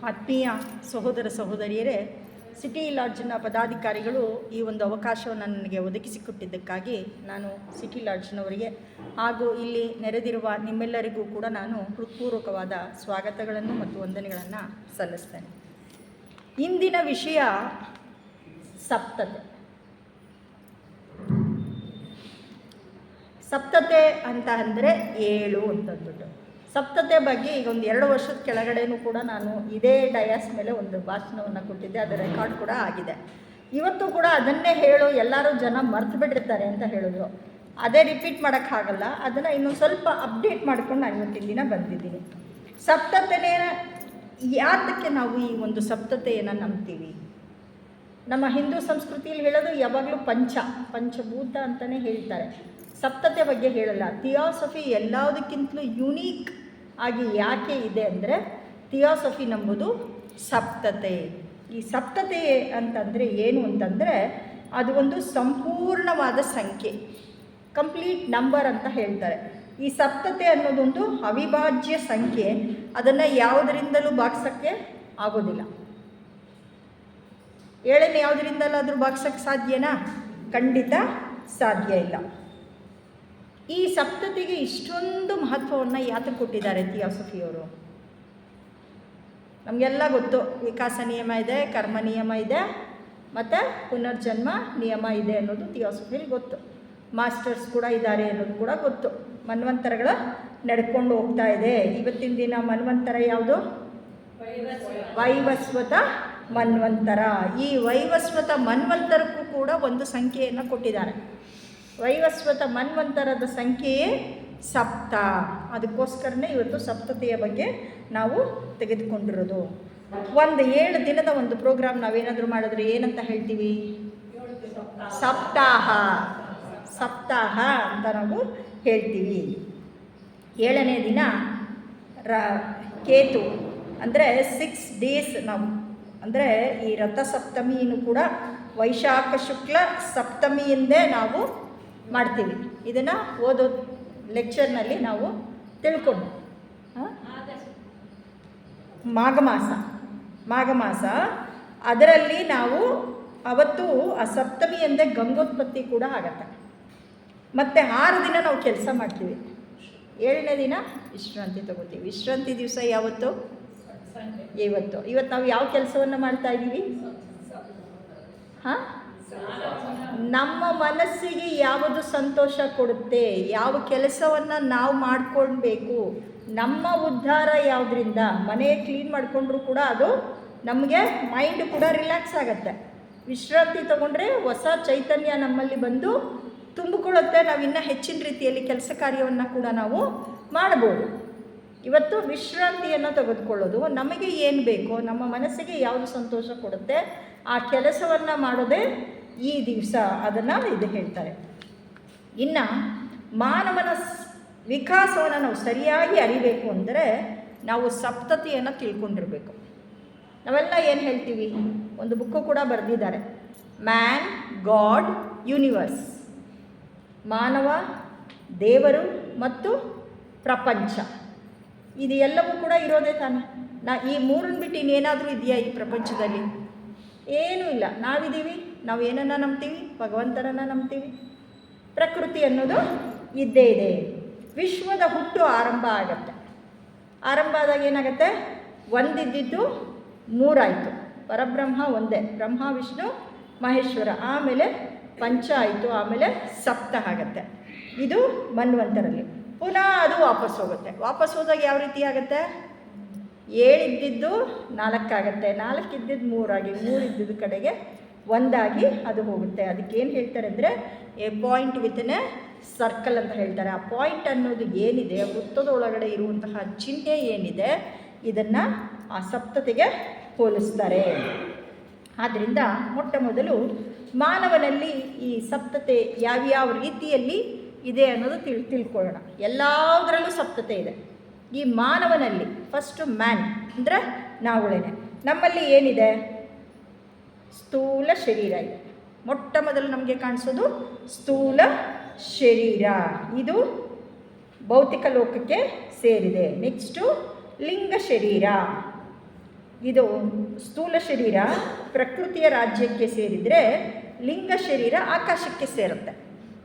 ಆತ್ಮೀಯ ಸಹೋದರ ಸಹೋದರಿಯರೇ, ಸಿಟಿ ಲಾಡ್ಜ್ನ ಪದಾಧಿಕಾರಿಗಳು ಈ ಒಂದು ಅವಕಾಶವನ್ನು ನನಗೆ ಒದಗಿಸಿಕೊಟ್ಟಿದ್ದಕ್ಕಾಗಿ ನಾನು ಸಿಟಿ ಲಾಡ್ಜ್ನವರಿಗೆ ಹಾಗೂ ಇಲ್ಲಿ ನೆರೆದಿರುವ ನಿಮ್ಮೆಲ್ಲರಿಗೂ ಕೂಡ ನಾನು ಹೃತ್ಪೂರ್ವಕವಾದ ಸ್ವಾಗತಗಳನ್ನು ಮತ್ತು ವಂದನೆಗಳನ್ನು ಸಲ್ಲಿಸ್ತೇನೆ. ಇಂದಿನ ವಿಷಯ ಸಪ್ತತೆ. ಸಪ್ತತೆ ಅಂತ ಅಂದರೆ 7 ಅಂತಂದ್ಬಿಟ್ಟು ಸಪ್ತತೆ ಬಗ್ಗೆ ಈಗ ಒಂದು 2 ವರ್ಷದ ಕೆಳಗಡೆನೂ ಕೂಡ ನಾನು ಇದೇ ಡಯಾಸ್ ಮೇಲೆ ಒಂದು ಭಾಷಣವನ್ನು ಕೊಟ್ಟಿದ್ದೆ. ಅದರ ರೆಕಾರ್ಡ್ ಕೂಡ ಆಗಿದೆ. ಇವತ್ತು ಕೂಡ ಅದನ್ನೇ ಹೇಳು, ಎಲ್ಲರೂ ಜನ ಮರ್ತು ಬಿಟ್ಟಿರ್ತಾರೆ ಅಂತ ಹೇಳಿದ್ರು. ಅದೇ ರಿಪೀಟ್ ಮಾಡೋಕ್ಕಾಗಲ್ಲ. ಅದನ್ನು ಇನ್ನೊಂದು ಸ್ವಲ್ಪ ಅಪ್ಡೇಟ್ ಮಾಡ್ಕೊಂಡು ನಾನು ಇವತ್ತಿನ ದಿನ ಬಂದಿದ್ದೀನಿ. ಸಪ್ತತೆನೇ ಯಾತಕ್ಕೆ ನಾವು ಈ ಒಂದು ಸಪ್ತತೆಯನ್ನು ನಂಬ್ತೀವಿ? ನಮ್ಮ ಹಿಂದೂ ಸಂಸ್ಕೃತಿಯಲ್ಲಿ ಹೇಳೋದು ಯಾವಾಗಲೂ ಪಂಚಭೂತ ಅಂತಲೇ ಹೇಳ್ತಾರೆ. ಸಪ್ತತೆ ಬಗ್ಗೆ ಹೇಳಲ್ಲ. ಥಿಯಾಸಫಿ ಎಲ್ಲದಕ್ಕಿಂತಲೂ ಯುನೀಕ್ ಆಗಿ ಯಾಕೆ ಇದೆ ಅಂದರೆ ಥಿಯಾಸಫಿ ನಂಬುದು ಸಪ್ತತೆ. ಈ ಸಪ್ತತೆ ಅಂತಂದರೆ ಏನು ಅಂತಂದರೆ ಅದು ಒಂದು ಸಂಪೂರ್ಣವಾದ ಸಂಖ್ಯೆ, ಕಂಪ್ಲೀಟ್ ನಂಬರ್ ಅಂತ ಹೇಳ್ತಾರೆ. ಈ ಸಪ್ತತೆ ಅನ್ನೋದೊಂದು ಅವಿಭಾಜ್ಯ ಸಂಖ್ಯೆ. ಅದನ್ನು ಯಾವುದರಿಂದಲೂ ಭಾಗಿಸೋಕ್ಕೆ ಆಗೋದಿಲ್ಲ. 7ನೇ ಯಾವುದರಿಂದಲಾದರೂ ಭಾಗಿಸೋಕ್ಕೆ ಸಾಧ್ಯನಾ? ಖಂಡಿತ ಸಾಧ್ಯ ಇಲ್ಲ. ಈ ಸಪ್ತತೆಗೆ ಇಷ್ಟೊಂದು ಮಹತ್ವವನ್ನು ಯಾತಕ್ಕೆ ಕೊಟ್ಟಿದ್ದಾರೆ ಥಿಯಾಸಫಿಯವರು? ನಮಗೆಲ್ಲ ಗೊತ್ತು, ವಿಕಾಸ ನಿಯಮ ಇದೆ, ಕರ್ಮ ನಿಯಮ ಇದೆ, ಮತ್ತು ಪುನರ್ಜನ್ಮ ನಿಯಮ ಇದೆ ಅನ್ನೋದು ಥಿಯಾಸಫಿಯಲ್ಲಿ ಗೊತ್ತು. ಮಾಸ್ಟರ್ಸ್ ಕೂಡ ಇದ್ದಾರೆ ಅನ್ನೋದು ಕೂಡ ಗೊತ್ತು. ಮನ್ವಂತರಗಳ ನಡ್ಕೊಂಡು ಹೋಗ್ತಾ ಇದೆ. ಇವತ್ತಿನ ದಿನ ಮನ್ವಂತರ ಯಾವುದು? ವೈವಸ್ವತ ಮನ್ವಂತರ. ಈ ವೈವಸ್ವತ ಮನ್ವಂತರಕ್ಕೂ ಕೂಡ ಒಂದು ಸಂಖ್ಯೆಯನ್ನು ಕೊಟ್ಟಿದ್ದಾರೆ. ವೈವಸ್ವತ ಮನ್ವಂತರದ ಸಂಖ್ಯೆಯೇ ಸಪ್ತ. ಅದಕ್ಕೋಸ್ಕರನೇ ಇವತ್ತು ಸಪ್ತತೆಯ ಬಗ್ಗೆ ನಾವು ತೆಗೆದುಕೊಂಡಿರೋದು. ಒಂದು 7 ದಿನದ ಒಂದು ಪ್ರೋಗ್ರಾಮ್ ನಾವೇನಾದರೂ ಮಾಡಿದ್ರೆ ಏನಂತ ಹೇಳ್ತೀವಿ? ಸಪ್ತಾಹ ಅಂತ ನಾವು ಹೇಳ್ತೀವಿ. 7ನೇ ದಿನ ಕೇತು ಅಂದರೆ 6 ಡೇಸ್ ನಾವು ಅಂದರೆ ಈ ರಥಸಪ್ತಮಿಯನ್ನು ಕೂಡ ವೈಶಾಖ ಶುಕ್ಲ ಸಪ್ತಮಿಯಿಂದೇ ನಾವು ಮಾಡ್ತೀವಿ. ಇದನ್ನು ಓದೋ ಲೆಕ್ಚರ್ನಲ್ಲಿ ನಾವು ತಿಳ್ಕೊಂಡು ಮಾಘ ಮಾಸ ಅದರಲ್ಲಿ ನಾವು ಅವತ್ತು ಆ ಸಪ್ತಮಿಯಿಂದೇ ಗಂಗೋತ್ಪತ್ತಿ ಕೂಡ ಆಗತ್ತೆ. ಮತ್ತು 6 ದಿನ ನಾವು ಕೆಲಸ ಮಾಡ್ತೀವಿ. 7ನೇ ದಿನ ವಿಶ್ರಾಂತಿ ತಗೋತೀವಿ. ವಿಶ್ರಾಂತಿ ದಿವಸ ಯಾವತ್ತು? ಇವತ್ತು ನಾವು ಯಾವ ಕೆಲಸವನ್ನು ಮಾಡ್ತಾ ಇದ್ದೀವಿ? ನಮ್ಮ ಮನಸ್ಸಿಗೆ ಯಾವುದು ಸಂತೋಷ ಕೊಡುತ್ತೆ, ಯಾವ ಕೆಲಸವನ್ನು ನಾವು ಮಾಡ್ಕೊಳ್ಬೇಕು, ನಮ್ಮ ಉದ್ಧಾರ ಯಾವುದರಿಂದ, ಮನೆ ಕ್ಲೀನ್ ಮಾಡಿಕೊಂಡ್ರೂ ಕೂಡ ಅದು ನಮಗೆ ಮೈಂಡ್ ಕೂಡ ರಿಲ್ಯಾಕ್ಸ್ ಆಗುತ್ತೆ. ವಿಶ್ರಾಂತಿ ತಗೊಂಡ್ರೆ ಹೊಸ ಚೈತನ್ಯ ನಮ್ಮಲ್ಲಿ ಬಂದು ತುಂಬಿಕೊಳ್ಳುತ್ತೆ. ನಾವು ಇನ್ನೂ ಹೆಚ್ಚಿನ ರೀತಿಯಲ್ಲಿ ಕೆಲಸ ಕಾರ್ಯವನ್ನು ಕೂಡ ನಾವು ಮಾಡ್ಬೋದು. ಇವತ್ತು ವಿಶ್ರಾಂತಿಯನ್ನು ತೆಗೆದುಕೊಳ್ಳೋದು, ನಮಗೆ ಏನು ಬೇಕೋ, ನಮ್ಮ ಮನಸ್ಸಿಗೆ ಯಾವುದು ಸಂತೋಷ ಕೊಡುತ್ತೆ ಆ ಕೆಲಸವನ್ನು ಮಾಡೋದೇ ಈ ದಿವಸ. ಅದನ್ನು ಇದು ಹೇಳ್ತಾರೆ. ಇನ್ನು ಮಾನವನ ವಿಕಾಸವನ್ನು ನಾವು ಸರಿಯಾಗಿ ಅರಿಬೇಕು ಅಂದರೆ ನಾವು ಸಪ್ತತೆಯನ್ನು ತಿಳ್ಕೊಂಡಿರಬೇಕು. ನಾವೆಲ್ಲ ಏನು ಹೇಳ್ತೀವಿ? ಒಂದು ಬುಕ್ಕು ಕೂಡ ಬರೆದಿದ್ದಾರೆ, ಮ್ಯಾನ್, ಗಾಡ್, ಯೂನಿವರ್ಸ್. ಮಾನವ, ದೇವರು ಮತ್ತು ಪ್ರಪಂಚ. ಇದು ಎಲ್ಲವೂ ಕೂಡ ಇರೋದೇ ತಾನೆ. ಈ 3 ಬಿಟ್ಟು ಇನ್ನೇನಾದರೂ ಇದೆಯಾ ಈ ಪ್ರಪಂಚದಲ್ಲಿ? ಏನೂ ಇಲ್ಲ. ನಾವಿದ್ದೀವಿ, ನಾವು ಏನನ್ನು ನಂಬ್ತೀವಿ? ಭಗವಂತನನ್ನು ನಂಬ್ತೀವಿ. ಪ್ರಕೃತಿ ಅನ್ನೋದು ಇದ್ದೇ ಇದೆ. ವಿಶ್ವದ ಹುಟ್ಟು ಆರಂಭ ಆಗುತ್ತೆ. ಆರಂಭ ಆದಾಗ ಏನಾಗುತ್ತೆ? ಒಂದಿದ್ದು 3 ಆಯಿತು. ಪರಬ್ರಹ್ಮ ಒಂದೇ, ಬ್ರಹ್ಮ ವಿಷ್ಣು ಮಹೇಶ್ವರ. ಆಮೇಲೆ ಪಂಚ ಆಯಿತು, ಆಮೇಲೆ ಸಪ್ತ ಆಗುತ್ತೆ. ಇದು ಮನ್ವಂತರಲ್ಲಿ. ಪುನಃ ಅದು ವಾಪಸ್ ಹೋಗುತ್ತೆ. ವಾಪಸ್ ಹೋದಾಗ ಯಾವ ರೀತಿ ಆಗುತ್ತೆ? 7 ಇದ್ದಿದ್ದು 4 ಆಗುತ್ತೆ, 4 ಇದ್ದಿದ್ದು 3 ಆಗಿ, 3 ಇದ್ದಿದ್ದು ಕಡೆಗೆ 1 ಆಗಿ ಅದು ಹೋಗುತ್ತೆ. ಅದಕ್ಕೇನು ಹೇಳ್ತಾರೆ ಅಂದರೆ A point with A circle ಅಂತ ಹೇಳ್ತಾರೆ. ಆ ಪಾಯಿಂಟ್ ಅನ್ನೋದು ಏನಿದೆ, ವೃತ್ತದ ಒಳಗಡೆ ಇರುವಂತಹ ಚಿಹ್ನೆ ಏನಿದೆ, ಇದನ್ನು ಆ ಸಪ್ತತೆಗೆ ಹೋಲಿಸ್ತಾರೆ. ಆದ್ದರಿಂದ ಮೊಟ್ಟ ಮೊದಲು ಮಾನವನಲ್ಲಿ ಈ ಸಪ್ತತೆ ಯಾವ್ಯಾವ ರೀತಿಯಲ್ಲಿ ಇದೆ ಅನ್ನೋದು ತಿಳ್ಕೊಳ್ಳೋಣ. ಎಲ್ಲದರಲ್ಲೂ ಸಪ್ತತೆ ಇದೆ. ಈ ಮಾನವನಲ್ಲಿ ಫಸ್ಟು ಮ್ಯಾನ್ ಅಂದರೆ ನಾವುಗಳೇನೆ. ನಮ್ಮಲ್ಲಿ ಏನಿದೆ? ಸ್ಥೂಲ ಶರೀರ ಇದೆ. ಮೊಟ್ಟ ಮೊದಲು ನಮಗೆ ಕಾಣಿಸೋದು ಸ್ಥೂಲ ಶರೀರ. ಇದು ಭೌತಿಕ ಲೋಕಕ್ಕೆ ಸೇರಿದೆ. ನೆಕ್ಸ್ಟು ಲಿಂಗ ಶರೀರ. ಇದು ಸ್ಥೂಲ ಶರೀರ ಪ್ರಕೃತಿಯ ರಾಜ್ಯಕ್ಕೆ ಸೇರಿದರೆ ಲಿಂಗ ಶರೀರ ಆಕಾಶಕ್ಕೆ ಸೇರುತ್ತೆ.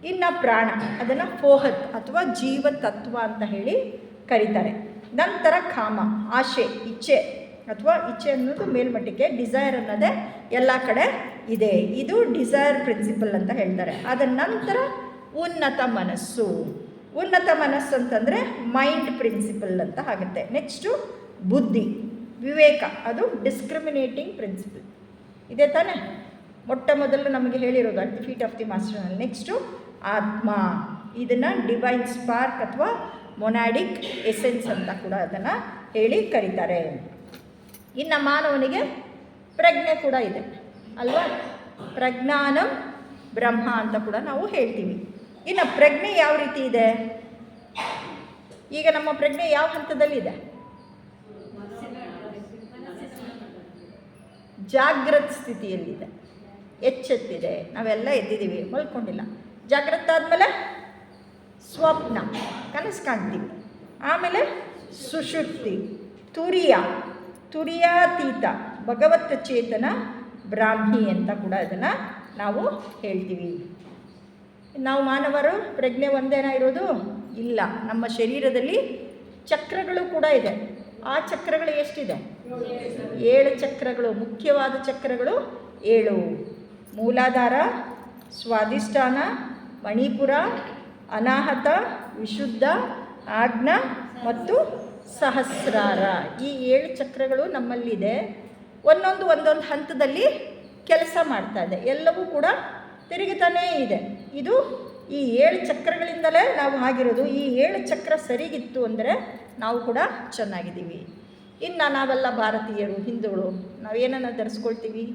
ಇನ್ನು ಪ್ರಾಣ ಅದನ್ನು ಫೋಹತ್ ಅಥವಾ ಜೀವತತ್ವ ಅಂತ ಹೇಳಿ ಕರೀತಾರೆ. ನಂತರ ಕಾಮ ಆಶೆ, ಇಚ್ಛೆ ಅಥವಾ ಇಚ್ಛೆ ಅನ್ನೋದು ಮೇಲ್ಮಟ್ಟಕ್ಕೆ, ಡಿಸೈರ್ ಅನ್ನೋದೇ ಎಲ್ಲ ಕಡೆ ಇದೆ. ಇದು ಡಿಸೈರ್ ಪ್ರಿನ್ಸಿಪಲ್ ಅಂತ ಹೇಳ್ತಾರೆ. ಅದರ ನಂತರ ಉನ್ನತ ಮನಸ್ಸು. ಉನ್ನತ ಮನಸ್ಸು ಅಂತಂದರೆ ಮೈಂಡ್ ಪ್ರಿನ್ಸಿಪಲ್ ಅಂತ ಆಗುತ್ತೆ. ನೆಕ್ಸ್ಟು ಬುದ್ಧಿ, ವಿವೇಕ, ಅದು ಡಿಸ್ಕ್ರಿಮಿನೇಟಿಂಗ್ ಪ್ರಿನ್ಸಿಪಲ್ ಇದೆ ತಾನೇ. ಮೊಟ್ಟ ಮೊದಲು ನಮಗೆ ಹೇಳಿರೋದು at the feet of the ಮಾಸ್ಟರ್ನಲ್ಲಿ. ನೆಕ್ಸ್ಟು ಆತ್ಮ, ಇದನ್ನು ಡಿವೈನ್ ಸ್ಪಾರ್ಕ್ ಅಥವಾ ಮೊನಾಡಿಕ್ ಎಸೆನ್ಸ್ ಅಂತ ಕೂಡ ಅದನ್ನು ಹೇಳಿ ಕರೀತಾರೆ. ಇನ್ನು ಮಾನವನಿಗೆ ಪ್ರಜ್ಞೆ ಕೂಡ ಇದೆ ಅಲ್ವಾ, ಪ್ರಜ್ಞಾನಂ ಬ್ರಹ್ಮ ಅಂತ ಕೂಡ ನಾವು ಹೇಳ್ತೀವಿ. ಇನ್ನು ಪ್ರಜ್ಞೆ ಯಾವ ರೀತಿ ಇದೆ? ಈಗ ನಮ್ಮ ಪ್ರಜ್ಞೆ ಯಾವ ಹಂತದಲ್ಲಿದೆ? ಜಾಗೃತ ಸ್ಥಿತಿಯಲ್ಲಿದೆ, ಎಚ್ಚೆತ್ತಿದೆ. ನಾವೆಲ್ಲ ಎದ್ದಿದ್ದೀವಿ, ಮಲ್ಕೊಂಡಿಲ್ಲ. ಜಾಗೃತ ಆದಮೇಲೆ ಸ್ವಪ್ನ, ಕನಸು ಕಾಣ್ತೀವಿ. ಆಮೇಲೆ ಸುಷುಪ್ತಿ, ತುರಿಯಾತೀತ, ಭಗವತ್ ಚೇತನ, ಬ್ರಾಹ್ಮಿ ಅಂತ ಕೂಡ ಅದನ್ನು ನಾವು ಹೇಳ್ತೀವಿ. ನಾವು ಮಾನವರು ಪ್ರಜ್ಞೆ ಒಂದೇನ ಇರೋದು? ಇಲ್ಲ, ನಮ್ಮ ಶರೀರದಲ್ಲಿ ಚಕ್ರಗಳು ಕೂಡ ಇದೆ. ಆ ಚಕ್ರಗಳು ಎಷ್ಟಿದೆ? 7 ಚಕ್ರಗಳು. ಮುಖ್ಯವಾದ ಚಕ್ರಗಳು 7: ಮೂಲಾಧಾರ, ಸ್ವಾಧಿಷ್ಠಾನ, ಮಣಿಪುರ, ಅನಾಹತ, ವಿಶುದ್ಧ, ಆಜ್ಞಾ ಮತ್ತು ಸಹಸ್ರಾರ. ಈ 7 ಚಕ್ರಗಳು ನಮ್ಮಲ್ಲಿದೆ. ಒಂದೊಂದು ಹಂತದಲ್ಲಿ ಕೆಲಸ ಮಾಡ್ತಾ ಇದೆ. ಎಲ್ಲವೂ ಕೂಡ ತಿರುಗುತ್ತಾನೇ ಇದೆ. ಇದು ಈ 7 ಚಕ್ರಗಳಿಂದಲೇ ನಾವು ಆಗಿರೋದು. ಈ 7 ಚಕ್ರ ಸರಿಗಿತ್ತು ಅಂದರೆ ನಾವು ಕೂಡ ಚೆನ್ನಾಗಿದ್ದೀವಿ. ಇನ್ನು ನಾವೆಲ್ಲ ಭಾರತೀಯರು, ಹಿಂದೂಗಳು, ನಾವೇನನ್ನು ಧರಿಸ್ಕೊಳ್ತೀವಿ?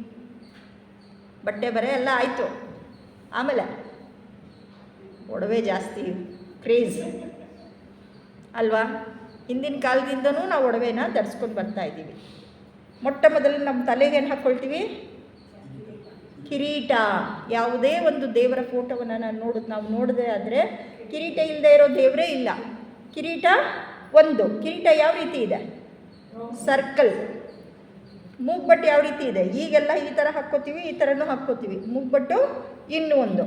ಬಟ್ಟೆ ಬರೆ ಎಲ್ಲ ಆಯಿತು. ಆಮೇಲೆ ಒಡವೆ ಜಾಸ್ತಿ ಕ್ರೇಜ್ ಅಲ್ವಾ? ಹಿಂದಿನ ಕಾಲದಿಂದನೂ ನಾವು ಒಡವೆನ ಧರಿಸ್ಕೊಂಡು ಬರ್ತಾ ಇದ್ದೀವಿ. ಮೊಟ್ಟ ಮೊದಲು ನಮ್ಮ ತಲೆಗೆ ಏನು ಹಾಕ್ಕೊಳ್ತೀವಿ? ಕಿರೀಟ. ಯಾವುದೇ ಒಂದು ದೇವರ ಫೋಟೋವನ್ನು ನಾವು ನೋಡಿದೆ ಆದರೆ ಕಿರೀಟ ಇಲ್ಲದೆ ಇರೋ ದೇವರೇ ಇಲ್ಲ. ಕಿರೀಟ ಒಂದು. ಕಿರೀಟ ಯಾವ ರೀತಿ ಇದೆ? ಸರ್ಕಲ್. ಮೂಗ್ಬಟ್ಟು ಯಾವ ರೀತಿ ಇದೆ? ಈಗೆಲ್ಲ ಈ ಥರ ಹಾಕ್ಕೋತೀವಿ, ಈ ಥರನೂ ಹಾಕ್ಕೋತೀವಿ. ಮೂಗ್ಬಟ್ಟು ಇನ್ನೂ ಒಂದು.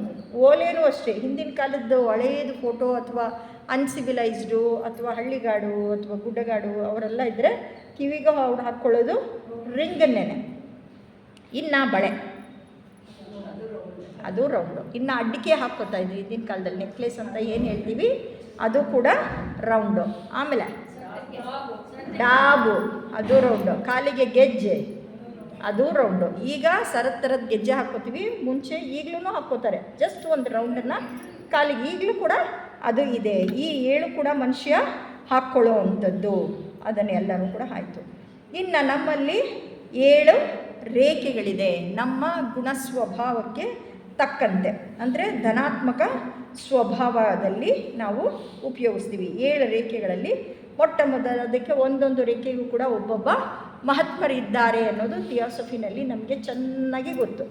ಓಲೇನೂ ಅಷ್ಟೇ. ಹಿಂದಿನ ಕಾಲದ್ದು ಹಳೆಯದು ಫೋಟೋ ಅಥವಾ ಅನ್ಸಿವಿಲೈಸ್ಡು ಅಥವಾ ಹಳ್ಳಿಗಾಡು ಅಥವಾ ಗುಡ್ಡಗಾಡು ಅವರೆಲ್ಲ ಇದ್ದರೆ ಕಿವಿಗೆ ಅವ್ರು ಹಾಕ್ಕೊಳ್ಳೋದು ರಿಂಗನ್ನೇನೆ. ಇನ್ನು ಬಳೆ, ಅದು ರೌಂಡು. ಇನ್ನು ಅಡ್ಡಿಕೆ ಹಾಕ್ಕೋತಾ ಇದ್ವಿ ಹಿಂದಿನ ಕಾಲದಲ್ಲಿ, ನೆಕ್ಲೆಸ್ ಅಂತ ಏನು ಹೇಳ್ತೀವಿ, ಅದು ಕೂಡ ರೌಂಡು. ಆಮೇಲೆ ಡಾಬು, ಅದು ರೌಂಡು. ಕಾಲಿಗೆ ಗೆಜ್ಜೆ, ಅದು ರೌಂಡು. ಈಗ ಥರದ ಗೆಜ್ಜೆ ಹಾಕ್ಕೋತೀವಿ. ಮುಂಚೆ ಈಗಲೂ ಹಾಕ್ಕೋತಾರೆ, ಜಸ್ಟ್ ಒಂದು ರೌಂಡನ್ನು ಕಾಲಿಗೆ. ಈಗಲೂ ಕೂಡ ಅದು ಇದೆ. ಈ 7 ಕೂಡ ಮನುಷ್ಯ ಹಾಕ್ಕೊಳ್ಳೋ ಅಂಥದ್ದು. ಅದನ್ನೆಲ್ಲರೂ ಕೂಡ ಆಯಿತು. ಇನ್ನು ನಮ್ಮಲ್ಲಿ 7 ರೇಖೆಗಳಿದೆ ನಮ್ಮ ಗುಣ ಸ್ವಭಾವಕ್ಕೆ ತಕ್ಕಂತೆ. ಅಂದರೆ ಧನಾತ್ಮಕ ಸ್ವಭಾವದಲ್ಲಿ ನಾವು ಉಪಯೋಗಿಸ್ತೀವಿ. 7 ರೇಖೆಗಳಲ್ಲಿ ಮೊಟ್ಟ ಮೊದಲದಕ್ಕೆ ಒಂದೊಂದು ರೇಖೆಗೂ ಕೂಡ ಒಬ್ಬೊಬ್ಬ ಮಹಾತ್ಮರಿದ್ದಾರೆ ಅನ್ನೋದು ಥಿಯಾಸಫಿನಲ್ಲಿ ನಮಗೆ ಚೆನ್ನಾಗಿ ಗೊತ್ತು.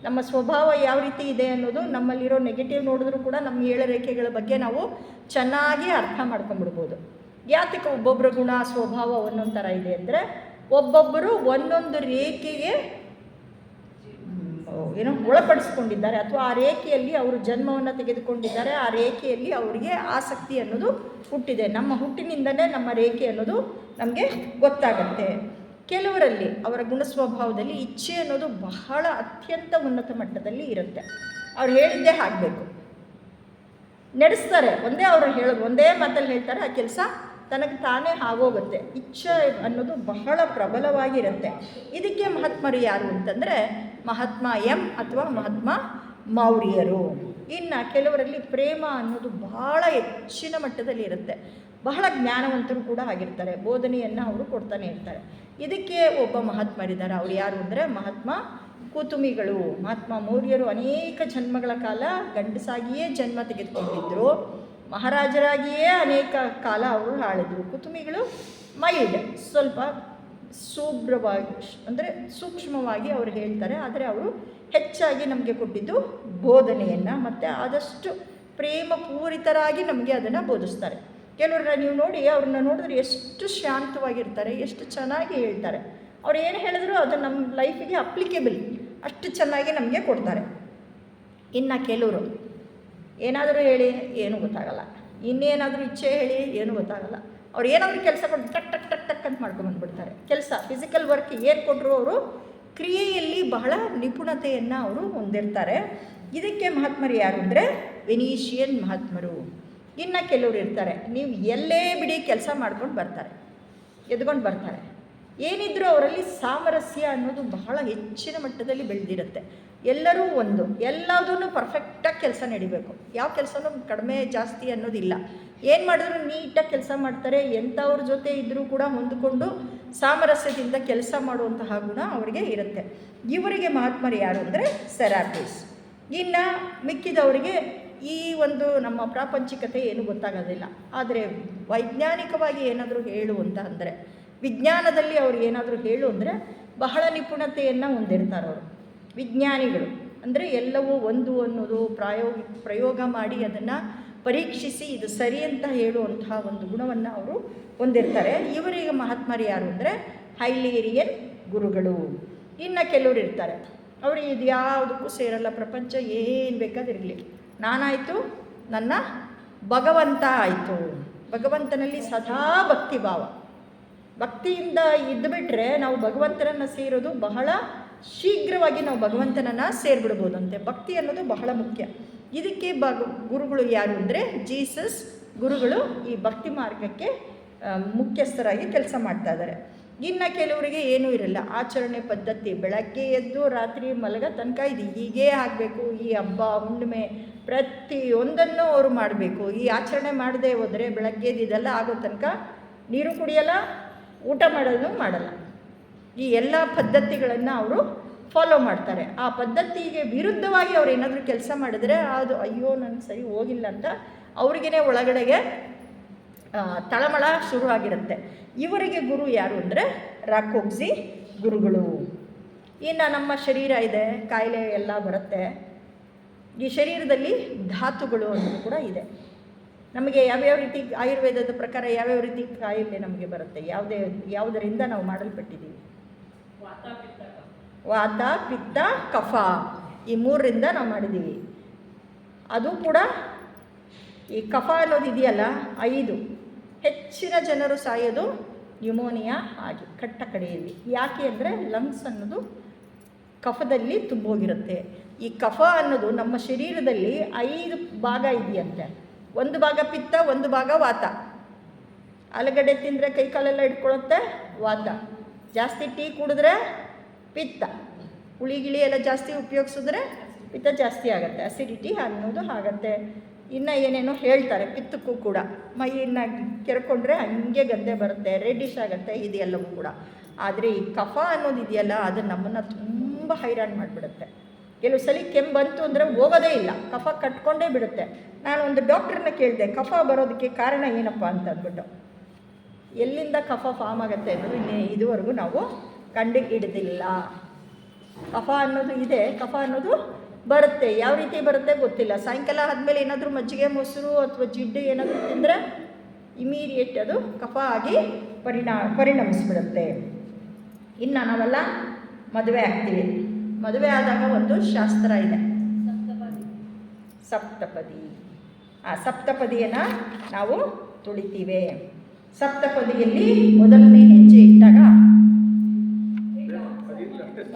ನಮ್ಮ ಸ್ವಭಾವ ಯಾವ ರೀತಿ ಇದೆ ಅನ್ನೋದು, ನಮ್ಮಲ್ಲಿರೋ ನೆಗೆಟಿವ್ ನೋಡಿದ್ರೂ ಕೂಡ ನಮ್ಮ 7 ರೇಖೆಗಳ ಬಗ್ಗೆ ನಾವು ಚೆನ್ನಾಗಿ ಅರ್ಥ ಮಾಡ್ಕೊಂಡ್ಬಿಡ್ಬೋದು. ಯಾತಕ್ಕೆ ಒಬ್ಬೊಬ್ಬರ ಗುಣ ಸ್ವಭಾವ ಒಂದೊಂದು ಥರ ಇದೆ ಅಂದರೆ, ಒಬ್ಬೊಬ್ಬರು ಒಂದೊಂದು ರೇಖೆಗೆ ಒಳಪಡಿಸ್ಕೊಂಡಿದ್ದಾರೆ ಅಥವಾ ಆ ರೇಖೆಯಲ್ಲಿ ಅವರು ಜನ್ಮವನ್ನು ತೆಗೆದುಕೊಂಡಿದ್ದಾರೆ. ಆ ರೇಖೆಯಲ್ಲಿ ಅವರಿಗೆ ಆಸಕ್ತಿ ಅನ್ನೋದು ಹುಟ್ಟಿದೆ. ನಮ್ಮ ಹುಟ್ಟಿನಿಂದಲೇ ನಮ್ಮ ರೇಖೆ ಅನ್ನೋದು ನಮಗೆ ಗೊತ್ತಾಗತ್ತೆ. ಕೆಲವರಲ್ಲಿ ಅವರ ಗುಣ ಸ್ವಭಾವದಲ್ಲಿ ಇಚ್ಛೆ ಅನ್ನೋದು ಬಹಳ ಅತ್ಯಂತ ಉನ್ನತ ಮಟ್ಟದಲ್ಲಿ ಇರುತ್ತೆ. ಅವ್ರು ಹೇಳಿದ್ದೇ ಆಗಬೇಕು, ನಡೆಸ್ತಾರೆ. ಒಂದೇ ಮಾತಲ್ಲಿ ಹೇಳ್ತಾರೆ, ಆ ಕೆಲಸ ತನಗೆ ತಾನೇ ಆಗೋಗುತ್ತೆ. ಇಚ್ಛೆ ಅನ್ನೋದು ಬಹಳ ಪ್ರಬಲವಾಗಿರುತ್ತೆ. ಇದಕ್ಕೆ ಮಹಾತ್ಮರು ಯಾರು ಅಂತಂದರೆ ಮಹಾತ್ಮ ಎಂ ಅಥವಾ ಮಹಾತ್ಮ ಮೌರ್ಯರು. ಇನ್ನು ಕೆಲವರಲ್ಲಿ ಪ್ರೇಮ ಅನ್ನೋದು ಬಹಳ ಹೆಚ್ಚಿನ ಮಟ್ಟದಲ್ಲಿ ಇರುತ್ತೆ. ಬಹಳ ಜ್ಞಾನವಂತರು ಕೂಡ ಆಗಿರ್ತಾರೆ. ಬೋಧನೆಯನ್ನು ಅವರು ಕೊಡ್ತಾನೆ ಇರ್ತಾರೆ. ಇದಕ್ಕೆ ಒಬ್ಬ ಮಹಾತ್ಮರಿದ್ದಾರೆ. ಅವ್ರು ಯಾರು ಅಂದರೆ ಮಹಾತ್ಮ ಕುತುಮಿಗಳು. ಮಹಾತ್ಮ ಮೌರ್ಯರು ಅನೇಕ ಜನ್ಮಗಳ ಕಾಲ ಗಂಡಸಾಗಿಯೇ ಜನ್ಮ ತೆಗೆದುಕೊಂಡಿದ್ದರು. ಮಹಾರಾಜರಾಗಿಯೇ ಅನೇಕ ಕಾಲ ಅವರು ಆಳಿದರು. ಕುತುಮಿಗಳು ಮೈಲ್ಡ್, ಸ್ವಲ್ಪ ಶುಭ್ರವಾಗಿ ಅಂದರೆ ಸೂಕ್ಷ್ಮವಾಗಿ ಅವರು ಹೇಳ್ತಾರೆ. ಆದರೆ ಅವರು ಹೆಚ್ಚಾಗಿ ನಮಗೆ ಕೊಟ್ಟಿದ್ದು ಬೋಧನೆಯನ್ನು ಮತ್ತು ಆದಷ್ಟು ಪ್ರೇಮಪೂರಿತರಾಗಿ ನಮಗೆ ಅದನ್ನು ಬೋಧಿಸ್ತಾರೆ. ಕೆಲವ್ರನ್ನ ನೀವು ನೋಡಿ, ಅವ್ರನ್ನ ನೋಡಿದ್ರೆ ಎಷ್ಟು ಶಾಂತವಾಗಿರ್ತಾರೆ, ಎಷ್ಟು ಚೆನ್ನಾಗಿ ಹೇಳ್ತಾರೆ. ಅವ್ರು ಏನು ಹೇಳಿದ್ರು ಅದು ನಮ್ಮ ಲೈಫಿಗೆ ಅಪ್ಲಿಕೇಬಲ್, ಅಷ್ಟು ಚೆನ್ನಾಗಿ ನಮಗೆ ಕೊಡ್ತಾರೆ. ಇನ್ನು ಕೆಲವರು ಏನಾದರೂ ಹೇಳಿ ಏನೂ ಗೊತ್ತಾಗಲ್ಲ, ಇನ್ನೇನಾದರೂ ಇಚ್ಛೆ ಹೇಳಿ ಏನೂ ಗೊತ್ತಾಗಲ್ಲ. ಅವ್ರು ಏನಾದರೂ ಕೆಲಸ ಕೊಟ್ಟು ಟಕ್ ಟಕ್ ಟಕ್ ಟಕ್ ಅಂತ ಮಾಡ್ಕೊಂಬಂದ್ಬಿಡ್ತಾರೆ. ಕೆಲಸ ಫಿಸಿಕಲ್ ವರ್ಕ್ ಏನು ಕೊಟ್ಟರು ಅವರು ಕ್ರಿಯೆಯಲ್ಲಿ ಬಹಳ ನಿಪುಣತೆಯನ್ನು ಅವರು ಹೊಂದಿರ್ತಾರೆ. ಇದಕ್ಕೆ ಮಹಾತ್ಮರು ಯಾರು ಅಂದರೆ ವೆನೀಷಿಯನ್ ಮಹಾತ್ಮರು. ಇನ್ನು ಕೆಲವರು ಇರ್ತಾರೆ, ನೀವು ಎಲ್ಲೇ ಬಿಡಿ ಕೆಲಸ ಮಾಡ್ಕೊಂಡು ಬರ್ತಾರೆ, ಎದ್ಕೊಂಡು ಬರ್ತಾರೆ. ಏನಿದ್ರೂ ಅವರಲ್ಲಿ ಸಾಮರಸ್ಯ ಅನ್ನೋದು ಬಹಳ ಹೆಚ್ಚಿನ ಮಟ್ಟದಲ್ಲಿ ಬೆಳೆದಿರುತ್ತೆ. ಎಲ್ಲರೂ ಒಂದು, ಎಲ್ಲದೂ ಪರ್ಫೆಕ್ಟಾಗಿ ಕೆಲಸ ನಡಿಬೇಕು, ಯಾವ ಕೆಲಸನೂ ಕಡಿಮೆ ಜಾಸ್ತಿ ಅನ್ನೋದಿಲ್ಲ. ಏನು ಮಾಡಿದ್ರು ನೀಟಾಗಿ ಕೆಲಸ ಮಾಡ್ತಾರೆ. ಎಂಥವ್ರ ಜೊತೆ ಇದ್ದರೂ ಕೂಡ ಹೊಂದಿಕೊಂಡು ಸಾಮರಸ್ಯದಿಂದ ಕೆಲಸ ಮಾಡುವಂತಹ ಗುಣ ಅವರಿಗೆ ಇರುತ್ತೆ. ಇವರಿಗೆ ಮಹಾತ್ಮರು ಯಾರು ಅಂದರೆ ಸೆರಾಪಿಸ್. ಇನ್ನು ಮಿಕ್ಕಿದವರಿಗೆ ಈ ಒಂದು ನಮ್ಮ ಪ್ರಾಪಂಚಿಕತೆ ಏನು ಗೊತ್ತಾಗೋದಿಲ್ಲ. ಆದರೆ ವೈಜ್ಞಾನಿಕವಾಗಿ ಏನಾದರೂ ಹೇಳು ಅಂತ ಅಂದರೆ, ವಿಜ್ಞಾನದಲ್ಲಿ ಅವ್ರು ಏನಾದರೂ ಹೇಳು ಅಂದರೆ ಬಹಳ ನಿಪುಣತೆಯನ್ನು ಹೊಂದಿರ್ತಾರೆ ಅವರು. ವಿಜ್ಞಾನಿಗಳು ಅಂದರೆ ಎಲ್ಲವೂ ಒಂದು ಅನ್ನೋದು ಪ್ರಯೋಗ ಮಾಡಿ ಅದನ್ನು ಪರೀಕ್ಷಿಸಿ ಇದು ಸರಿ ಅಂತ ಹೇಳುವಂತಹ ಒಂದು ಗುಣವನ್ನು ಅವರು ಹೊಂದಿರ್ತಾರೆ. ಇವರಿಗೆ ಮಹಾತ್ಮರು ಯಾರು ಅಂದರೆ ಹೈಲೇರಿಯನ್ ಗುರುಗಳು. ಇನ್ನು ಕೆಲವರು ಇರ್ತಾರೆ, ಅವರು ಇದು ಯಾವುದಕ್ಕೂ ಸೇರಲ್ಲ, ಪ್ರಪಂಚ ಏನು ಬೇಕಾದಿರಲಿ, ನಾನಾಯಿತು ನನ್ನ ಭಗವಂತ ಆಯಿತು. ಭಗವಂತನಲ್ಲಿ ಸದಾ ಭಕ್ತಿಭಾವ, ಭಕ್ತಿಯಿಂದ ಇದ್ದುಬಿಟ್ರೆ ನಾವು ಭಗವಂತನನ್ನು ಸೇರೋದು ಬಹಳ ಶೀಘ್ರವಾಗಿ ನಾವು ಭಗವಂತನನ್ನು ಸೇರಿಬಿಡ್ಬೋದಂತೆ. ಭಕ್ತಿ ಅನ್ನೋದು ಬಹಳ ಮುಖ್ಯ. ಇದಕ್ಕೆ ಗುರುಗಳು ಯಾರು ಅಂದರೆ ಜೀಸಸ್ ಗುರುಗಳು ಈ ಭಕ್ತಿ ಮಾರ್ಗಕ್ಕೆ ಮುಖ್ಯಸ್ಥರಾಗಿ ಕೆಲಸ ಮಾಡ್ತಾ ಇದ್ದಾರೆ. ಇನ್ನು ಕೆಲವರಿಗೆ ಏನೂ ಇರಲ್ಲ, ಆಚರಣೆ ಪದ್ಧತಿ, ಬೆಳಗ್ಗೆ ಎದ್ದು ರಾತ್ರಿ ಮಲಗ ತನಕ ಇದು ಹೀಗೇ ಆಗಬೇಕು, ಈ ಹಬ್ಬ ಹುಣ್ಣಿಮೆ ಪ್ರತಿಯೊಂದನ್ನು ಅವರು ಮಾಡಬೇಕು. ಈ ಆಚರಣೆ ಮಾಡದೆ ಹೋದರೆ ಬೆಳಗ್ಗೆದು ಇದೆಲ್ಲ ಆಗೋ ತನಕ ನೀರು ಕುಡಿಯಲ್ಲ, ಊಟ ಮಾಡೋದು ಮಾಡಲ್ಲ. ಈ ಎಲ್ಲ ಪದ್ಧತಿಗಳನ್ನು ಅವರು ಫಾಲೋ ಮಾಡ್ತಾರೆ. ಆ ಪದ್ಧತಿಗೆ ವಿರುದ್ಧವಾಗಿ ಅವ್ರು ಏನಾದರೂ ಕೆಲಸ ಮಾಡಿದರೆ ಅದು ಅಯ್ಯೋ ನನಗೆ ಸರಿ ಹೋಗಿಲ್ಲ ಅಂತ ಅವ್ರಿಗೇ ಒಳಗಡೆಗೆ ತಳಮಳ ಶುರುವಾಗಿರುತ್ತೆ. ಇವರಿಗೆ ಗುರು ಯಾರು ಅಂದರೆ ರಾಕೋಗ್ಜಿ ಗುರುಗಳು. ಇನ್ನು ನಮ್ಮ ಶರೀರ ಇದೆ, ಕಾಯಿಲೆ ಎಲ್ಲ ಬರುತ್ತೆ. ಈ ಶರೀರದಲ್ಲಿ ಧಾತುಗಳು ಅನ್ನೋದು ಕೂಡ ಇದೆ. ನಮಗೆ ಯಾವ್ಯಾವ ರೀತಿ ಆಯುರ್ವೇದದ ಪ್ರಕಾರ ಯಾವ್ಯಾವ ರೀತಿ ಕಾಯಿಲೆ ನಮಗೆ ಬರುತ್ತೆ, ಯಾವುದರಿಂದ ನಾವು ಮಾಡಲ್ಪಟ್ಟಿದ್ದೀವಿ? ವಾತ ಪಿತ್ತ ಕಫ, ಈ ಮೂರರಿಂದ ನಾವು ಮಾಡಿದ್ದೀವಿ. ಅದು ಕೂಡ ಈ ಕಫ ಅನ್ನೋದು ಇದೆಯಲ್ಲ 5, ಹೆಚ್ಚಿನ ಜನರು ಸಾಯೋದು ನ್ಯೂಮೋನಿಯಾ ಆಗಿ ಕಟ್ಟ ಕಡೆಯಲ್ಲಿ. ಯಾಕೆ ಅಂದರೆ ಲಂಗ್ಸ್ ಅನ್ನೋದು ಕಫದಲ್ಲಿ ತುಂಬೋಗಿರುತ್ತೆ. ಈ ಕಫ ಅನ್ನೋದು ನಮ್ಮ ಶರೀರದಲ್ಲಿ 5 ಭಾಗ ಇದೆಯಂತೆ. 1 ಭಾಗ ಪಿತ್ತ, 1 ಭಾಗ ವಾತ. ಆಲೂಗಡ್ಡೆ ತಿಂದರೆ ಕೈ ಕಾಲೆಲ್ಲ ಇಟ್ಕೊಳ್ಳುತ್ತೆ, ವಾತ. ಜಾಸ್ತಿ ಟೀ ಕುಡಿದ್ರೆ ಪಿತ್ತ, ಹುಳಿ ಗಿಳಿ ಎಲ್ಲ ಜಾಸ್ತಿ ಉಪಯೋಗಿಸಿದ್ರೆ ಪಿತ್ತ ಜಾಸ್ತಿ ಆಗುತ್ತೆ, ಅಸಿಡಿಟಿ ಅನ್ನೋದು ಆಗುತ್ತೆ. ಇನ್ನು ಏನೇನೋ ಹೇಳ್ತಾರೆ ಪಿತ್ತಕ್ಕೂ ಕೂಡ, ಮೈಯನ್ನು ಕೆರ್ಕೊಂಡ್ರೆ ಹಂಗೆ ಗಂದೆ ಬರುತ್ತೆ, ರೆಡ್ಡಿಶ್ ಆಗುತ್ತೆ, ಇದೆಲ್ಲವೂ ಕೂಡ. ಆದರೆ ಈ ಕಫ ಅನ್ನೋದು ಇದೆಯಲ್ಲ ಅದು ನಮ್ಮನ್ನು ತುಂಬ ಹೈರಾಣ್ ಮಾಡಿಬಿಡುತ್ತೆ. ಕೆಲವು ಸಲ ಕೆಮ್ಮು ಬಂತು ಅಂದರೆ ಹೋಗೋದೇ ಇಲ್ಲ, ಕಫ ಕಟ್ಕೊಂಡೇ ಬಿಡುತ್ತೆ. ನಾನು ಒಂದು ಡಾಕ್ಟ್ರನ್ನ ಕೇಳಿದೆ, ಕಫ ಬರೋದಕ್ಕೆ ಕಾರಣ ಏನಪ್ಪ ಅಂತ ಅಂದ್ಬಿಟ್ಟು. ಎಲ್ಲಿಂದ ಕಫ ಫಾರ್ಮ್ ಆಗುತ್ತೆ ಅನ್ನೋದು ಇದುವರೆಗೂ ನಾವು ಕಂಡು ಹಿಡಿದಿಲ್ಲ. ಕಫ ಅನ್ನೋದು ಇದೆ, ಕಫ ಅನ್ನೋದು ಬರುತ್ತೆ. ಯಾವ ರೀತಿ ಬರುತ್ತೆ ಗೊತ್ತಿಲ್ಲ. ಸಾಯಂಕಾಲ ಆದಮೇಲೆ ಏನಾದರೂ ಮಜ್ಜಿಗೆ ಮೊಸರು ಅಥವಾ ಜಿಡ್ಡು ಏನಾದರೂ ತಿಂದರೆ ಇಮಿಡಿಯೇಟ್ ಅದು ಕಫ ಆಗಿ ಪರಿಣಮಿಸ್ಬಿಡುತ್ತೆ. ಇನ್ನು ನಾವೆಲ್ಲ ಮದುವೆ ಆಗ್ತೀವಿ. ಮದುವೆ ಆದಾಗ ಒಂದು ಶಾಸ್ತ್ರ ಇದೆ, ಸಪ್ತಪದಿ. ಆ ಸಪ್ತಪದಿಯನ್ನು ನಾವು ತುಳಿತೀವಿ. ಸಪ್ತಪದಿಯಲ್ಲಿ ಮೊದಲನೇ ಹೆಜ್ಜೆ ಇಟ್ಟಾಗ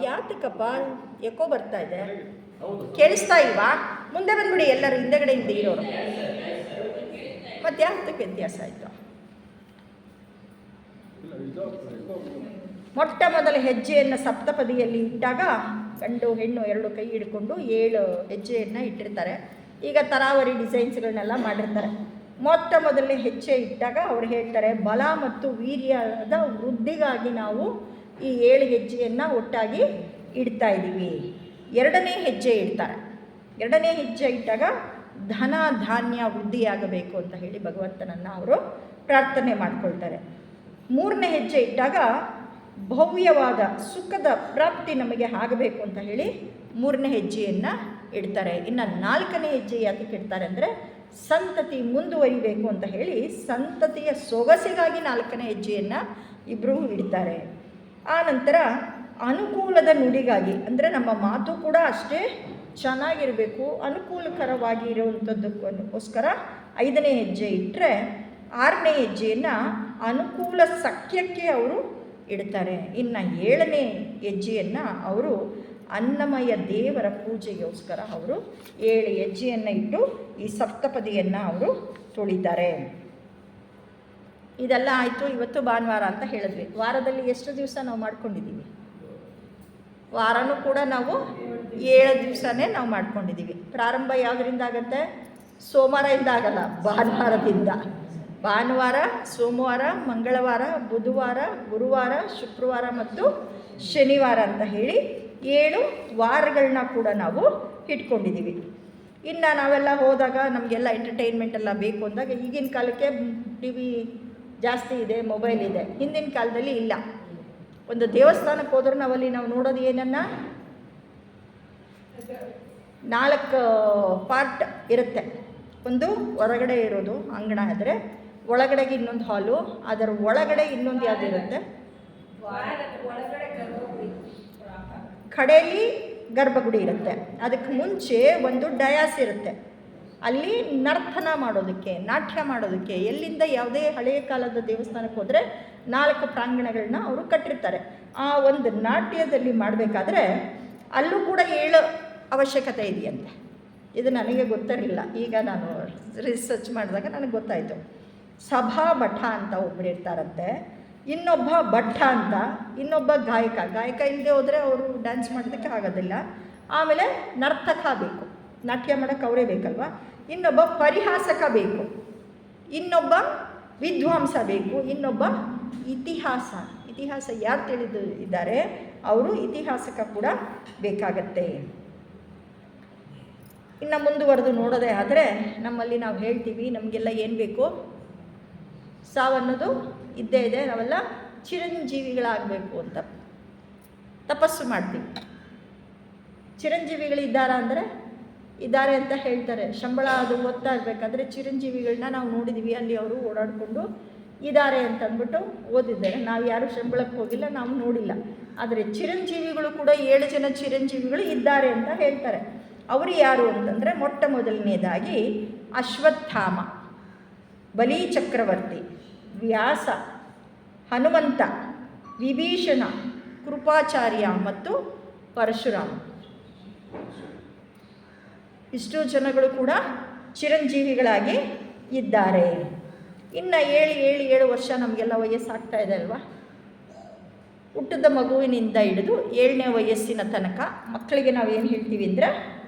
ಯಾತಕ್ಕಪ್ಪ ಎಕೋ ಬರ್ತಾ ಇದೆ, ಕೇಳಿಸ್ತಾ ಇಲ್ವಾ? ಮುಂದೆ ಬಂದ್ಬಿಡಿ ಎಲ್ಲರೂ, ಹಿಂದೆಗಡೆಯಿಂದ ಇರೋರು. ಮತ್ತೆ ಯಾತಕ್ಕೆ ವ್ಯತ್ಯಾಸ ಆಯಿತು? ಮೊಟ್ಟ ಮೊದಲ ಹೆಜ್ಜೆಯನ್ನು ಸಪ್ತಪದಿಯಲ್ಲಿ ಇಟ್ಟಾಗ ಗಂಡು ಹೆಣ್ಣು 2 ಕೈ ಹಿಡ್ಕೊಂಡು 7 ಹೆಜ್ಜೆಯನ್ನು ಇಟ್ಟಿರ್ತಾರೆ. ಈಗ ತರಾವರಿ ಡಿಸೈನ್ಸ್ಗಳನ್ನೆಲ್ಲ ಮಾಡಿರ್ತಾರೆ. ಮೊಟ್ಟ ಮೊದಲನೇ ಹೆಜ್ಜೆ ಇಟ್ಟಾಗ ಅವ್ರು ಹೇಳ್ತಾರೆ, ಬಲ ಮತ್ತು ವೀರ್ಯದ ವೃದ್ಧಿಗಾಗಿ ನಾವು ಈ 7 ಹೆಜ್ಜೆಯನ್ನು ಒಟ್ಟಾಗಿ ಇಡ್ತಾ ಇದ್ದೀವಿ. 2ನೇ ಹೆಜ್ಜೆ ಇಡ್ತಾರೆ. 2ನೇ ಹೆಜ್ಜೆ ಇಟ್ಟಾಗ ಧನ ಧಾನ್ಯ ವೃದ್ಧಿಯಾಗಬೇಕು ಅಂತ ಹೇಳಿ ಭಗವಂತನನ್ನು ಅವರು ಪ್ರಾರ್ಥನೆ ಮಾಡ್ಕೊಳ್ತಾರೆ. 3ನೇ ಹೆಜ್ಜೆ ಇಟ್ಟಾಗ ಭವ್ಯವಾದ ಸುಖದ ಪ್ರಾಪ್ತಿ ನಮಗೆ ಆಗಬೇಕು ಅಂತ ಹೇಳಿ 3ನೇ ಹೆಜ್ಜೆಯನ್ನು ಇಡ್ತಾರೆ. ಇನ್ನು 4ನೇ ಹೆಜ್ಜೆ ಯಾತಕ್ಕೆ ಇಡ್ತಾರೆ ಅಂದರೆ ಸಂತತಿ ಮುಂದುವರಿಬೇಕು ಅಂತ ಹೇಳಿ ಸಂತತಿಯ ಸೊಗಸಿಗಾಗಿ 4ನೇ ಹೆಜ್ಜೆಯನ್ನು ಇಬ್ಬರೂ ಇಡ್ತಾರೆ. ಆ ನಂತರ ಅನುಕೂಲದ ನುಡಿಗಾಗಿ, ಅಂದರೆ ನಮ್ಮ ಮಾತು ಕೂಡ ಅಷ್ಟೇ ಚೆನ್ನಾಗಿರಬೇಕು, ಅನುಕೂಲಕರವಾಗಿ ಇರುವಂಥದ್ದಕ್ಕೋಸ್ಕರ 5ನೇ ಹೆಜ್ಜೆ ಇಟ್ಟರೆ 6ನೇ ಹೆಜ್ಜೆಯನ್ನು ಅನುಕೂಲ ಸಖ್ಯಕ್ಕೆ ಅವರು ಇಡ್ತಾರೆ. ಇನ್ನು 7ನೇ ಹೆಜ್ಜೆಯನ್ನು ಅವರು ಅನ್ನಮಯ ದೇವರ ಪೂಜೆಗೋಸ್ಕರ ಅವರು 7 ಹೆಜ್ಜೆಯನ್ನು ಇಟ್ಟು ಈ ಸಪ್ತಪದಿಯನ್ನು ಅವರು ತುಳಿತಾರೆ. ಇದೆಲ್ಲ ಆಯಿತು. ಇವತ್ತು ಭಾನುವಾರ ಅಂತ ಹೇಳಿದ್ವಿ. ವಾರದಲ್ಲಿ ಎಷ್ಟು ದಿವಸ ನಾವು ಮಾಡ್ಕೊಂಡಿದ್ದೀವಿ? ವಾರನೂ ಕೂಡ ನಾವು 7 ದಿವಸನೇ ನಾವು ಮಾಡ್ಕೊಂಡಿದ್ದೀವಿ. ಪ್ರಾರಂಭ ಯಾವುದರಿಂದ ಆಗುತ್ತೆ? ಸೋಮವಾರದಿಂದ ಆಗಲ್ಲ, ಭಾನುವಾರದಿಂದ. ಭಾನುವಾರ, ಸೋಮವಾರ, ಮಂಗಳವಾರ, ಬುಧವಾರ, ಗುರುವಾರ, ಶುಕ್ರವಾರ ಮತ್ತು ಶನಿವಾರ ಅಂತ ಹೇಳಿ 7 ವಾರಗಳನ್ನ ಕೂಡ ನಾವು ಇಟ್ಕೊಂಡಿದ್ದೀವಿ. ಇನ್ನು ನಾವೆಲ್ಲ ಹೋದಾಗ ನಮಗೆಲ್ಲ ಎಂಟರ್ಟೈನ್ಮೆಂಟ್ ಎಲ್ಲ ಬೇಕು ಅಂದಾಗ ಈಗಿನ ಕಾಲಕ್ಕೆ ಟಿ ವಿ ಜಾಸ್ತಿ ಇದೆ, ಮೊಬೈಲ್ ಇದೆ. ಹಿಂದಿನ ಕಾಲದಲ್ಲಿ ಇಲ್ಲ. ಒಂದು ದೇವಸ್ಥಾನಕ್ಕೆ ಹೋದ್ರೆ ನಾವಲ್ಲಿ ನಾವು ನೋಡೋದು ಏನನ್ನ 4 ಪಾರ್ಟ್ ಇರುತ್ತೆ. ಒಂದು ಹೊರಗಡೆ ಇರೋದು ಅಂಗಣ ಆದರೆ, ಒಳಗಡೆಗೆ ಇನ್ನೊಂದು ಹಾಲು, ಅದರ ಒಳಗಡೆ ಇನ್ನೊಂದು ಯಾವುದು ಇರುತ್ತೆ, ಕಡೆಯಲ್ಲಿ ಗರ್ಭಗುಡಿ ಇರುತ್ತೆ. ಅದಕ್ಕೆ ಮುಂಚೆ ಒಂದು ಡಯಾಸ್ ಇರುತ್ತೆ, ಅಲ್ಲಿ ನರ್ತನ ಮಾಡೋದಕ್ಕೆ, ನಾಟ್ಯ ಮಾಡೋದಕ್ಕೆ. ಎಲ್ಲಿಂದ ಯಾವುದೇ ಹಳೆಯ ಕಾಲದ ದೇವಸ್ಥಾನಕ್ಕೆ ಹೋದರೆ 4 ಪ್ರಾಂಗಣಗಳನ್ನ ಅವರು ಕಟ್ಟಿರ್ತಾರೆ. ಆ ಒಂದು ನಾಟ್ಯದಲ್ಲಿ ಮಾಡಬೇಕಾದ್ರೆ ಅಲ್ಲೂ ಕೂಡ 7 ಅವಶ್ಯಕತೆ ಇದೆಯಂತೆ. ಇದು ನನಗೆ ಗೊತ್ತಿರಲಿಲ್ಲ, ಈಗ ನಾನು ರಿಸರ್ಚ್ ಮಾಡಿದಾಗ ನನಗೆ ಗೊತ್ತಾಯಿತು. ಸಭಾ ಭಟ್ಟ ಅಂತ ಒಬ್ಬರು ಇರ್ತಾರಂತೆ, ಇನ್ನೊಬ್ಬ ಭಟ್ಟ ಅಂತ, ಇನ್ನೊಬ್ಬ ಗಾಯಕ ಇಲ್ಲದೆ ಹೋದರೆ ಅವರು ಡ್ಯಾನ್ಸ್ ಮಾಡೋದಕ್ಕೆ ಆಗೋದಿಲ್ಲ. ಆಮೇಲೆ ನರ್ತಕ ಬೇಕು, ನಾಟ್ಯ ಮಾಡೋಕ್ಕೆ ಅವರೇ ಬೇಕಲ್ವ. ಇನ್ನೊಬ್ಬ ಪರಿಹಾಸಕ ಬೇಕು, ಇನ್ನೊಬ್ಬ ವಿದ್ವಾಂಸ ಬೇಕು, ಇನ್ನೊಬ್ಬ ಇತಿಹಾಸ ಯಾರು ತಿಳಿದು ಇದ್ದಾರೆ ಅವರು ಇತಿಹಾಸಕ ಕೂಡ ಬೇಕಾಗತ್ತೆ. ಇನ್ನು ಮುಂದುವರೆದು ನೋಡೋದೇ ಆದರೆ ನಮ್ಮಲ್ಲಿ ನಾವು ಹೇಳ್ತೀವಿ ನಮಗೆಲ್ಲ ಏನು ಬೇಕು, ಸಾವನ್ನೋದು ಇದ್ದೇ ಇದೆ, ನಾವೆಲ್ಲ ಚಿರಂಜೀವಿಗಳಾಗಬೇಕು ಅಂತ ತಪಸ್ಸು ಮಾಡ್ತೀವಿ. ಚಿರಂಜೀವಿಗಳಿದ್ದಾರಾ ಅಂದರೆ ಇದ್ದಾರೆ ಅಂತ ಹೇಳ್ತಾರೆ. ಸಂಬಳ ಅದು ಓದ್ತಾ ಇರಬೇಕಾದ್ರೆ ಚಿರಂಜೀವಿಗಳನ್ನ ನಾವು ನೋಡಿದ್ದೀವಿ, ಅಲ್ಲಿ ಅವರು ಓಡಾಡಿಕೊಂಡು ಇದ್ದಾರೆ ಅಂತ ಅಂದ್ಬಿಟ್ಟು ಓದಿದ್ದಾರೆ. ನಾವು ಯಾರು ಸಂಬಳಕ್ಕೆ ಹೋಗಿಲ್ಲ, ನಾವು ನೋಡಿಲ್ಲ. ಆದರೆ ಚಿರಂಜೀವಿಗಳು ಕೂಡ 7 ಜನ ಚಿರಂಜೀವಿಗಳು ಇದ್ದಾರೆ ಅಂತ ಹೇಳ್ತಾರೆ. ಅವರು ಯಾರು ಅಂತಂದರೆ, ಮೊಟ್ಟ ಮೊದಲನೇದಾಗಿ ಅಶ್ವತ್ಥಾಮ, ಬಲಿ ಚಕ್ರವರ್ತಿ, ವ್ಯಾಸ, ಹನುಮಂತ, ವಿಭೀಷಣ, ಕೃಪಾಚಾರ್ಯ ಮತ್ತು ಪರಶುರಾಮ. ಇಷ್ಟು ಜನಗಳು ಕೂಡ ಚಿರಂಜೀವಿಗಳಾಗಿ ಇದ್ದಾರೆ. ಇನ್ನು 7 ವರ್ಷ ನಮಗೆಲ್ಲ ವಯಸ್ಸಾಗ್ತಾ ಇದೆ ಅಲ್ವಾ. ಹುಟ್ಟಿದ ಮಗುವಿನಿಂದ ಹಿಡಿದು 7ನೇ ವಯಸ್ಸಿನ ತನಕ ಮಕ್ಕಳಿಗೆ ನಾವೇನು ಹೇಳ್ತೀವಿ ಅಂದರೆ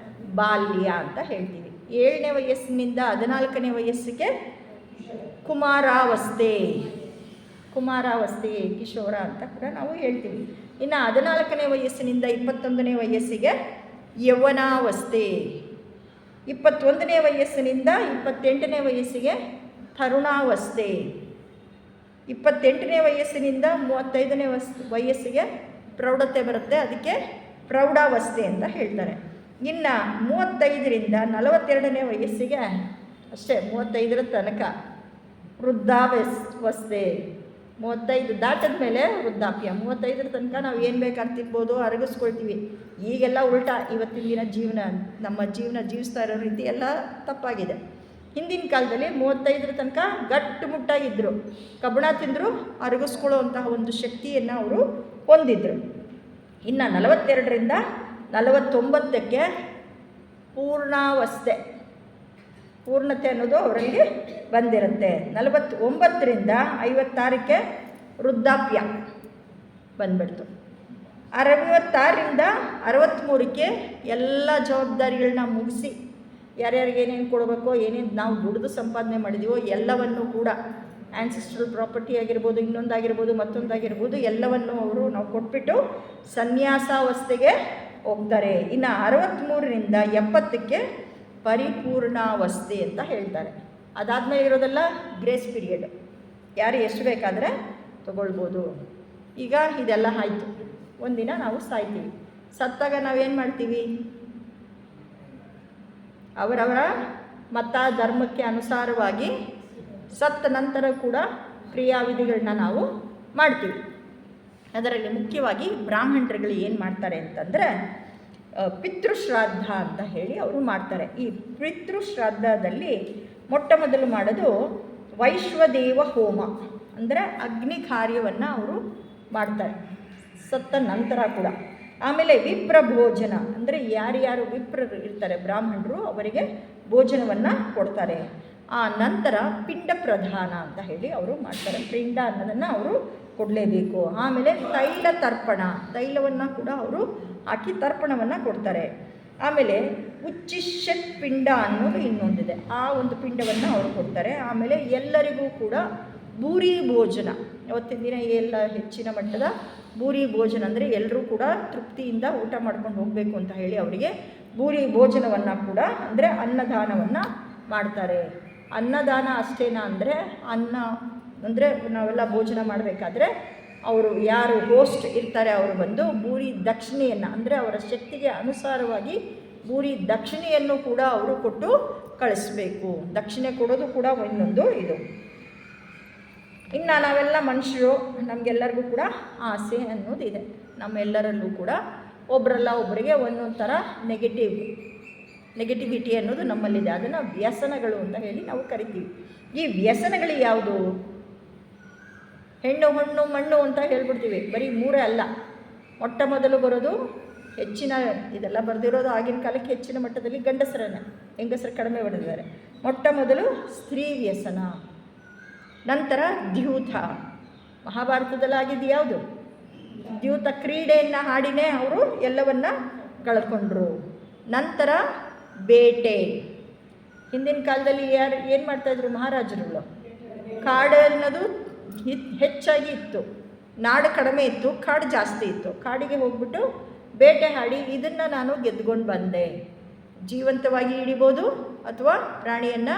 ಬಾಲ್ಯ ಅಂತ ಹೇಳ್ತೀವಿ. 7ನೇ ವಯಸ್ಸಿನಿಂದ 14ನೇ ವಯಸ್ಸಿಗೆ ಕುಮಾರಾವಸ್ಥೆ, ಕಿಶೋರ ಅಂತ ಕೂಡ ನಾವು ಹೇಳ್ತೀವಿ. ಇನ್ನು 14ನೇ ವಯಸ್ಸಿನಿಂದ 21ನೇ ವಯಸ್ಸಿಗೆ ಯೌವನಾವಸ್ಥೆ, 21ನೇ ವಯಸ್ಸಿನಿಂದ 28ನೇ ವಯಸ್ಸಿಗೆ ತರುಣಾವಸ್ಥೆ, 28ನೇ ವಯಸ್ಸಿನಿಂದ 35ನೇ ವಯಸ್ಸಿಗೆ ಪ್ರೌಢತೆ ಬರುತ್ತೆ, ಅದಕ್ಕೆ ಪ್ರೌಢಾವಸ್ಥೆ ಅಂತ ಹೇಳ್ತಾರೆ. ಇನ್ನು 35ರಿಂದ 42ನೇ ವಯಸ್ಸಿಗೆ ಅಷ್ಟೇ, 35ರ ತನಕ ವೃದ್ಧಾವಸ್ಥೆ. 35 ದಾಟದ ಮೇಲೆ ವೃದ್ಧಾಪ್ಯ. 35ರ ತನಕ ನಾವು ಏನು ಬೇಕಾದ್ರೆ ತಿನ್ಬೋದು, ಅರಗಿಸ್ಕೊಳ್ತೀವಿ. ಈಗೆಲ್ಲ ಉಲ್ಟಾ, ಇವತ್ತಿನ ದಿನ ನಮ್ಮ ಜೀವನ ಜೀವಿಸ್ತಾ ಇರೋ ರೀತಿ ಎಲ್ಲ ತಪ್ಪಾಗಿದೆ. ಹಿಂದಿನ ಕಾಲದಲ್ಲಿ 35ರ ತನಕ ಗಟ್ಟುಮುಟ್ಟಾಗಿದ್ದರು, ಕಬ್ಬಣ ತಿಂದರೂ ಅರಗಿಸ್ಕೊಳ್ಳುವಂತಹ ಒಂದು ಶಕ್ತಿಯನ್ನು ಅವರು ಹೊಂದಿದ್ರು. ಇನ್ನು 42ರಿಂದ 49ಕ್ಕೆ ಪೂರ್ಣತೆ ಅನ್ನೋದು ಅವರಲ್ಲಿ ಬಂದಿರುತ್ತೆ. 49ರಿಂದ 56ಕ್ಕೆ ವೃದ್ಧಾಪ್ಯ ಬಂದ್ಬಿಡ್ತು. 66ರಿಂದ 63ಕ್ಕೆ ಎಲ್ಲ ಜವಾಬ್ದಾರಿಗಳನ್ನ ಮುಗಿಸಿ, ಯಾರ್ಯಾರಿಗೆ ಏನೇನು ಕೊಡಬೇಕೋ, ಏನೇನು ನಾವು ದುಡಿದು ಸಂಪಾದನೆ ಮಾಡಿದೀವೋ ಎಲ್ಲವನ್ನು ಕೂಡ, ಆ್ಯನ್ಸಿಸ್ಟ್ರಲ್ ಪ್ರಾಪರ್ಟಿ ಆಗಿರ್ಬೋದು, ಇನ್ನೊಂದಾಗಿರ್ಬೋದು, ಮತ್ತೊಂದಾಗಿರ್ಬೋದು, ಎಲ್ಲವನ್ನು ನಾವು ಕೊಟ್ಬಿಟ್ಟು ಸನ್ಯಾಸಾವಸ್ಥೆಗೆ ಹೋಗ್ತಾರೆ. ಇನ್ನು 63ರಿಂದ 70ಕ್ಕೆ ಪರಿಪೂರ್ಣಾವಸ್ಥೆ ಅಂತ ಹೇಳ್ತಾರೆ. ಅದಾದಮೇಲೆ ಇರೋದೆಲ್ಲ ಗ್ರೇಸ್ ಪೀರಿಯಡ್, ಯಾರು ಎಷ್ಟು ಬೇಕಾದರೆ ತಗೊಳ್ಬೋದು. ಈಗ ಇದೆಲ್ಲ ಆಯಿತು. ಒಂದಿನ ನಾವು ಸಾಯ್ತೀವಿ. ಸತ್ತಾಗ ನಾವೇನು ಮಾಡ್ತೀವಿ? ಅವರವರ ಮತ ಧರ್ಮಕ್ಕೆ ಅನುಸಾರವಾಗಿ ಸತ್ತ ನಂತರ ಕೂಡ ಕ್ರಿಯಾವಿಧಿಗಳನ್ನ ನಾವು ಮಾಡ್ತೀವಿ. ಅದರಲ್ಲಿ ಮುಖ್ಯವಾಗಿ ಬ್ರಾಹ್ಮಣರುಗಳು ಏನು ಮಾಡ್ತಾರೆ ಅಂತಂದರೆ ಪಿತೃಶ್ರಾದ್ದ ಅಂತ ಹೇಳಿ ಅವರು ಮಾಡ್ತಾರೆ. ಈ ಪಿತೃಶ್ರಾದ್ದದಲ್ಲಿ ಮೊಟ್ಟ ಮೊದಲು ಮಾಡೋದು ವೈಶ್ವದೇವ ಹೋಮ, ಅಂದರೆ ಅಗ್ನಿ ಕಾರ್ಯವನ್ನು ಅವರು ಮಾಡ್ತಾರೆ ಸತ್ತ ನಂತರ ಕೂಡ. ಆಮೇಲೆ ವಿಪ್ರ ಭೋಜನ, ಅಂದರೆ ಯಾರ್ಯಾರು ವಿಪ್ರರು ಇರ್ತಾರೆ ಬ್ರಾಹ್ಮಣರು ಅವರಿಗೆ ಭೋಜನವನ್ನು ಕೊಡ್ತಾರೆ. ಆ ನಂತರ ಪಿಂಡ ಪ್ರಧಾನ ಅಂತ ಹೇಳಿ ಅವರು ಮಾಡ್ತಾರೆ, ಪಿಂಡ ಅನ್ನೋದನ್ನು ಅವರು ಕೊಡಲೇಬೇಕು. ಆಮೇಲೆ ತೈಲ ತರ್ಪಣ, ತೈಲವನ್ನು ಕೂಡ ಅವರು ಹಾಕಿ ತರ್ಪಣವನ್ನು ಕೊಡ್ತಾರೆ. ಆಮೇಲೆ ಉಚ್ಚಿಷ್ಯತ್ ಪಿಂಡ ಅನ್ನೋದು ಇನ್ನೊಂದಿದೆ, ಆ ಒಂದು ಪಿಂಡವನ್ನು ಅವರು ಕೊಡ್ತಾರೆ. ಆಮೇಲೆ ಎಲ್ಲರಿಗೂ ಕೂಡ ಭೂರಿ ಭೋಜನ, ಅವತ್ತಿನ ದಿನ ಎಲ್ಲ ಹೆಚ್ಚಿನ ಮಟ್ಟದ ಭೂರಿ ಭೋಜನ, ಅಂದರೆ ಎಲ್ಲರೂ ಕೂಡ ತೃಪ್ತಿಯಿಂದ ಊಟ ಮಾಡ್ಕೊಂಡು ಹೋಗಬೇಕು ಅಂತ ಹೇಳಿ ಅವರಿಗೆ ಭೂರಿ ಭೋಜನವನ್ನು ಕೂಡ, ಅಂದರೆ ಅನ್ನದಾನವನ್ನು ಮಾಡ್ತಾರೆ. ಅನ್ನದಾನ ಅಷ್ಟೇನಾ ಅಂದರೆ ಅನ್ನ ಅಂದರೆ ನಾವೆಲ್ಲ ಭೋಜನ ಮಾಡಬೇಕಾದ್ರೆ ಅವರು ಯಾರು ಹೋಸ್ಟ್ ಇರ್ತಾರೆ ಅವರು ಬಂದು ಭೂರಿ ದಕ್ಷಿಣೆಯನ್ನು, ಅಂದರೆ ಅವರ ಶಕ್ತಿಗೆ ಅನುಸಾರವಾಗಿ ಭೂರಿ ದಕ್ಷಿಣೆಯನ್ನು ಕೂಡ ಅವರು ಕೊಟ್ಟು ಕಳಿಸ್ಬೇಕು. ದಕ್ಷಿಣೆ ಕೊಡೋದು ಕೂಡ ಇನ್ನೊಂದು ಇದು. ಇನ್ನು ನಾವೆಲ್ಲ ಮನುಷ್ಯರು, ನಮಗೆಲ್ಲರಿಗೂ ಕೂಡ ಆಸೆ ಅನ್ನೋದು ಇದೆ. ನಮ್ಮೆಲ್ಲರಲ್ಲೂ ಕೂಡ ಒಬ್ಬರಲ್ಲ ಒಬ್ಬರಿಗೆ ಒಂದೊಂದು ಥರ ನೆಗೆಟಿವಿಟಿ ಅನ್ನೋದು ನಮ್ಮಲ್ಲಿದೆ. ಅದನ್ನು ವ್ಯಸನಗಳು ಅಂತ ಹೇಳಿ ನಾವು ಕರಿತೀವಿ. ಈ ವ್ಯಸನಗಳು ಯಾವುದು? ಹೆಣ್ಣು ಹಣ್ಣು ಮಣ್ಣು ಅಂತ ಹೇಳ್ಬಿಡ್ತೀವಿ. ಬರೀ ಮೂರೇ ಅಲ್ಲ, ಮೊಟ್ಟ ಮೊದಲು ಬರೋದು ಹೆಚ್ಚಿನ, ಇದೆಲ್ಲ ಬರೆದಿರೋದು ಆಗಿನ ಕಾಲಕ್ಕೆ ಹೆಚ್ಚಿನ ಮಟ್ಟದಲ್ಲಿ ಗಂಡಸರನ್ನು, ಹೆಂಗಸರು ಕಡಿಮೆ ಬರೆದಿದ್ದಾರೆ. ಮೊಟ್ಟ ಮೊದಲು ಸ್ತ್ರೀ ವ್ಯಸನ, ನಂತರ ದ್ಯೂತ. ಮಹಾಭಾರತದಲ್ಲಾಗಿದ್ದು ಯಾವುದು? ದ್ಯೂತ ಕ್ರೀಡೆಯನ್ನು ಹಾಡಿನೇ ಅವರು ಎಲ್ಲವನ್ನ ಕಳ್ಕೊಂಡ್ರು. ನಂತರ ಬೇಟೆ. ಹಿಂದಿನ ಕಾಲದಲ್ಲಿ ಏನು ಮಾಡ್ತಾಯಿದ್ರು ಮಹಾರಾಜರುಗಳು? ಕಾಡು ಅನ್ನೋದು ಹೆಚ್ಚಾಗಿ ಇತ್ತು, ನಾಡು ಕಡಿಮೆ ಇತ್ತು, ಕಾಡು ಜಾಸ್ತಿ ಇತ್ತು. ಕಾಡಿಗೆ ಹೋಗ್ಬಿಟ್ಟು ಬೇಟೆ ಆಡಿ ಇದನ್ನು ನಾನು ಗೆದ್ದುಕೊಂಡು ಬಂದೆ. ಜೀವಂತವಾಗಿ ಹಿಡಿಬೋದು ಅಥವಾ ಪ್ರಾಣಿಯನ್ನು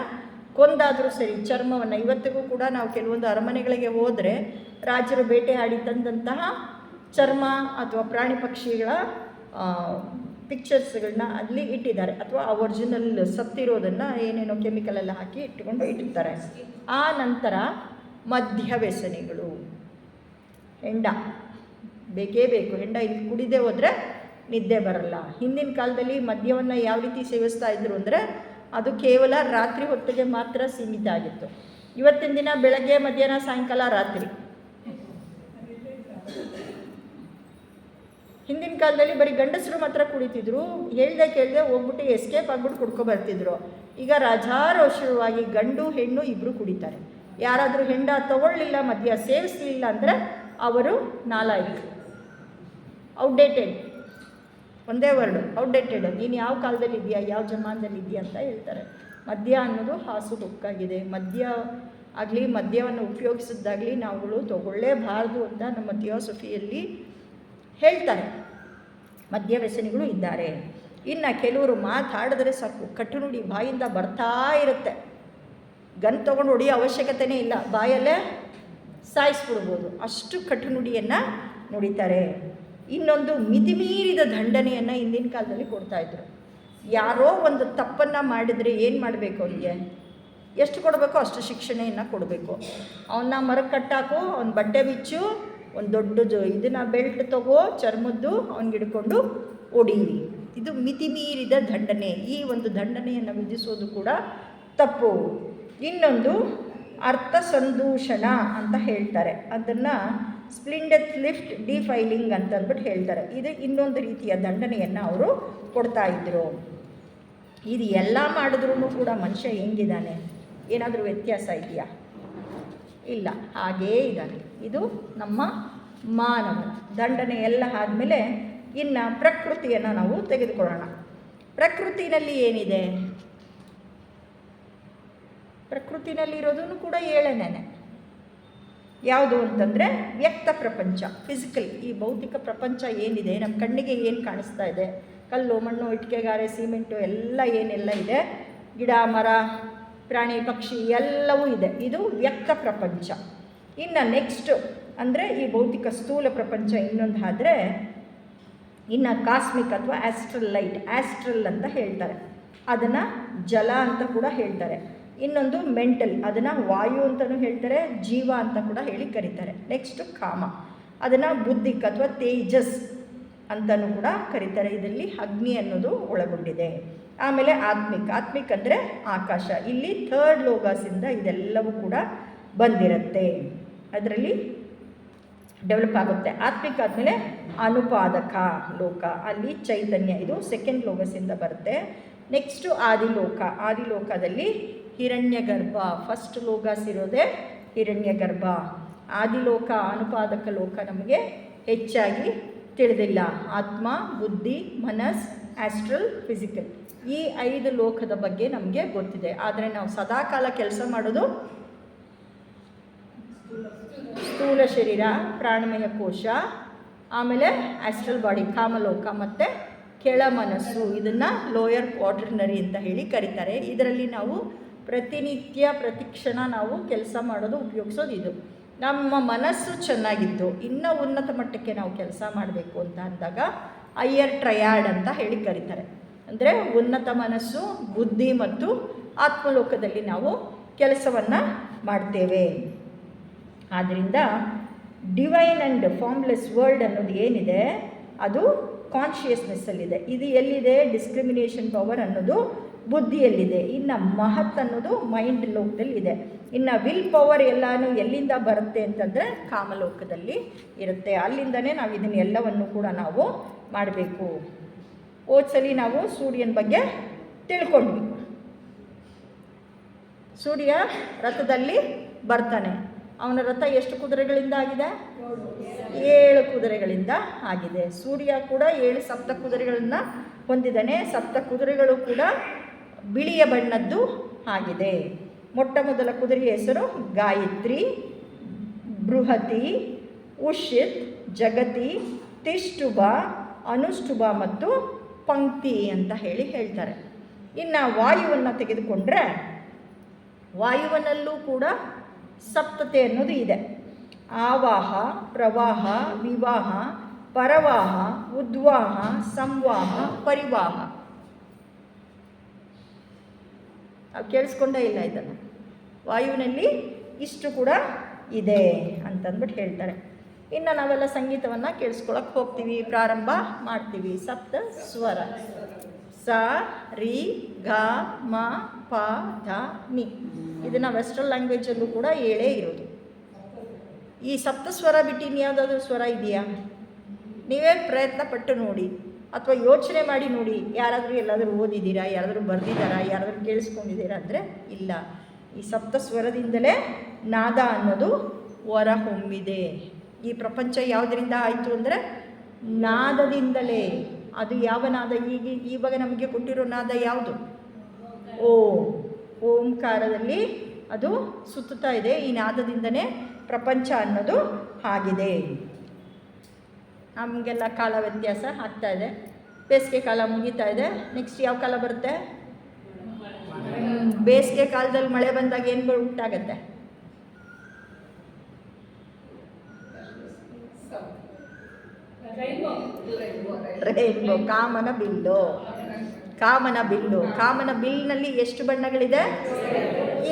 ಕೊಂದಾದರೂ ಸರಿ, ಚರ್ಮವನ್ನು. ಇವತ್ತಿಗೂ ಕೂಡ ನಾವು ಕೆಲವೊಂದು ಅರಮನೆಗಳಿಗೆ ಹೋದರೆ ರಾಜರು ಬೇಟೆ ಆಡಿ ತಂದಂತಹ ಚರ್ಮ ಅಥವಾ ಪ್ರಾಣಿ ಪಕ್ಷಿಗಳ ಪಿಕ್ಚರ್ಸ್ಗಳನ್ನ ಅಲ್ಲಿ ಇಟ್ಟಿದ್ದಾರೆ, ಅಥವಾ ಆ ಒರಿಜಿನಲ್ ಸತ್ತಿರೋದನ್ನು ಏನೇನೋ ಕೆಮಿಕಲೆಲ್ಲ ಹಾಕಿ ಇಟ್ಟಿರ್ತಾರೆ. ಆ ನಂತರ ಮದ್ಯ ವ್ಯಸನಿಗಳು. ಹೆಂಡ ಬೇಕೇ ಬೇಕು, ಹೆಂಡ ಇಲ್ಲಿ ಕುಡಿದೇ ಹೋದರೆ ನಿದ್ದೆ ಬರಲ್ಲ. ಹಿಂದಿನ ಕಾಲದಲ್ಲಿ ಮದ್ಯವನ್ನು ಯಾವ ರೀತಿ ಸೇವಿಸ್ತಾ ಇದ್ರು ಅಂದರೆ ಅದು ಕೇವಲ ರಾತ್ರಿ ಹೊತ್ತಿಗೆ ಮಾತ್ರ ಸೀಮಿತ ಆಗಿತ್ತು. ಇವತ್ತಿನ ದಿನ ಬೆಳಗ್ಗೆ, ಮಧ್ಯಾಹ್ನ, ಸಾಯಂಕಾಲ, ರಾತ್ರಿ. ಹಿಂದಿನ ಕಾಲದಲ್ಲಿ ಬರೀ ಗಂಡಸರು ಮಾತ್ರ ಕುಡಿತಿದ್ರು, ಹೇಳ್ದೆ ಕೇಳದೆ ಹೋಗ್ಬಿಟ್ಟು ಎಸ್ಕೇಪ್ ಆಗಿಬಿಟ್ಟು ಕುಡ್ಕೊಬರ್ತಿದ್ರು. ಈಗ ರಾಜಾರೋಷವಾಗಿ ಗಂಡು ಹೆಣ್ಣು ಇಬ್ಬರು ಕುಡಿತಾರೆ. ಯಾರಾದರೂ ಹೆಂಡ ತಗೊಳ್ಳಿಲ್ಲ, ಮದ್ಯ ಸೇವಿಸಲಿಲ್ಲ ಅಂದರೆ ಅವರು ನಾಲಾಯಕ, ಔಟ್ಡೇಟೆಡ್. ಒಂದೇ ವರ್ಡು, ಔಟ್ಡೇಟೆಡ್. ನೀನು ಯಾವ ಕಾಲದಲ್ಲಿ ಇದೆಯಾ, ಯಾವ ಜಮಾನದಲ್ಲಿ ಇದೆಯಾ ಅಂತ ಹೇಳ್ತಾರೆ. ಮದ್ಯ ಅನ್ನೋದು ಹಾಸು ಹೊಕ್ಕಾಗಿದೆ. ಮದ್ಯ ಆಗಲಿ, ಮದ್ಯವನ್ನು ಉಪಯೋಗಿಸಿದ್ದಾಗಲಿ ನಾವುಗಳು ತಗೊಳ್ಳೇಬಾರ್ದು ಅಂತ ನಮ್ಮ ಥಿಯೋಸಫಿಯಲ್ಲಿ ಹೇಳ್ತಾರೆ. ಮದ್ಯ ವ್ಯಸನಿಗಳು ಇದ್ದಾರೆ. ಇನ್ನು ಕೆಲವರು ಮಾತಾಡಿದ್ರೆ ಸಾಕು, ಕಟ್ಟುನುಡಿ ಬಾಯಿಂದ ಬರ್ತಾ ಇರುತ್ತೆ. ಗನ್ ತೊಗೊಂಡು ಹೊಡಿಯೋ ಅವಶ್ಯಕತೆಯೇ ಇಲ್ಲ, ಬಾಯಲ್ಲೇ ಸಾಯಿಸ್ಬಿಡ್ಬೋದು, ಅಷ್ಟು ಕಟ್ಟುನುಡಿಯನ್ನು ನುಡಿತಾರೆ. ಇನ್ನೊಂದು ಮಿತಿಮೀರಿದ ದಂಡನೆಯನ್ನು ಹಿಂದಿನ ಕಾಲದಲ್ಲಿ ಕೊಡ್ತಾಯಿದ್ರು. ಯಾರೋ ಒಂದು ತಪ್ಪನ್ನು ಮಾಡಿದರೆ ಏನು ಮಾಡಬೇಕು? ಅವನಿಗೆ ಎಷ್ಟು ಕೊಡಬೇಕೋ ಅಷ್ಟು ಶಿಕ್ಷಣೆಯನ್ನು ಕೊಡಬೇಕು. ಅವನ್ನ ಮರಕ್ಕೆ ಕಟ್ಟಾಕು, ಅವ್ನ ಬಟ್ಟೆ ಬಿಚ್ಚು, ಒಂದು ದೊಡ್ಡದು ಇದನ್ನು ಬೆಲ್ಟ್ ತಗೋ, ಚರ್ಮದ್ದು ಅವ್ನಿಗೆ ಹಿಡ್ಕೊಂಡು ಹೊಡಿ. ಇದು ಮಿತಿಮೀರಿದ ದಂಡನೆ. ಈ ಒಂದು ದಂಡನೆಯನ್ನು ವಿಧಿಸೋದು ಕೂಡ ತಪ್ಪು. ಇನ್ನೊಂದು ಅರ್ಥ ಸಂದೂಷಣ ಅಂತ ಹೇಳ್ತಾರೆ. ಅದನ್ನು ಸ್ಪ್ಲಿಂಡೆತ್ ಲಿಫ್ಟ್ ಡಿಫೈಲಿಂಗ್ ಅಂತ ಅಂದ್ಬಿಟ್ಟು ಹೇಳ್ತಾರೆ. ಇದು ಇನ್ನೊಂದು ರೀತಿಯ ದಂಡನೆಯನ್ನು ಅವರು ಕೊಡ್ತಾಯಿದ್ರು. ಇದು ಎಲ್ಲ ಮಾಡಿದ್ರೂ ಕೂಡ ಮನುಷ್ಯ ಹೆಂಗಿದ್ದಾನೆ? ಏನಾದರೂ ವ್ಯತ್ಯಾಸ ಇದೆಯಾ? ಇಲ್ಲ, ಹಾಗೇ ಇದ್ದಾನೆ. ಇದು ನಮ್ಮ ಮಾನವನ ದಂಡನೆ ಎಲ್ಲ ಆದಮೇಲೆ ಇನ್ನು ಪ್ರಕೃತಿಯನ್ನು ನಾವು ತೆಗೆದುಕೊಳ್ಳೋಣ. ಪ್ರಕೃತಿನಲ್ಲಿ ಏನಿದೆ? ಪ್ರಕೃತಿನಲ್ಲಿರೋದನ್ನು ಕೂಡ ಏಳನೇನೆ. ಯಾವುದು ಅಂತಂದರೆ ವ್ಯಕ್ತ ಪ್ರಪಂಚ, ಫಿಸಿಕಲ್. ಈ ಭೌತಿಕ ಪ್ರಪಂಚ ಏನಿದೆ, ನಮ್ಮ ಕಣ್ಣಿಗೆ ಏನು ಕಾಣಿಸ್ತಾ ಇದೆ, ಕಲ್ಲು ಮಣ್ಣು ಇಟ್ಟಿಗೆ ಗಾರೆ ಸಿಮೆಂಟು ಎಲ್ಲ ಏನೆಲ್ಲ ಇದೆ, ಗಿಡ ಮರ ಪ್ರಾಣಿ ಪಕ್ಷಿ ಎಲ್ಲವೂ ಇದೆ. ಇದು ವ್ಯಕ್ತ ಪ್ರಪಂಚ. ಇನ್ನು ನೆಕ್ಸ್ಟು ಅಂದರೆ ಈ ಭೌತಿಕ ಸ್ಥೂಲ ಪ್ರಪಂಚ ಇನ್ನೊಂದು ಆದರೆ, ಇನ್ನು ಕಾಸ್ಮಿಕ್ ಅಥವಾ ಆಸ್ಟ್ರಲ್ ಲೈಟ್, ಆಸ್ಟ್ರಲ್ ಅಂತ ಹೇಳ್ತಾರೆ. ಅದನ್ನು ಜಲ ಅಂತ ಕೂಡ ಹೇಳ್ತಾರೆ. ಇನ್ನೊಂದು ಮೆಂಟಲ್, ಅದನ್ನು ವಾಯು ಅಂತಲೂ ಹೇಳ್ತಾರೆ, ಜೀವ ಅಂತ ಕೂಡ ಹೇಳಿ ಕರೀತಾರೆ. ನೆಕ್ಸ್ಟು ಕಾಮ, ಅದನ್ನು ಬುದ್ಧಿಕ್ ಅಥವಾ ತೇಜಸ್ ಅಂತಲೂ ಕೂಡ ಕರೀತಾರೆ. ಇದರಲ್ಲಿ ಅಗ್ನಿ ಅನ್ನೋದು ಒಳಗೊಂಡಿದೆ. ಆಮೇಲೆ ಆತ್ಮಿಕ್ ಅಂದರೆ ಆಕಾಶ. ಇಲ್ಲಿ ಥರ್ಡ್ ಲೋಗಾಸಿಂದ ಇದೆಲ್ಲವೂ ಕೂಡ ಬಂದಿರುತ್ತೆ, ಅದರಲ್ಲಿ ಡೆವಲಪ್ ಆಗುತ್ತೆ. ಆತ್ಮಿಕ ಆದಮೇಲೆ ಅನುಪಾದಕ ಲೋಕ, ಅಲ್ಲಿ ಚೈತನ್ಯ, ಇದು ಸೆಕೆಂಡ್ ಲೋಗಸಿಂದ ಬರುತ್ತೆ. ನೆಕ್ಸ್ಟು ಆದಿಲೋಕದಲ್ಲಿ ಹಿರಣ್ಯಗರ್ಭ, ಫಸ್ಟ್ ಲೋಗಾಸ್ ಇರೋದೇ ಹಿರಣ್ಯಗರ್ಭ. ಆದಿಲೋಕ ಅನುಪಾದಕ ಲೋಕ ನಮಗೆ ಹೆಚ್ಚಾಗಿ ತಿಳಿದಿಲ್ಲ. ಆತ್ಮ, ಬುದ್ಧಿ, ಮನಸ್, ಆಸ್ಟ್ರಲ್, ಫಿಸಿಕಲ್, ಈ 5 ಲೋಕದ ಬಗ್ಗೆ ನಮಗೆ ಗೊತ್ತಿದೆ. ಆದರೆ ನಾವು ಸದಾಕಾಲ ಕೆಲಸ ಮಾಡೋದು ಸ್ಥೂಲ ಶರೀರ, ಪ್ರಾಣಮಯ ಕೋಶ, ಆಮೇಲೆ ಆಸ್ಟ್ರಲ್ ಬಾಡಿ, ಕಾಮಲೋಕ ಮತ್ತು ಕೆಳ ಮನಸ್ಸು, ಇದನ್ನು ಲೋಯರ್ ಕ್ವಾಡ್ರಿನರಿ ಅಂತ ಹೇಳಿ ಕರೀತಾರೆ. ಇದರಲ್ಲಿ ನಾವು ಪ್ರತಿನಿತ್ಯ ಪ್ರತಿಕ್ಷಣ ನಾವು ಕೆಲಸ ಮಾಡೋದು, ಉಪಯೋಗಿಸೋದು ಇದು. ನಮ್ಮ ಮನಸ್ಸು ಚೆನ್ನಾಗಿದ್ದು ಇನ್ನೂ ಉನ್ನತ ಮಟ್ಟಕ್ಕೆ ನಾವು ಕೆಲಸ ಮಾಡಬೇಕು ಅಂತ ಅಂದಾಗ ಹೈಯರ್ ಟ್ರಯಾಡ್ ಅಂತ ಹೇಳಿ ಕರೀತಾರೆ. ಅಂದರೆ ಉನ್ನತ ಮನಸ್ಸು, ಬುದ್ಧಿ ಮತ್ತು ಆತ್ಮಲೋಕದಲ್ಲಿ ನಾವು ಕೆಲಸವನ್ನು ಮಾಡ್ತೇವೆ. ಆದ್ದರಿಂದ ಡಿವೈನ್ ಆ್ಯಂಡ್ ಫಾರ್ಮ್ಲೆಸ್ ವರ್ಲ್ಡ್ ಅನ್ನೋದು ಏನಿದೆ ಅದು ಕಾನ್ಷಿಯಸ್ನೆಸ್ಸಲ್ಲಿದೆ. ಇದು ಎಲ್ಲಿದೆ? ಡಿಸ್ಕ್ರಿಮಿನೇಷನ್ ಪವರ್ ಅನ್ನೋದು ಬುದ್ಧಿಯಲ್ಲಿದೆ. ಇನ್ನು ಮಹತ್ ಅನ್ನೋದು ಮೈಂಡ್ ಲೋಕದಲ್ಲಿದೆ. ಇನ್ನು ವಿಲ್ ಪವರ್ ಎಲ್ಲನೂ ಎಲ್ಲಿಂದ ಬರುತ್ತೆ ಅಂತಂದರೆ ಕಾಮಲೋಕದಲ್ಲಿ ಇರುತ್ತೆ. ಅಲ್ಲಿಂದನೇ ನಾವು ಇದನ್ನೆಲ್ಲವನ್ನು ಕೂಡ ನಾವು ಮಾಡಬೇಕು. ಹೋದ್ಸಲಿ ನಾವು ಸೂರ್ಯನ ಬಗ್ಗೆ ತಿಳ್ಕೊಂಡ್ವಿ. ಸೂರ್ಯ ರಥದಲ್ಲಿ ಬರ್ತಾನೆ. ಅವನ ರಥ ಎಷ್ಟು ಕುದುರೆಗಳಿಂದ ಆಗಿದೆ? 7 ಕುದುರೆಗಳಿಂದ ಆಗಿದೆ. ಸೂರ್ಯ ಕೂಡ 7 ಸಪ್ತ ಕುದುರೆಗಳನ್ನು ಹೊಂದಿದ್ದಾನೆ. ಸಪ್ತ ಕುದುರೆಗಳು ಕೂಡ ಬಿಳಿಯ ಬಣ್ಣದ್ದು ಆಗಿದೆ. ಮೊಟ್ಟ ಮೊದಲ ಕುದುರೆಯ ಹೆಸರು ಗಾಯತ್ರಿ, ಬೃಹತಿ, ಉಷಿತ್, ಜಗತಿ, ತಿಷ್ಟುಭ, ಅನುಷ್ಟುಭ ಮತ್ತು ಪಂಕ್ತಿ ಅಂತ ಹೇಳ್ತಾರೆ. ಇನ್ನು ವಾಯುವನ್ನು ತೆಗೆದುಕೊಂಡ್ರೆ ವಾಯುವಿನಲ್ಲೂ ಕೂಡ ಸಪ್ತತೆ ಅನ್ನೋದು ಇದೆ. ಆವಾಹ, ಪ್ರವಾಹ, ವಿವಾಹ, ಪರವಾಹ, ಉದ್ವಾಹ, ಸಂವಾಹ, ಪರಿವಾಹ. ನಾವು ಕೇಳಿಸ್ಕೊಂಡೇ ಇಲ್ಲ ಇದನ್ನು. ವಾಯುವಿನಲ್ಲಿ ಇಷ್ಟು ಕೂಡ ಇದೆ ಅಂತಂದ್ಬಿಟ್ಟು ಹೇಳ್ತಾರೆ. ಇನ್ನು ನಾವೆಲ್ಲ ಸಂಗೀತವನ್ನು ಕೇಳಿಸ್ಕೊಳಕ್ಕೆ ಹೋಗ್ತೀವಿ, ಪ್ರಾರಂಭ ಮಾಡ್ತೀವಿ. ಸಪ್ತ ಸ್ವರ ಸ, ರಿ, ಗ, ಮ, ಪ, ಧ, ನಿ. ಇದನ್ನು ವೆಸ್ಟರ್ನ್ ಲ್ಯಾಂಗ್ವೇಜಲ್ಲೂ ಕೂಡ 7 ಇರೋದು. ಈ ಸಪ್ತ ಸ್ವರ ಬಿಟ್ಟು ಇನ್ಯಾವುದಾದ್ರೂ ಸ್ವರ ಇದೆಯಾ? ನೀವೇ ಪ್ರಯತ್ನ ಪಟ್ಟು ನೋಡಿ ಅಥವಾ ಯೋಚನೆ ಮಾಡಿ ನೋಡಿ. ಯಾರಾದರೂ ಎಲ್ಲಾದರೂ ಓದಿದ್ದೀರಾ? ಯಾರಾದರೂ ಬರೆದಿದ್ದಾರಾ? ಯಾರಾದರೂ ಕೇಳಿಸ್ಕೊಂಡಿದ್ದೀರಾ ಅಂದರೆ ಇಲ್ಲ. ಈ ಸಪ್ತ ಸ್ವರದಿಂದಲೇ ನಾದ ಅನ್ನೋದು ಹೊರಹೊಮ್ಮಿದೆ. ಈ ಪ್ರಪಂಚ ಯಾವುದರಿಂದ ಆಯಿತು ಅಂದರೆ ನಾದದಿಂದಲೇ. ಅದು ಯಾವ ನಾದ? ಇವಾಗ ನಮಗೆ ಕೊಟ್ಟಿರೋ ನಾದ ಯಾವುದು? ಓಂಕಾರದಲ್ಲಿ ಅದು ಸುತ್ತುತ್ತಾ ಇದೆ. ಈ ನಾದದಿಂದನೇ ಪ್ರಪಂಚ ಅನ್ನೋದು ಆಗಿದೆ. ನಮಗೆಲ್ಲ ಕಾಲ ವ್ಯತ್ಯಾಸ ಆಗ್ತಾ ಇದೆ. ಬೇಸಿಗೆ ಕಾಲ ಮುಗೀತಾ ಇದೆ. ನೆಕ್ಸ್ಟ್ ಯಾವ ಕಾಲ ಬರುತ್ತೆ? ಬೇಸಿಗೆ ಕಾಲದಲ್ಲಿ ಮಳೆ ಬಂದಾಗ ಏನು ಉಂಟಾಗತ್ತೆ? ರೈನ್ಬೋ, ಕಾಮನ ಬಿಲ್ಲು. ಕಾಮನ ಬಿಲ್ನಲ್ಲಿ ಎಷ್ಟು ಬಣ್ಣಗಳಿದೆ?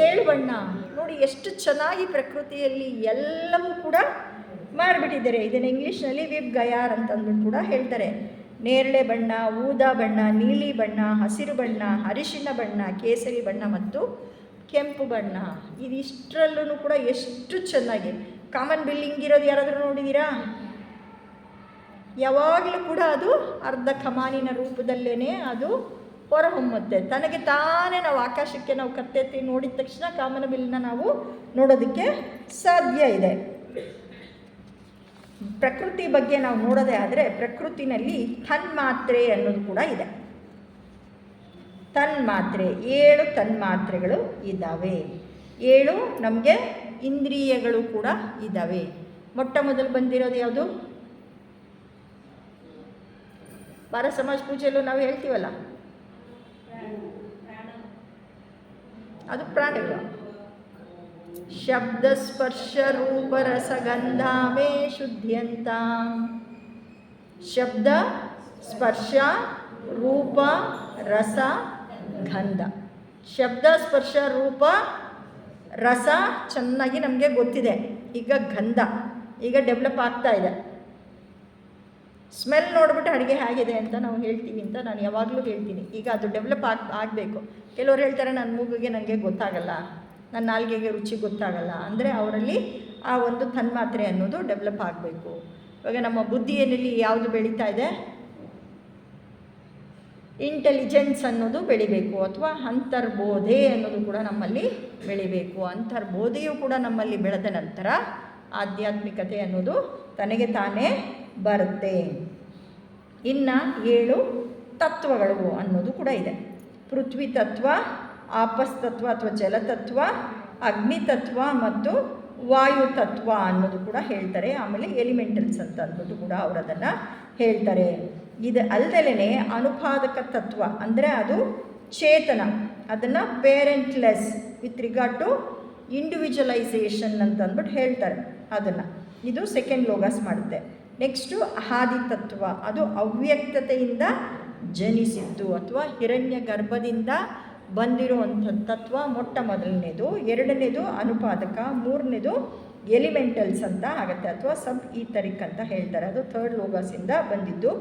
7 ಬಣ್ಣ. ನೋಡಿ ಎಷ್ಟು ಚೆನ್ನಾಗಿ ಪ್ರಕೃತಿಯಲ್ಲಿ ಎಲ್ಲವೂ ಕೂಡ ಮಾಡಿಬಿಟ್ಟಿದ್ದಾರೆ. ಇದನ್ನು ಇಂಗ್ಲೀಷ್ನಲ್ಲಿ ವಿಬ್ ಗಯಾರ್ ಅಂತಂದ್ಬಿಟ್ಟು ಕೂಡ ಹೇಳ್ತಾರೆ. ನೇರಳೆ ಬಣ್ಣ, ಊದಾ ಬಣ್ಣ, ನೀಲಿ ಬಣ್ಣ, ಹಸಿರು ಬಣ್ಣ, ಅರಿಶಿನ ಬಣ್ಣ, ಕೇಸರಿ ಬಣ್ಣ ಮತ್ತು ಕೆಂಪು ಬಣ್ಣ. ಇದಿಷ್ಟರಲ್ಲೂ ಕೂಡ ಎಷ್ಟು ಚೆನ್ನಾಗಿ ಕಾಮನ್ ಬಿಲ್ ಹಿಂಗಿರೋದು ಯಾರಾದರೂ ನೋಡಿದ್ದೀರಾ? ಯಾವಾಗಲೂ ಕೂಡ ಅದು ಅರ್ಧ ಕಮಾನಿನ ರೂಪದಲ್ಲೇ ಅದು ಹೊರಹೊಮ್ಮುತ್ತೆ. ತನಗೆ ತಾನೇ ನಾವು ಆಕಾಶಕ್ಕೆ ನಾವು ಕತ್ತೆತ್ತಿ ನೋಡಿದ ತಕ್ಷಣ ಕಾಮನ ಬಿಲ್ಲನ್ನ ನಾವು ನೋಡೋದಕ್ಕೆ ಸಾಧ್ಯ ಇದೆ. ಪ್ರಕೃತಿ ಬಗ್ಗೆ ನಾವು ನೋಡೋದೇ ಆದರೆ ಪ್ರಕೃತಿನಲ್ಲಿ ತನ್ಮಾತ್ರೆ ಅನ್ನೋದು ಕೂಡ ಇದೆ. ತನ್ಮಾತ್ರೆ 7 ತನ್ಮಾತ್ರೆಗಳು ಇದ್ದಾವೆ. 7 ನಮಗೆ ಇಂದ್ರಿಯಗಳು ಕೂಡ ಇದ್ದಾವೆ. ಮೊಟ್ಟ ಮೊದಲು ಬಂದಿರೋದು ಯಾವುದು? ಬಾರ ಸಮಾಜ ಪೂಜೆಯಲ್ಲೂ ನಾವು ಹೇಳ್ತೀವಲ್ಲ, ಅದು ಪ್ರಾಣಗಳು. ಶಬ್ದ ಸ್ಪರ್ಶ ರೂಪ ರಸಗಂಧಾಮೇ ಶುದ್ಧ್ಯಂತ. ಶಬ್ದ ಸ್ಪರ್ಶ ರೂಪ ರಸ ಗಂಧ. ಶಬ್ದ ಸ್ಪರ್ಶ ರೂಪ ರಸ ಚೆನ್ನಾಗಿ ನಮಗೆ ಗೊತ್ತಿದೆ. ಈಗ ಗಂಧ ಈಗ ಡೆವಲಪ್ ಆಗ್ತಾ ಇದೆ. ಸ್ಮೆಲ್ ನೋಡಿಬಿಟ್ಟು ಅಡುಗೆ ಹೇಗಿದೆ ಅಂತ ನಾವು ಹೇಳ್ತೀವಿ ಅಂತ ನಾನು ಯಾವಾಗಲೂ ಹೇಳ್ತೀನಿ. ಈಗ ಅದು ಡೆವಲಪ್ ಆಗಬೇಕು. ಕೆಲವ್ರು ಹೇಳ್ತಾರೆ ನನ್ನ ಮೂಗಿಗೆ ನನಗೆ ಗೊತ್ತಾಗಲ್ಲ, ನನ್ನ ನಾಲ್ಗೆಗೆ ರುಚಿ ಗೊತ್ತಾಗಲ್ಲ ಅಂದರೆ ಅವರಲ್ಲಿ ಆ ಒಂದು ತನ್ಮಾತ್ರೆ ಅನ್ನೋದು ಡೆವಲಪ್ ಆಗಬೇಕು. ಇವಾಗ ನಮ್ಮ ಬುದ್ಧಿಯಲ್ಲಿ ಯಾವುದು ಬೆಳೀತಾ ಇದೆ, ಇಂಟೆಲಿಜೆನ್ಸ್ ಅನ್ನೋದು ಬೆಳಿಬೇಕು, ಅಥವಾ ಅಂತರ್ಬೋಧೆ ಅನ್ನೋದು ಕೂಡ ನಮ್ಮಲ್ಲಿ ಬೆಳಿಬೇಕು. ಅಂತರ್ಬೋಧೆಯು ಕೂಡ ನಮ್ಮಲ್ಲಿ ಬೆಳೆದ ನಂತರ ಆಧ್ಯಾತ್ಮಿಕತೆ ಅನ್ನೋದು ತನಗೆ ತಾನೇ ಬರುತ್ತೆ. ಇನ್ನು 7 ತತ್ವಗಳು ಅನ್ನೋದು ಕೂಡ ಇದೆ. ಪೃಥ್ವಿ ತತ್ವ, ಆಪಸ್ ತತ್ವ ಅಥವಾ ಜಲತತ್ವ, ಅಗ್ನಿ ತತ್ವ ಮತ್ತು ವಾಯು ತತ್ವ ಅನ್ನೋದು ಕೂಡ ಹೇಳ್ತಾರೆ. ಆಮೇಲೆ ಎಲಿಮೆಂಟಲ್ಸ್ ಅಂತ ಅಂದ್ಬಿಟ್ಟು ಕೂಡ ಅವರು ಅದನ್ನು ಹೇಳ್ತಾರೆ. ಇದು ಅಲ್ಲದಲೇ ಅನುಪಾದಕ ತತ್ವ ಅಂದರೆ ಅದು ಚೇತನ, ಅದನ್ನು ಪೇರೆಂಟ್ಲೆಸ್ ವಿತ್ ರಿಗಾರ್ಡ್ ಟು ಇಂಡಿವಿಜುವಲೈಸೇಷನ್ ಅಂತ ಅಂದ್ಬಿಟ್ಟು ಹೇಳ್ತಾರೆ. ಅದನ್ನು ಇದು ಸೆಕೆಂಡ್ ಲೋಗಾಸ್ ಮಾಡುತ್ತೆ. ನೆಕ್ಸ್ಟು ಆದಿ ತತ್ವ, ಅದು ಅವ್ಯಕ್ತತೆಯಿಂದ ಜನಿಸಿದ್ದು ಅಥವಾ ಹಿರಣ್ಯ ಗರ್ಭದಿಂದ ಬಂದಿರುವಂಥ ತತ್ವ ಮೊಟ್ಟ ಮೊದಲನೇದು. ಎರಡನೇದು ಅನುಪಾದಕ, ಮೂರನೇದು ಎಲಿಮೆಂಟಲ್ಸ್ ಅಂತ ಆಗುತ್ತೆ ಅಥವಾ ಸಬ್ ಈಥರಿಕ್ ಅಂತ ಹೇಳ್ತಾರೆ. ಅದು ಥರ್ಡ್ ಲೋಗಾಸಿಂದ ಬಂದಿದ್ದು.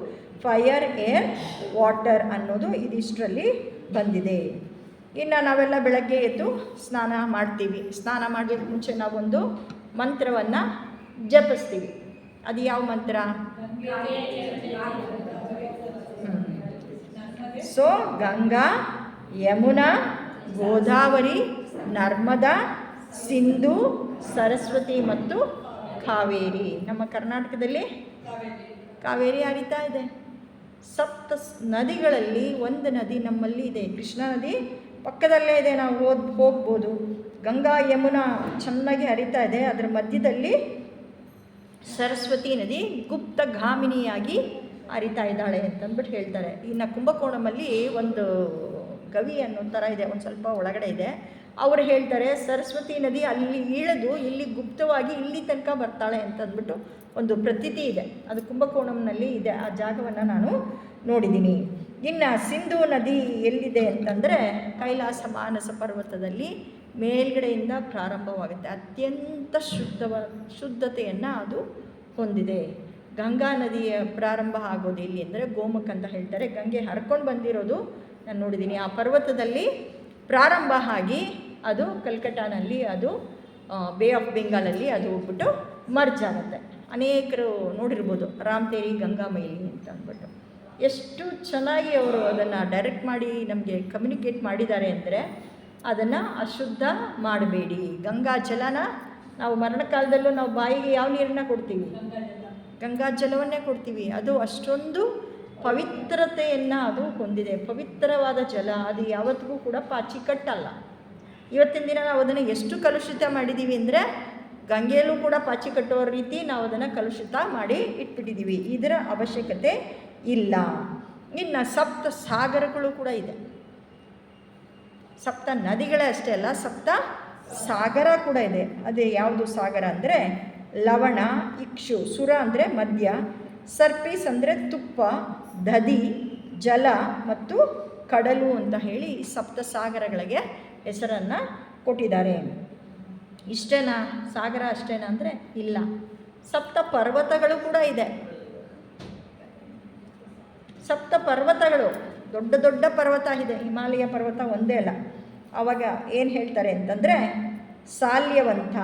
ಫೈರ್, ಏರ್, ವಾಟರ್ ಅನ್ನೋದು ಇದಿಷ್ಟರಲ್ಲಿ ಬಂದಿದೆ. ಇನ್ನು ನಾವೆಲ್ಲ ಬೆಳಗ್ಗೆ ಎದ್ದು ಸ್ನಾನ ಮಾಡ್ತೀವಿ. ಸ್ನಾನ ಮಾಡಲಿಕ್ಕೆ ಮುಂಚೆ ನಾವೊಂದು ಮಂತ್ರವನ್ನು ಜಪಿಸ್ತೀವಿ. ಅದು ಯಾವ ಮಂತ್ರ? ಸೊ ಗಂಗಾ, ಯಮುನಾ, ಗೋದಾವರಿ, ನರ್ಮದಾ, ಸಿಂಧು, ಸರಸ್ವತಿ ಮತ್ತು ಕಾವೇರಿ. ನಮ್ಮ ಕರ್ನಾಟಕದಲ್ಲಿ ಕಾವೇರಿ ಹರಿತಾ ಇದೆ. ಸಪ್ತ ನದಿಗಳಲ್ಲಿ ಒಂದು ನದಿ ನಮ್ಮಲ್ಲಿ ಇದೆ, ಕೃಷ್ಣಾ ನದಿ ಪಕ್ಕದಲ್ಲೇ ಇದೆ, ನಾವು ಹೋಗ್ಬೋದು. ಗಂಗಾ ಯಮುನಾ ಚೆನ್ನಾಗಿ ಹರಿತಾ ಇದೆ, ಅದರ ಮಧ್ಯದಲ್ಲಿ ಸರಸ್ವತಿ ನದಿ ಗುಪ್ತಗಾಮಿನಿಯಾಗಿ ಹರಿತಾ ಇದ್ದಾಳೆ ಅಂತಂದ್ಬಿಟ್ಟು ಹೇಳ್ತಾರೆ. ಇನ್ನು ಕುಂಭಕೋಣಮಲ್ಲಿ ಒಂದು ಗವಿ ಅನ್ನೋ ಥರ ಇದೆ, ಒಂದು ಸ್ವಲ್ಪ ಒಳಗಡೆ ಇದೆ. ಅವರು ಹೇಳ್ತಾರೆ ಸರಸ್ವತಿ ನದಿ ಅಲ್ಲಿ ಇಳಿದು ಇಲ್ಲಿ ಗುಪ್ತವಾಗಿ ಇಲ್ಲಿ ತನಕ ಬರ್ತಾಳೆ ಅಂತಂದ್ಬಿಟ್ಟು ಒಂದು ಪ್ರತೀತಿ ಇದೆ. ಅದು ಕುಂಭಕೋಣಂನಲ್ಲಿ ಇದೆ, ಆ ಜಾಗವನ್ನು ನಾನು ನೋಡಿದ್ದೀನಿ. ಇನ್ನು ಸಿಂಧೂ ನದಿ ಎಲ್ಲಿದೆ ಅಂತಂದರೆ ಕೈಲಾಸ ಮಾನಸ ಪರ್ವತದಲ್ಲಿ ಮೇಲ್ಗಡೆಯಿಂದ ಪ್ರಾರಂಭವಾಗುತ್ತೆ. ಅತ್ಯಂತ ಶುದ್ಧತೆಯನ್ನು ಅದು ಹೊಂದಿದೆ. ಗಂಗಾ ನದಿಯ ಪ್ರಾರಂಭ ಆಗೋದು ಎಲ್ಲಿ ಅಂದರೆ ಗೋಮುಖ ಅಂತ ಹೇಳ್ತಾರೆ. ಗಂಗೆ ಹರ್ಕೊಂಡು ಬಂದಿರೋದು ನಾನು ನೋಡಿದ್ದೀನಿ. ಆ ಪರ್ವತದಲ್ಲಿ ಪ್ರಾರಂಭ ಆಗಿ ಅದು ಕಲ್ಕಟ್ಟಾನಲ್ಲಿ ಅದು ಬೇ ಆಫ್ ಬೆಂಗಾಲಲ್ಲಿ ಅದು ಹೋಗ್ಬಿಟ್ಟು ಮರ್ಜ್ ಆಗುತ್ತೆ. ಅನೇಕರು ನೋಡಿರ್ಬೋದು ರಾಮತೇರಿ ಗಂಗಾ ಮೈಲಿ ಅಂತ ಅಂದ್ಬಿಟ್ಟು. ಎಷ್ಟು ಚೆನ್ನಾಗಿ ಅವರು ಅದನ್ನು ಡೈರೆಕ್ಟ್ ಮಾಡಿ ನಮಗೆ ಕಮ್ಯುನಿಕೇಟ್ ಮಾಡಿದ್ದಾರೆ ಅಂದರೆ ಅದನ್ನು ಅಶುದ್ಧ ಮಾಡಬೇಡಿ. ಗಂಗಾ ಜಲನ ನಾವು ಮರಣಕಾಲದಲ್ಲೂ ನಾವು ಬಾಯಿಗೆ ಯಾವ ನೀರನ್ನು ಕೊಡ್ತೀವಿ? ಗಂಗಾ ಜಲವನ್ನೇ ಕೊಡ್ತೀವಿ. ಅದು ಅಷ್ಟೊಂದು ಪವಿತ್ರತೆಯನ್ನು ಅದು ಹೊಂದಿದೆ. ಪವಿತ್ರವಾದ ಜಲ, ಅದು ಯಾವತ್ತಿಗೂ ಕೂಡ ಪಾಚಿ ಕಟ್ಟಲ್ಲ. ಇವತ್ತಿನ ದಿನ ನಾವು ಅದನ್ನು ಎಷ್ಟು ಕಲುಷಿತ ಮಾಡಿದ್ದೀವಿ ಅಂದರೆ ಗಂಗೆಯಲ್ಲೂ ಕೂಡ ಪಾಚಿ ಕಟ್ಟೋ ರೀತಿ ನಾವು ಅದನ್ನು ಕಲುಷಿತ ಮಾಡಿ ಇಟ್ಬಿಟ್ಟಿದ್ದೀವಿ. ಇದರ ಅವಶ್ಯಕತೆ ಇಲ್ಲ. ಇನ್ನು ಸಪ್ತ ಸಾಗರಗಳು ಕೂಡ ಇದೆ. ಸಪ್ತ ನದಿಗಳೇ ಅಷ್ಟೇ ಅಲ್ಲ, ಸಪ್ತ ಸಾಗರ ಕೂಡ ಇದೆ. ಅದೇ ಯಾವುದು ಸಾಗರ ಅಂದರೆ ಲವಣ, ಇಕ್ಷು, ಸುರ ಅಂದರೆ ಮದ್ಯ, ಸರ್ಪೀಸ್ ಅಂದರೆ ತುಪ್ಪ, ದಧಿ, ಜಲ ಮತ್ತು ಕಡಲು ಅಂತ ಹೇಳಿ ಸಪ್ತ ಸಾಗರಗಳಿಗೆ ಹೆಸರನ್ನು ಕೊಟ್ಟಿದ್ದಾರೆ. ಇಷ್ಟೇನಾ? ಸಾಗರ ಅಷ್ಟೇನಾ ಅಂದರೆ ಇಲ್ಲ. ಸಪ್ತ ಪರ್ವತಗಳು ಕೂಡ ಇದೆ. ಸಪ್ತ ಪರ್ವತಗಳು, ದೊಡ್ಡ ದೊಡ್ಡ ಪರ್ವತ ಇದೆ. ಹಿಮಾಲಯ ಪರ್ವತ ಒಂದೇ ಅಲ್ಲ. ಆವಾಗ ಏನು ಹೇಳ್ತಾರೆ ಅಂತಂದರೆ ಸಾಲ್ಯವಂತ,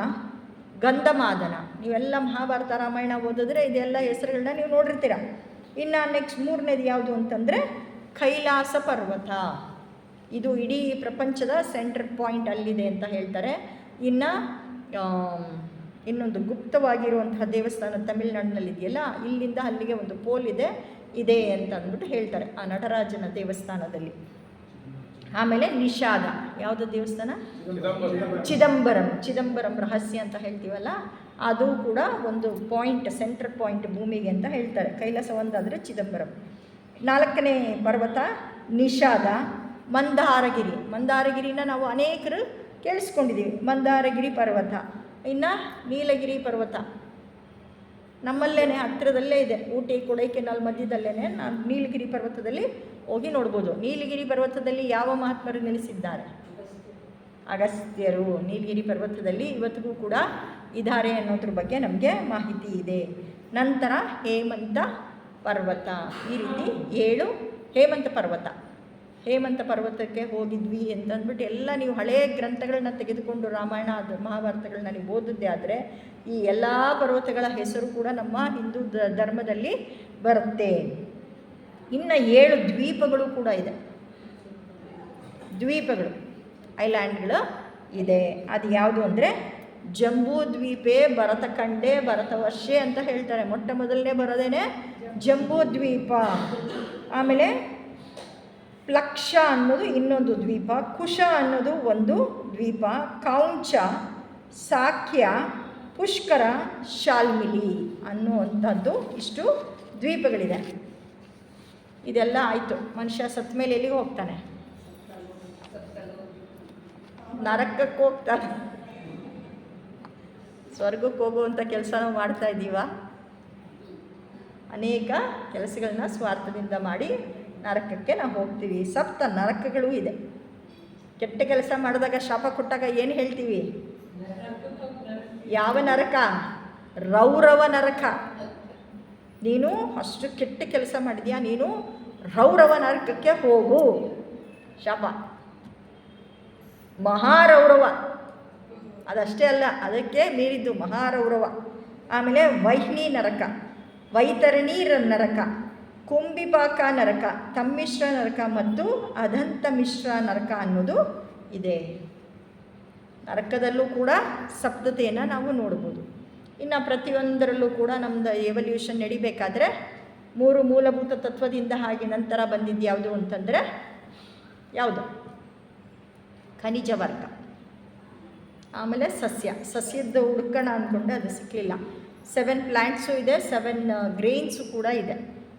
ಗಂಧಮಾದನ. ನೀವೆಲ್ಲ ಮಹಾಭಾರತ ರಾಮಾಯಣ ಓದಿದ್ರೆ ಇದೆಲ್ಲ ಹೆಸರುಗಳನ್ನ ನೀವು ನೋಡಿರ್ತೀರ. ಇನ್ನು ನೆಕ್ಸ್ಟ್ ಮೂರನೇದು ಯಾವುದು ಅಂತಂದರೆ ಕೈಲಾಸ ಪರ್ವತ. ಇದು ಇಡೀ ಪ್ರಪಂಚದ ಸೆಂಟ್ರ್ ಪಾಯಿಂಟ್ ಅಲ್ಲಿದೆ ಅಂತ ಹೇಳ್ತಾರೆ. ಇನ್ನು ಇನ್ನೊಂದು ಗುಪ್ತವಾಗಿರುವಂತಹ ದೇವಸ್ಥಾನ ತಮಿಳುನಾಡಿನಲ್ಲಿ ಇದೆಯಲ್ಲ, ಇಲ್ಲಿಂದ ಅಲ್ಲಿಗೆ ಒಂದು ಪೋಲ್ ಇದೆ ಅಂತ ಅಂದ್ಬಿಟ್ಟು ಹೇಳ್ತಾರೆ ಆ ನಟರಾಜನ ದೇವಸ್ಥಾನದಲ್ಲಿ. ಆಮೇಲೆ ನಿಷಾದ, ಯಾವುದೋ ದೇವಸ್ಥಾನ? ಚಿದಂಬರಂ ರಹಸ್ಯ ಅಂತ ಹೇಳ್ತೀವಲ್ಲ, ಅದು ಕೂಡ ಒಂದು ಪಾಯಿಂಟ್, ಸೆಂಟ್ರ್ ಪಾಯಿಂಟ್ ಭೂಮಿಗೆ ಅಂತ ಹೇಳ್ತಾರೆ. ಕೈಲಾಸ ಒಂದಾದರೆ ಚಿದಂಬರಂ. 4ನೇ ಪರ್ವತ ನಿಷಾದ. ಮಂದಾರಗಿರಿನ ನಾವು ಅನೇಕರು ಕೇಳಿಸ್ಕೊಂಡಿದ್ದೀವಿ. ಮಂದಾರಗಿರಿ ಪರ್ವತ. ಇನ್ನು ನೀಲಗಿರಿ ಪರ್ವತ ನಮ್ಮಲ್ಲೇ ಹತ್ತಿರದಲ್ಲೇ ಇದೆ. ಊಟಿ ಕೊಡೈಕೆನಾಲ್ ಮಧ್ಯದಲ್ಲೇ ನಾನು ನೀಲಗಿರಿ ಪರ್ವತದಲ್ಲಿ ಹೋಗಿ ನೋಡ್ಬೋದು. ನೀಲಗಿರಿ ಪರ್ವತದಲ್ಲಿ ಯಾವ ಮಹಾತ್ಮರು ನೆಲೆಸಿದ್ದಾರೆ? ಅಗಸ್ತ್ಯರು. ನೀಲಗಿರಿ ಪರ್ವತದಲ್ಲಿ ಇವತ್ತಿಗೂ ಕೂಡ ಇದ್ದಾರೆ ಅನ್ನೋದ್ರ ಬಗ್ಗೆ ನಮಗೆ ಮಾಹಿತಿ ಇದೆ. ನಂತರ ಹೇಮಂತ ಪರ್ವತ, ಈ ರೀತಿ 7 ಹೇಮಂತ ಪರ್ವತಕ್ಕೆ ಹೋಗಿದ್ವಿ ಅಂತಂದ್ಬಿಟ್ಟು ಎಲ್ಲ ನೀವು ಹಳೆಯ ಗ್ರಂಥಗಳನ್ನ ತೆಗೆದುಕೊಂಡು ರಾಮಾಯಣ ಮಹಾಭಾರತಗಳನ್ನ ನೀವು ಓದಿದ್ದೆ ಆದರೆ ಈ ಎಲ್ಲ ಪರ್ವತಗಳ ಹೆಸರು ಕೂಡ ನಮ್ಮ ಹಿಂದೂ ಧರ್ಮದಲ್ಲಿ ಬರುತ್ತೆ. ಇನ್ನು 7 ದ್ವೀಪಗಳು ಕೂಡ ಇದೆ, ಐಲ್ಯಾಂಡ್ಗಳು ಇದೆ. ಅದು ಯಾವುದು ಅಂದರೆ ಜಂಬೂ ದ್ವೀಪೆ, ಭರತಖಂಡೆ, ಭರತವರ್ಷೆ ಅಂತ ಹೇಳ್ತಾರೆ. ಮೊಟ್ಟ ಮೊದಲನೇ ಬರೋದೇನೆ ಜಂಬೂ ದ್ವೀಪ. ಆಮೇಲೆ ಪ್ಲಕ್ಷ ಅನ್ನೋದು ಇನ್ನೊಂದು ದ್ವೀಪ, ಕುಶ ಅನ್ನೋದು ಒಂದು ದ್ವೀಪ, ಕೌಂಚ, ಸಾಕ್ಯ, ಪುಷ್ಕರ, ಶಾಲ್ಮಿಲಿ ಅನ್ನುವಂಥದ್ದು ಇಷ್ಟು ದ್ವೀಪಗಳಿದೆ. ಇದೆಲ್ಲ ಆಯಿತು. ಮನುಷ್ಯ ಸತ್ತ ಮೇಲೆ ಎಲ್ಲಿಗೆ ಹೋಗ್ತಾನೆ? ನರಕಕ್ಕೆ ಹೋಗ್ತಾನೆ. ಸ್ವರ್ಗಕ್ಕೆ ಹೋಗುವಂಥ ಕೆಲಸ ನಾವು ಮಾಡ್ತಾ ಇದ್ದೀವ? ಅನೇಕ ಕೆಲಸಗಳನ್ನ ಸ್ವಾರ್ಥದಿಂದ ಮಾಡಿ ನರಕಕ್ಕೆ ನಾವು ಹೋಗ್ತೀವಿ. 7 ನರಕಗಳು ಇದೆ. ಕೆಟ್ಟ ಕೆಲಸ ಮಾಡಿದಾಗ ಶಾಪ ಕೊಟ್ಟಾಗ ಏನು ಹೇಳ್ತೀವಿ? ಯಾವ ನರಕ? ರೌರವ ನರಕ. ನೀನು ಅಷ್ಟು ಕೆಟ್ಟ ಕೆಲಸ ಮಾಡಿದ್ಯಾ, ನೀನು ರೌರವ ನರಕಕ್ಕೆ ಹೋಗು, ಶಾಪ. ಮಹಾರೌರವ ಅದಷ್ಟೇ ಅಲ್ಲ, ಅದಕ್ಕೆ ಮೀರಿದ್ದು ಮಹಾರೌರವ. ಆಮೇಲೆ ವೈಹ್ನಿ ನರಕ, ವೈತರಣಿ ನರಕ, ಕುಂಭಿಪಾಕ ನರಕ, ತಮ್ಮಿಶ್ರ ನರಕ ಮತ್ತು ಅದಂತ ಮಿಶ್ರ ನರಕ ಅನ್ನೋದು ಇದೆ. ನರಕದಲ್ಲೂ ಕೂಡ ಸಪ್ತತೆಯನ್ನು ನಾವು ನೋಡ್ಬೋದು. ಇನ್ನು ಪ್ರತಿಯೊಂದರಲ್ಲೂ ಕೂಡ ನಮ್ಮದು ಎವಲ್ಯೂಷನ್ ನಡಿಬೇಕಾದ್ರೆ 3 ಮೂಲಭೂತ ತತ್ವದಿಂದ ಹಾಗೆ ನಂತರ ಬಂದಿದ್ದು ಯಾವುದು ಅಂತಂದರೆ ಯಾವುದು? ಖನಿಜ ವರ್ಗ. ಆಮೇಲೆ ಸಸ್ಯದ ಹುಡ್ಕೋಣ ಅಂದ್ಕೊಂಡೆ, ಅದು ಸಿಕ್ಕಲಿಲ್ಲ. 7 ಪ್ಲ್ಯಾಂಟ್ಸು ಇದೆ, 7 ಗ್ರೇನ್ಸು ಕೂಡ ಇದೆ.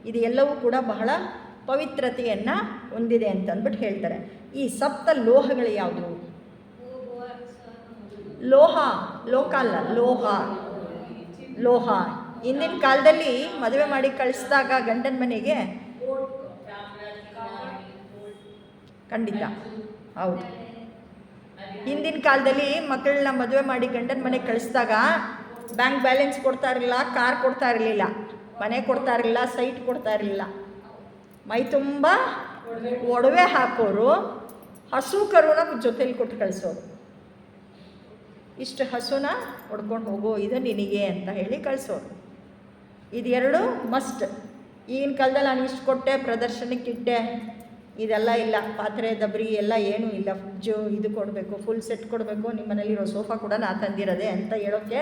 ಇದು ಎಲ್ಲವೂ ಕೂಡ ಬಹಳ ಪವಿತ್ರತೆಯನ್ನು ಹೊಂದಿದೆ ಅಂತ ಅಂದ್ಬಿಟ್ಟು ಹೇಳ್ತಾರೆ. ಈ 7 ಲೋಹಗಳು ಯಾವುದು? ಲೋಹ ಅಲ್ಲ, ಲೋಹ. ಹಿಂದಿನ ಕಾಲದಲ್ಲಿ ಮದುವೆ ಮಾಡಿ ಕಳಿಸಿದಾಗ ಗಂಡನ ಮನೆಗೆ, ಖಂಡಿತ ಹೌದು, ಹಿಂದಿನ ಕಾಲದಲ್ಲಿ ಮಕ್ಕಳನ್ನ ಮದುವೆ ಮಾಡಿ ಗಂಡನ ಮನೆಗೆ ಕಳಿಸಿದಾಗ ಬ್ಯಾಂಕ್ ಬ್ಯಾಲೆನ್ಸ್ ಕೊಡ್ತಾ ಇರಲಿಲ್ಲ, ಕಾರ್ ಕೊಡ್ತಾ ಇರಲಿಲ್ಲ, ಮನೆ ಕೊಡ್ತಾ ಇರಲಿಲ್ಲ, ಸೈಟ್ ಕೊಡ್ತಾ ಇರಲಿಲ್ಲ. ಮೈ ತುಂಬ ಒಡವೆ ಹಾಕೋರು, ಹಸು ಕರುನ ಜೊತೇಲಿ ಕೊಟ್ಟು ಕಳಿಸೋರು. ಇಷ್ಟು ಹಸುನ ಹೊಡ್ಕೊಂಡು ಹೋಗೋ, ಇದು ನಿನಗೆ ಅಂತ ಹೇಳಿ ಕಳಿಸೋರು. ಇದು 2 ಮಸ್ಟ್. ಈಗಿನ ಕಾಲದಲ್ಲಿ ನಾನು ಇಷ್ಟು ಕೊಟ್ಟೆ, ಪ್ರದರ್ಶನಕ್ಕಿಟ್ಟೆ, ಇದೆಲ್ಲ ಇಲ್ಲ. ಪಾತ್ರೆ ದಬ್ರಿ ಎಲ್ಲ ಏನೂ ಇಲ್ಲ. ಫ್ರಿಜ್ಜು ಇದು ಕೊಡಬೇಕು, ಫುಲ್ ಸೆಟ್ ಕೊಡಬೇಕು, ನಿಮ್ಮ ಮನೇಲಿರೋ ಸೋಫಾ ಕೂಡ ನಾನು ತಂದಿರೋದೆ ಅಂತ ಹೇಳೋಕ್ಕೆ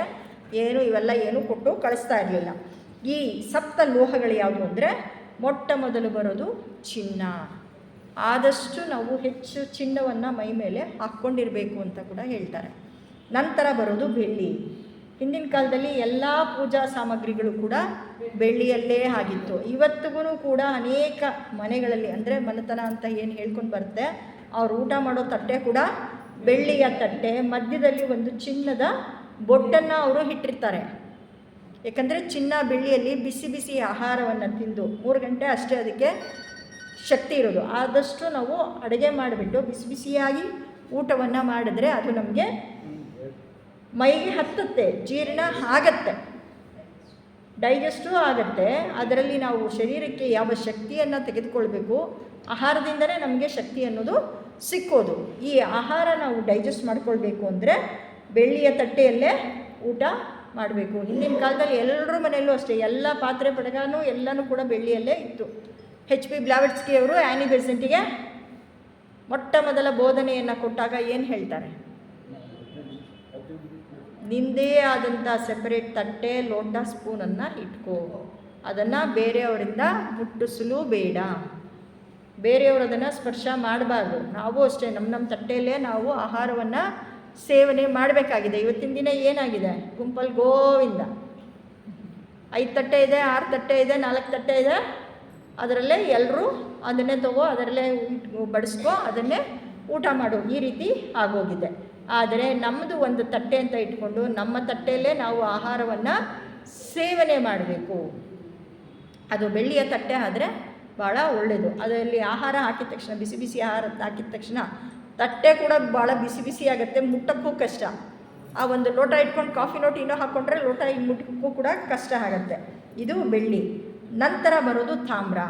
ಇವೆಲ್ಲ ಏನೂ ಕೊಟ್ಟು ಕಳಿಸ್ತಾ ಇರಲಿಲ್ಲ. ಈ 7 ಲೋಹಗಳು ಯಾವುದು ಅಂದರೆ ಮೊಟ್ಟ ಮೊದಲು ಬರೋದು ಚಿನ್ನ. ಆದಷ್ಟು ನಾವು ಹೆಚ್ಚು ಚಿನ್ನವನ್ನು ಮೈ ಮೇಲೆ ಹಾಕ್ಕೊಂಡಿರಬೇಕು ಅಂತ ಕೂಡ ಹೇಳ್ತಾರೆ. ನಂತರ ಬರೋದು ಬೆಳ್ಳಿ. ಹಿಂದಿನ ಕಾಲದಲ್ಲಿ ಎಲ್ಲ ಪೂಜಾ ಸಾಮಗ್ರಿಗಳು ಕೂಡ ಬೆಳ್ಳಿಯಲ್ಲೇ ಆಗಿತ್ತು. ಇವತ್ತಿಗೂ ಕೂಡ ಅನೇಕ ಮನೆಗಳಲ್ಲಿ, ಅಂದರೆ ಮನೆತನ ಅಂತ ಏನು ಹೇಳ್ಕೊಂಡು ಬರುತ್ತೆ, ಅವ್ರು ಊಟ ಮಾಡೋ ತಟ್ಟೆ ಕೂಡ ಬೆಳ್ಳಿಯ ತಟ್ಟೆ, ಮಧ್ಯದಲ್ಲಿ ಒಂದು ಚಿನ್ನದ ಬೊಟ್ಟನ್ನು ಅವರು ಇಟ್ಟಿರ್ತಾರೆ. ಏಕೆಂದರೆ ಚಿನ್ನ ಬೆಳ್ಳಿಯಲ್ಲಿ ಬಿಸಿ ಬಿಸಿ ಆಹಾರವನ್ನು ತಿಂದು 3 ಗಂಟೆ ಅಷ್ಟೇ ಅದಕ್ಕೆ ಶಕ್ತಿ ಇರೋದು. ಆದಷ್ಟು ನಾವು ಅಡುಗೆ ಮಾಡಿಬಿಟ್ಟು ಬಿಸಿ ಬಿಸಿಯಾಗಿ ಊಟವನ್ನು ಮಾಡಿದ್ರೆ ಅದು ನಮಗೆ ಮೈಗೆ ಹತ್ತುತ್ತೆ, ಜೀರ್ಣ ಆಗತ್ತೆ, ಡೈಜೆಸ್ಟು ಆಗುತ್ತೆ. ಅದರಲ್ಲಿ ನಾವು ಶರೀರಕ್ಕೆ ಯಾವ ಶಕ್ತಿಯನ್ನು ತೆಗೆದುಕೊಳ್ಬೇಕು, ಆಹಾರದಿಂದಲೇ ನಮಗೆ ಶಕ್ತಿ ಅನ್ನೋದು ಸಿಕ್ಕೋದು. ಈ ಆಹಾರ ನಾವು ಡೈಜೆಸ್ಟ್ ಮಾಡ್ಕೊಳ್ಬೇಕು ಅಂದರೆ ಬೆಳ್ಳಿಯ ತಟ್ಟೆಯಲ್ಲೇ ಊಟ ಮಾಡಬೇಕು. ಹಿಂದಿನ ಕಾಲದಲ್ಲಿ ಎಲ್ಲರ ಮನೆಯಲ್ಲೂ ಅಷ್ಟೇ, ಎಲ್ಲ ಪಾತ್ರೆ ಪಡಗಾನು ಎಲ್ಲನೂ ಕೂಡ ಬೆಳ್ಳಿಯಲ್ಲೇ ಇತ್ತು. HP ಬ್ಲಾವೆಟ್ಸ್ಕಿ ಅವರು ಆ್ಯನಿ ಬೆಸೆಂಟಿಗೆ ಮೊಟ್ಟ ಮೊದಲ ಬೋಧನೆಯನ್ನು ಕೊಟ್ಟಾಗ ಏನು ಹೇಳ್ತಾರೆ? ನಿಂದೇ ಆದಂಥ ಸೆಪರೇಟ್ ತಟ್ಟೆ, ಲೋಟ, ಸ್ಪೂನನ್ನು ಇಟ್ಕೋ, ಅದನ್ನು ಬೇರೆಯವರಿಂದ ಮುಟ್ಟಿಸಲು ಬೇಡ, ಬೇರೆಯವರು ಅದನ್ನು ಸ್ಪರ್ಶ ಮಾಡಬಾರ್ದು. ನಾವು ಅಷ್ಟೇ ನಮ್ಮ ತಟ್ಟೆಯಲ್ಲೇ ನಾವು ಆಹಾರವನ್ನು ಸೇವನೆ ಮಾಡಬೇಕಾಗಿದೆ. ಇವತ್ತಿನ ದಿನ ಏನಾಗಿದೆ? ಗುಂಪಲ್ಲಿ ಗೋವಿಂದ 5 ತಟ್ಟೆ ಇದೆ, 6 ತಟ್ಟೆ ಇದೆ, 4 ತಟ್ಟೆ ಇದೆ, ಅದರಲ್ಲೇ ಎಲ್ಲರೂ ಅದನ್ನೇ ತಗೋ, ಅದರಲ್ಲೇ ಬಡಿಸ್ಕೋ, ಅದನ್ನೇ ಊಟ ಮಾಡು, ಈ ರೀತಿ ಆಗೋಗಿದೆ. ಆದರೆ ನಮ್ಮದು ಒಂದು ತಟ್ಟೆ ಅಂತ ಇಟ್ಕೊಂಡು ನಮ್ಮ ತಟ್ಟೆಯಲ್ಲೇ ನಾವು ಆಹಾರವನ್ನು ಸೇವನೆ ಮಾಡಬೇಕು. ಅದು ಬೆಳ್ಳಿಯ ತಟ್ಟೆ ಆದರೆ ಭಾಳ ಒಳ್ಳೆಯದು. ಅದರಲ್ಲಿ ಆಹಾರ ಹಾಕಿದ ತಕ್ಷಣ, ಬಿಸಿ ಬಿಸಿ ಆಹಾರ ಹಾಕಿದ ತಕ್ಷಣ ತಟ್ಟೆ ಕೂಡ ಭಾಳ ಬಿಸಿ ಬಿಸಿ ಆಗುತ್ತೆ, ಮುಟ್ಟಕ್ಕೂ ಕಷ್ಟ. ಆ ಒಂದು ಲೋಟ ಇಟ್ಕೊಂಡು ಕಾಫಿ ನೋಟ್ ಇನ್ನೂ ಹಾಕ್ಕೊಂಡ್ರೆ ಲೋಟ ಮುಟ್ಟಕ್ಕೂ ಕೂಡ ಕಷ್ಟ ಆಗುತ್ತೆ. ಇದು ಬೆಳ್ಳಿ. ನಂತರ ಬರೋದು ತಾಮ್ರ.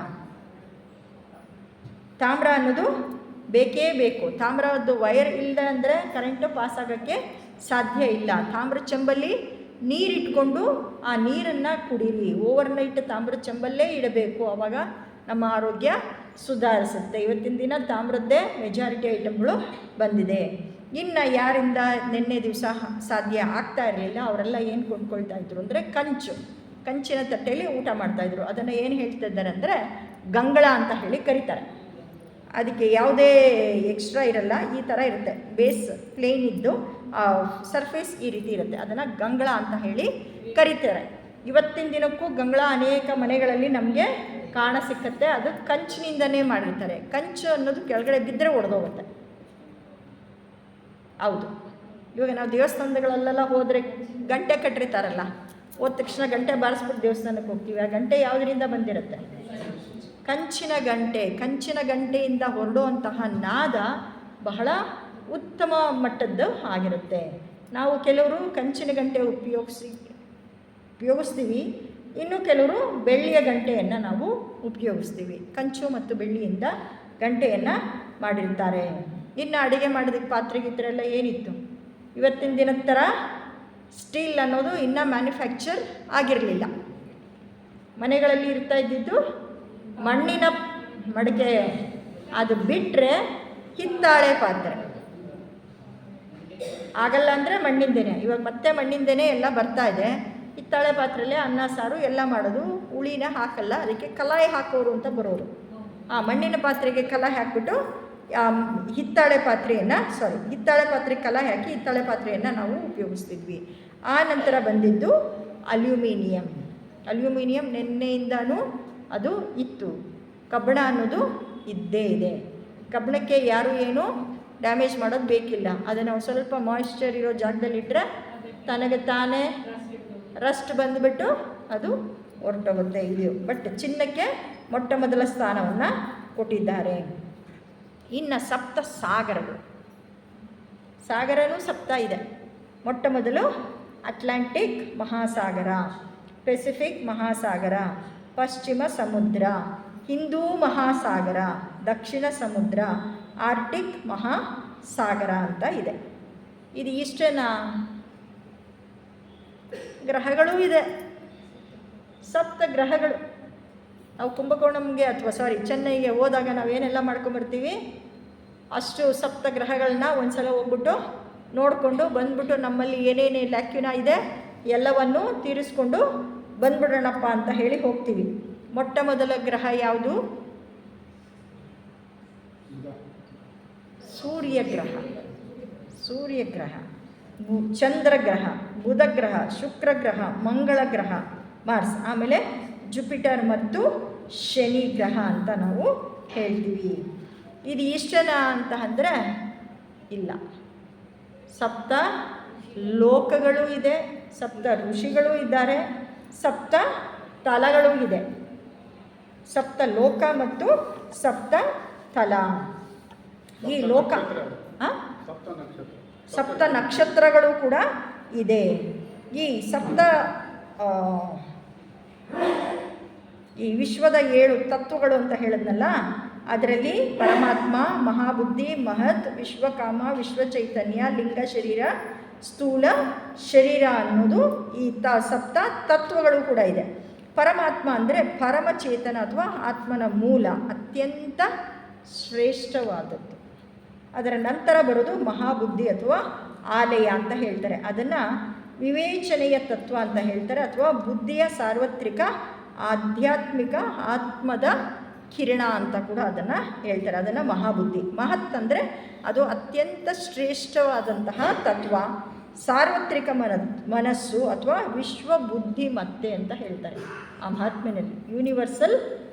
ತಾಮ್ರ ಅನ್ನೋದು ಬೇಕೇ ಬೇಕು. ತಾಮ್ರದ್ದು ವೈರ್ ಇಲ್ಲದೆ ಅಂದರೆ ಕರೆಂಟು ಪಾಸ್ ಆಗೋಕ್ಕೆ ಸಾಧ್ಯ ಇಲ್ಲ. ತಾಮ್ರ ಚೆಂಬಲ್ಲಿ ನೀರಿಟ್ಕೊಂಡು ಆ ನೀರನ್ನು ಕುಡೀರಿ. ಓವರ್ನೈಟ್ ತಾಮ್ರ ಚೆಂಬಲ್ಲೇ ಇಡಬೇಕು, ಆವಾಗ ನಮ್ಮ ಆರೋಗ್ಯ ಸುಧಾರಿಸುತ್ತೆ. ಇವತ್ತಿನ ದಿನ ತಾಮ್ರದ್ದೇ ಮೆಜಾರಿಟಿ ಐಟಮ್ಗಳು ಬಂದಿದೆ. ಇನ್ನು ಯಾರಿಂದ ನಿನ್ನೆ ದಿವಸ ಸಾಧ್ಯ ಆಗ್ತಾ ಇರಲಿಲ್ಲ ಅವರೆಲ್ಲ ಏನು ಕೊಂಡ್ಕೊಳ್ತಾ ಇದ್ರು ಅಂದರೆ ಕಂಚಿನ ತಟ್ಟೆಯಲ್ಲಿ ಊಟ ಮಾಡ್ತಾಯಿದ್ರು. ಅದನ್ನು ಏನು ಹೇಳ್ತಾ ಇದ್ದಾರೆ ಅಂದರೆ ಗಂಗಳ ಅಂತ ಹೇಳಿ ಕರೀತಾರೆ. ಅದಕ್ಕೆ ಯಾವುದೇ ಎಕ್ಸ್ಟ್ರಾ ಇರಲ್ಲ, ಈ ಥರ ಇರುತ್ತೆ. ಬೇಸ್ ಪ್ಲೇನ್ ಇದ್ದು ಸರ್ಫೇಸ್ ಈ ರೀತಿ ಇರುತ್ತೆ. ಅದನ್ನು ಗಂಗಳ ಅಂತ ಹೇಳಿ ಕರೀತಾರೆ. ಇವತ್ತಿನ ದಿನಕ್ಕೂ ಗಂಗಳ ಅನೇಕ ಮನೆಗಳಲ್ಲಿ ನಮಗೆ ಕಾಣ ಸಿಕ್ಕತ್ತೆ. ಅದು ಕಂಚಿನಿಂದನೇ ಮಾಡಿರ್ತಾರೆ. ಕಂಚು ಅನ್ನೋದು ಕೆಳಗಡೆ ಬಿದ್ದರೆ ಒಡೆದೋಗುತ್ತೆ. ಹೌದು, ಇವಾಗ ನಾವು ದೇವಸ್ಥಾನಗಳಲ್ಲೆಲ್ಲ ಹೋದರೆ ಗಂಟೆ ಕಟ್ಟಿರ್ತಾರಲ್ಲ, ಹೋದ ತಕ್ಷಣ ಗಂಟೆ ಬಾರಿಸ್ಬಿಟ್ಟು ದೇವಸ್ಥಾನಕ್ಕೆ ಹೋಗ್ತೀವಿ. ಆ ಗಂಟೆ ಯಾವುದರಿಂದ ಬಂದಿರುತ್ತೆ? ಕಂಚಿನ ಗಂಟೆಯಿಂದ ಹೊರಡುವಂತಹ ನಾದ ಬಹಳ ಉತ್ತಮ ಮಟ್ಟದ್ದು ಆಗಿರುತ್ತೆ. ನಾವು ಕೆಲವರು ಕಂಚಿನ ಗಂಟೆ ಉಪಯೋಗಿಸ್ತೀವಿ, ಇನ್ನು ಕೆಲವರು ಬೆಳ್ಳಿಯ ಗಂಟೆಯನ್ನು ನಾವು ಉಪಯೋಗಿಸ್ತೀವಿ. ಕಂಚು ಮತ್ತು ಬೆಳ್ಳಿಯಿಂದ ಗಂಟೆಯನ್ನು ಮಾಡಿರ್ತಾರೆ. ಇನ್ನು ಅಡುಗೆ ಮಾಡೋದಕ್ಕೆ ಪಾತ್ರೆ ಗಿತ್ರೆಲ್ಲ ಏನಿತ್ತು, ಇವತ್ತಿನ ದಿನದ ಥರ ಸ್ಟೀಲ್ ಅನ್ನೋದು ಇನ್ನೂ ಮ್ಯಾನುಫ್ಯಾಕ್ಚರ್ ಆಗಿರಲಿಲ್ಲ. ಮನೆಗಳಲ್ಲಿ ಇರ್ತಾ ಇದ್ದಿದ್ದು ಮಣ್ಣಿನ ಮಡಿಕೆ. ಅದು ಬಿಟ್ಟರೆ ಹಿತ್ತಾಳೆ ಪಾತ್ರೆ ಆಗಲ್ಲ ಅಂದರೆ ಮಣ್ಣಿಂದೇನೆ. ಇವಾಗ ಮತ್ತೆ ಮಣ್ಣಿಂದೇನೆ ಎಲ್ಲ ಬರ್ತಾ ಇದೆ. ಹಿತ್ತಾಳೆ ಪಾತ್ರೆಯಲ್ಲೇ ಅನ್ನ ಸಾರು ಎಲ್ಲ ಮಾಡೋದು. ಹುಳಿನ ಹಾಕಲ್ಲ, ಅದಕ್ಕೆ ಕಲಾಯಿ ಹಾಕೋರು ಅಂತ ಬರೋರು. ಆ ಮಣ್ಣಿನ ಪಾತ್ರೆಗೆ ಕಲಾಯಿ ಹಾಕ್ಬಿಟ್ಟು ಹಿತ್ತಾಳೆ ಪಾತ್ರೆಗೆ ಕಲಾಯಿ ಹಾಕಿ ಹಿತ್ತಾಳೆ ಪಾತ್ರೆಯನ್ನು ನಾವು ಉಪಯೋಗಿಸ್ತಿದ್ವಿ. ಆ ನಂತರ ಬಂದಿದ್ದು ಅಲ್ಯೂಮಿನಿಯಂ ನಿನ್ನೆಯಿಂದನೂ ಅದು ಇತ್ತು. ಕಬ್ಬಣ ಅನ್ನೋದು ಇದ್ದೇ ಇದೆ. ಕಬ್ಬಣಕ್ಕೆ ಯಾರು ಏನೂ ಡ್ಯಾಮೇಜ್ ಮಾಡೋದು ಬೇಕಿಲ್ಲ. ಅದನ್ನು ಸ್ವಲ್ಪ ಮಾಯಿಶ್ಚರ್ ಇರೋ ಜಾಗದಲ್ಲಿಟ್ಟರೆ ತನಗೆ ತಾನೇ ರಸ್ಟ್ ಬಂದುಬಿಟ್ಟು ಅದು ಹೊರಟೋಗುತ್ತೆ. ಇದು ಬಟ್ ಚಿನ್ನಕ್ಕೆ ಮೊಟ್ಟ ಮೊದಲ ಸ್ಥಾನವನ್ನು ಕೊಟ್ಟಿದ್ದಾರೆ. ಇನ್ನು ಸಪ್ತ ಸಾಗರನೂ ಸಪ್ತ ಇದೆ. ಮೊಟ್ಟ ಮೊದಲು ಅಟ್ಲಾಂಟಿಕ್ ಮಹಾಸಾಗರ, ಪೆಸಿಫಿಕ್ ಮಹಾಸಾಗರ, ಪಶ್ಚಿಮ ಸಮುದ್ರ, ಹಿಂದೂ ಮಹಾಸಾಗರ, ದಕ್ಷಿಣ ಸಮುದ್ರ, ಆರ್ಟಿಕ್ ಮಹಾಸಾಗರ ಅಂತ ಇದೆ. ಇದು ಇಷ್ಟೇನಾ? ಗ್ರಹಗಳೂ ಇದೆ, ಸಪ್ತ ಗ್ರಹಗಳು. ನಾವು ಕುಂಭಕೋಣಂಗೆ ಚೆನ್ನೈಗೆ ಹೋದಾಗ ನಾವೇನೆಲ್ಲ ಮಾಡ್ಕೊಂಬರ್ತೀವಿ, ಅಷ್ಟು ಸಪ್ತ ಗ್ರಹಗಳನ್ನ ಒಂದ್ಸಲ ಹೋಗ್ಬಿಟ್ಟು ನೋಡಿಕೊಂಡು ಬಂದ್ಬಿಟ್ಟು ನಮ್ಮಲ್ಲಿ ಏನೇನು ಲ್ಯಾಕ್ಯುನಾ ಇದೆ ಎಲ್ಲವನ್ನು ತೀರಿಸ್ಕೊಂಡು ಬಂದ್ಬಿಡೋಣಪ್ಪ ಅಂತ ಹೇಳಿ ಹೋಗ್ತೀವಿ. ಮೊಟ್ಟ ಮೊದಲ ಗ್ರಹ ಯಾವುದು? ಸೂರ್ಯಗ್ರಹ, ಚಂದ್ರಗ್ರಹ, ಬುಧಗ್ರಹ, ಶುಕ್ರಗ್ರಹ, ಮಂಗಳ ಗ್ರಹ, ಮಾರ್ಸ್, ಆಮೇಲೆ ಜುಪಿಟರ್ ಮತ್ತು ಶನಿ ಗ್ರಹ ಅಂತ ನಾವು ಹೇಳ್ತೀವಿ. ಇದು ಇಷ್ಟನ ಅಂತ ಅಂದರೆ ಇಲ್ಲ. ಸಪ್ತ ಲೋಕಗಳು ಇದೆ, ಸಪ್ತ ಋಷಿಗಳು ಇದ್ದಾರೆ, ಸಪ್ತ ತಲಗಳು ಇದೆ. ಸಪ್ತ ಲೋಕ ಮತ್ತು ಸಪ್ತ ತಲ. ಈ ಲೋಕ ಸಪ್ತ ನಕ್ಷತ್ರಗಳು ಕೂಡ ಇದೆ. ಈ ಈ ವಿಶ್ವದ 7 ತತ್ವಗಳು ಅಂತ ಹೇಳಿದ್ನಲ್ಲ, ಅದರಲ್ಲಿ ಪರಮಾತ್ಮ, ಮಹಾಬುದ್ಧಿ, ಮಹತ್, ವಿಶ್ವಕಾಮ, ವಿಶ್ವಚೈತನ್ಯ, ಲಿಂಗ ಶರೀರ, ಸ್ಥೂಲ ಶರೀರ ಅನ್ನೋದು ಈ ಸಪ್ತ ತತ್ವಗಳು ಕೂಡ ಇದೆ. ಪರಮಾತ್ಮ ಅಂದರೆ ಪರಮಚೇತನ ಅಥವಾ ಆತ್ಮನ ಮೂಲ, ಅತ್ಯಂತ ಶ್ರೇಷ್ಠವಾದದ್ದು. ಅದರ ನಂತರ ಬರೋದು ಮಹಾಬುದ್ಧಿ ಅಥವಾ ಆಲಯ ಅಂತ ಹೇಳ್ತಾರೆ. ಅದನ್ನು ವಿವೇಚನೆಯ ತತ್ವ ಅಂತ ಹೇಳ್ತಾರೆ, ಅಥವಾ ಬುದ್ಧಿಯ ಸಾರ್ವತ್ರಿಕ ಆಧ್ಯಾತ್ಮಿಕ ಆತ್ಮದ ಕಿರಣ ಅಂತ ಕೂಡ ಅದನ್ನು ಹೇಳ್ತಾರೆ. ಅದನ್ನು ಮಹಾಬುದ್ಧಿ. ಮಹತ್ ಅಂದರೆ ಅದು ಅತ್ಯಂತ ಶ್ರೇಷ್ಠವಾದಂತಹ ತತ್ವ, ಸಾರ್ವತ್ರಿಕ ಮನಸ್ಸು ಅಥವಾ ವಿಶ್ವ ಬುದ್ಧಿಮತ್ತೆ ಅಂತ ಹೇಳ್ತಾರೆ ಆ ಮಹಾತ್ಮೆಯಲ್ಲಿ. ಯೂನಿವರ್ಸಲ್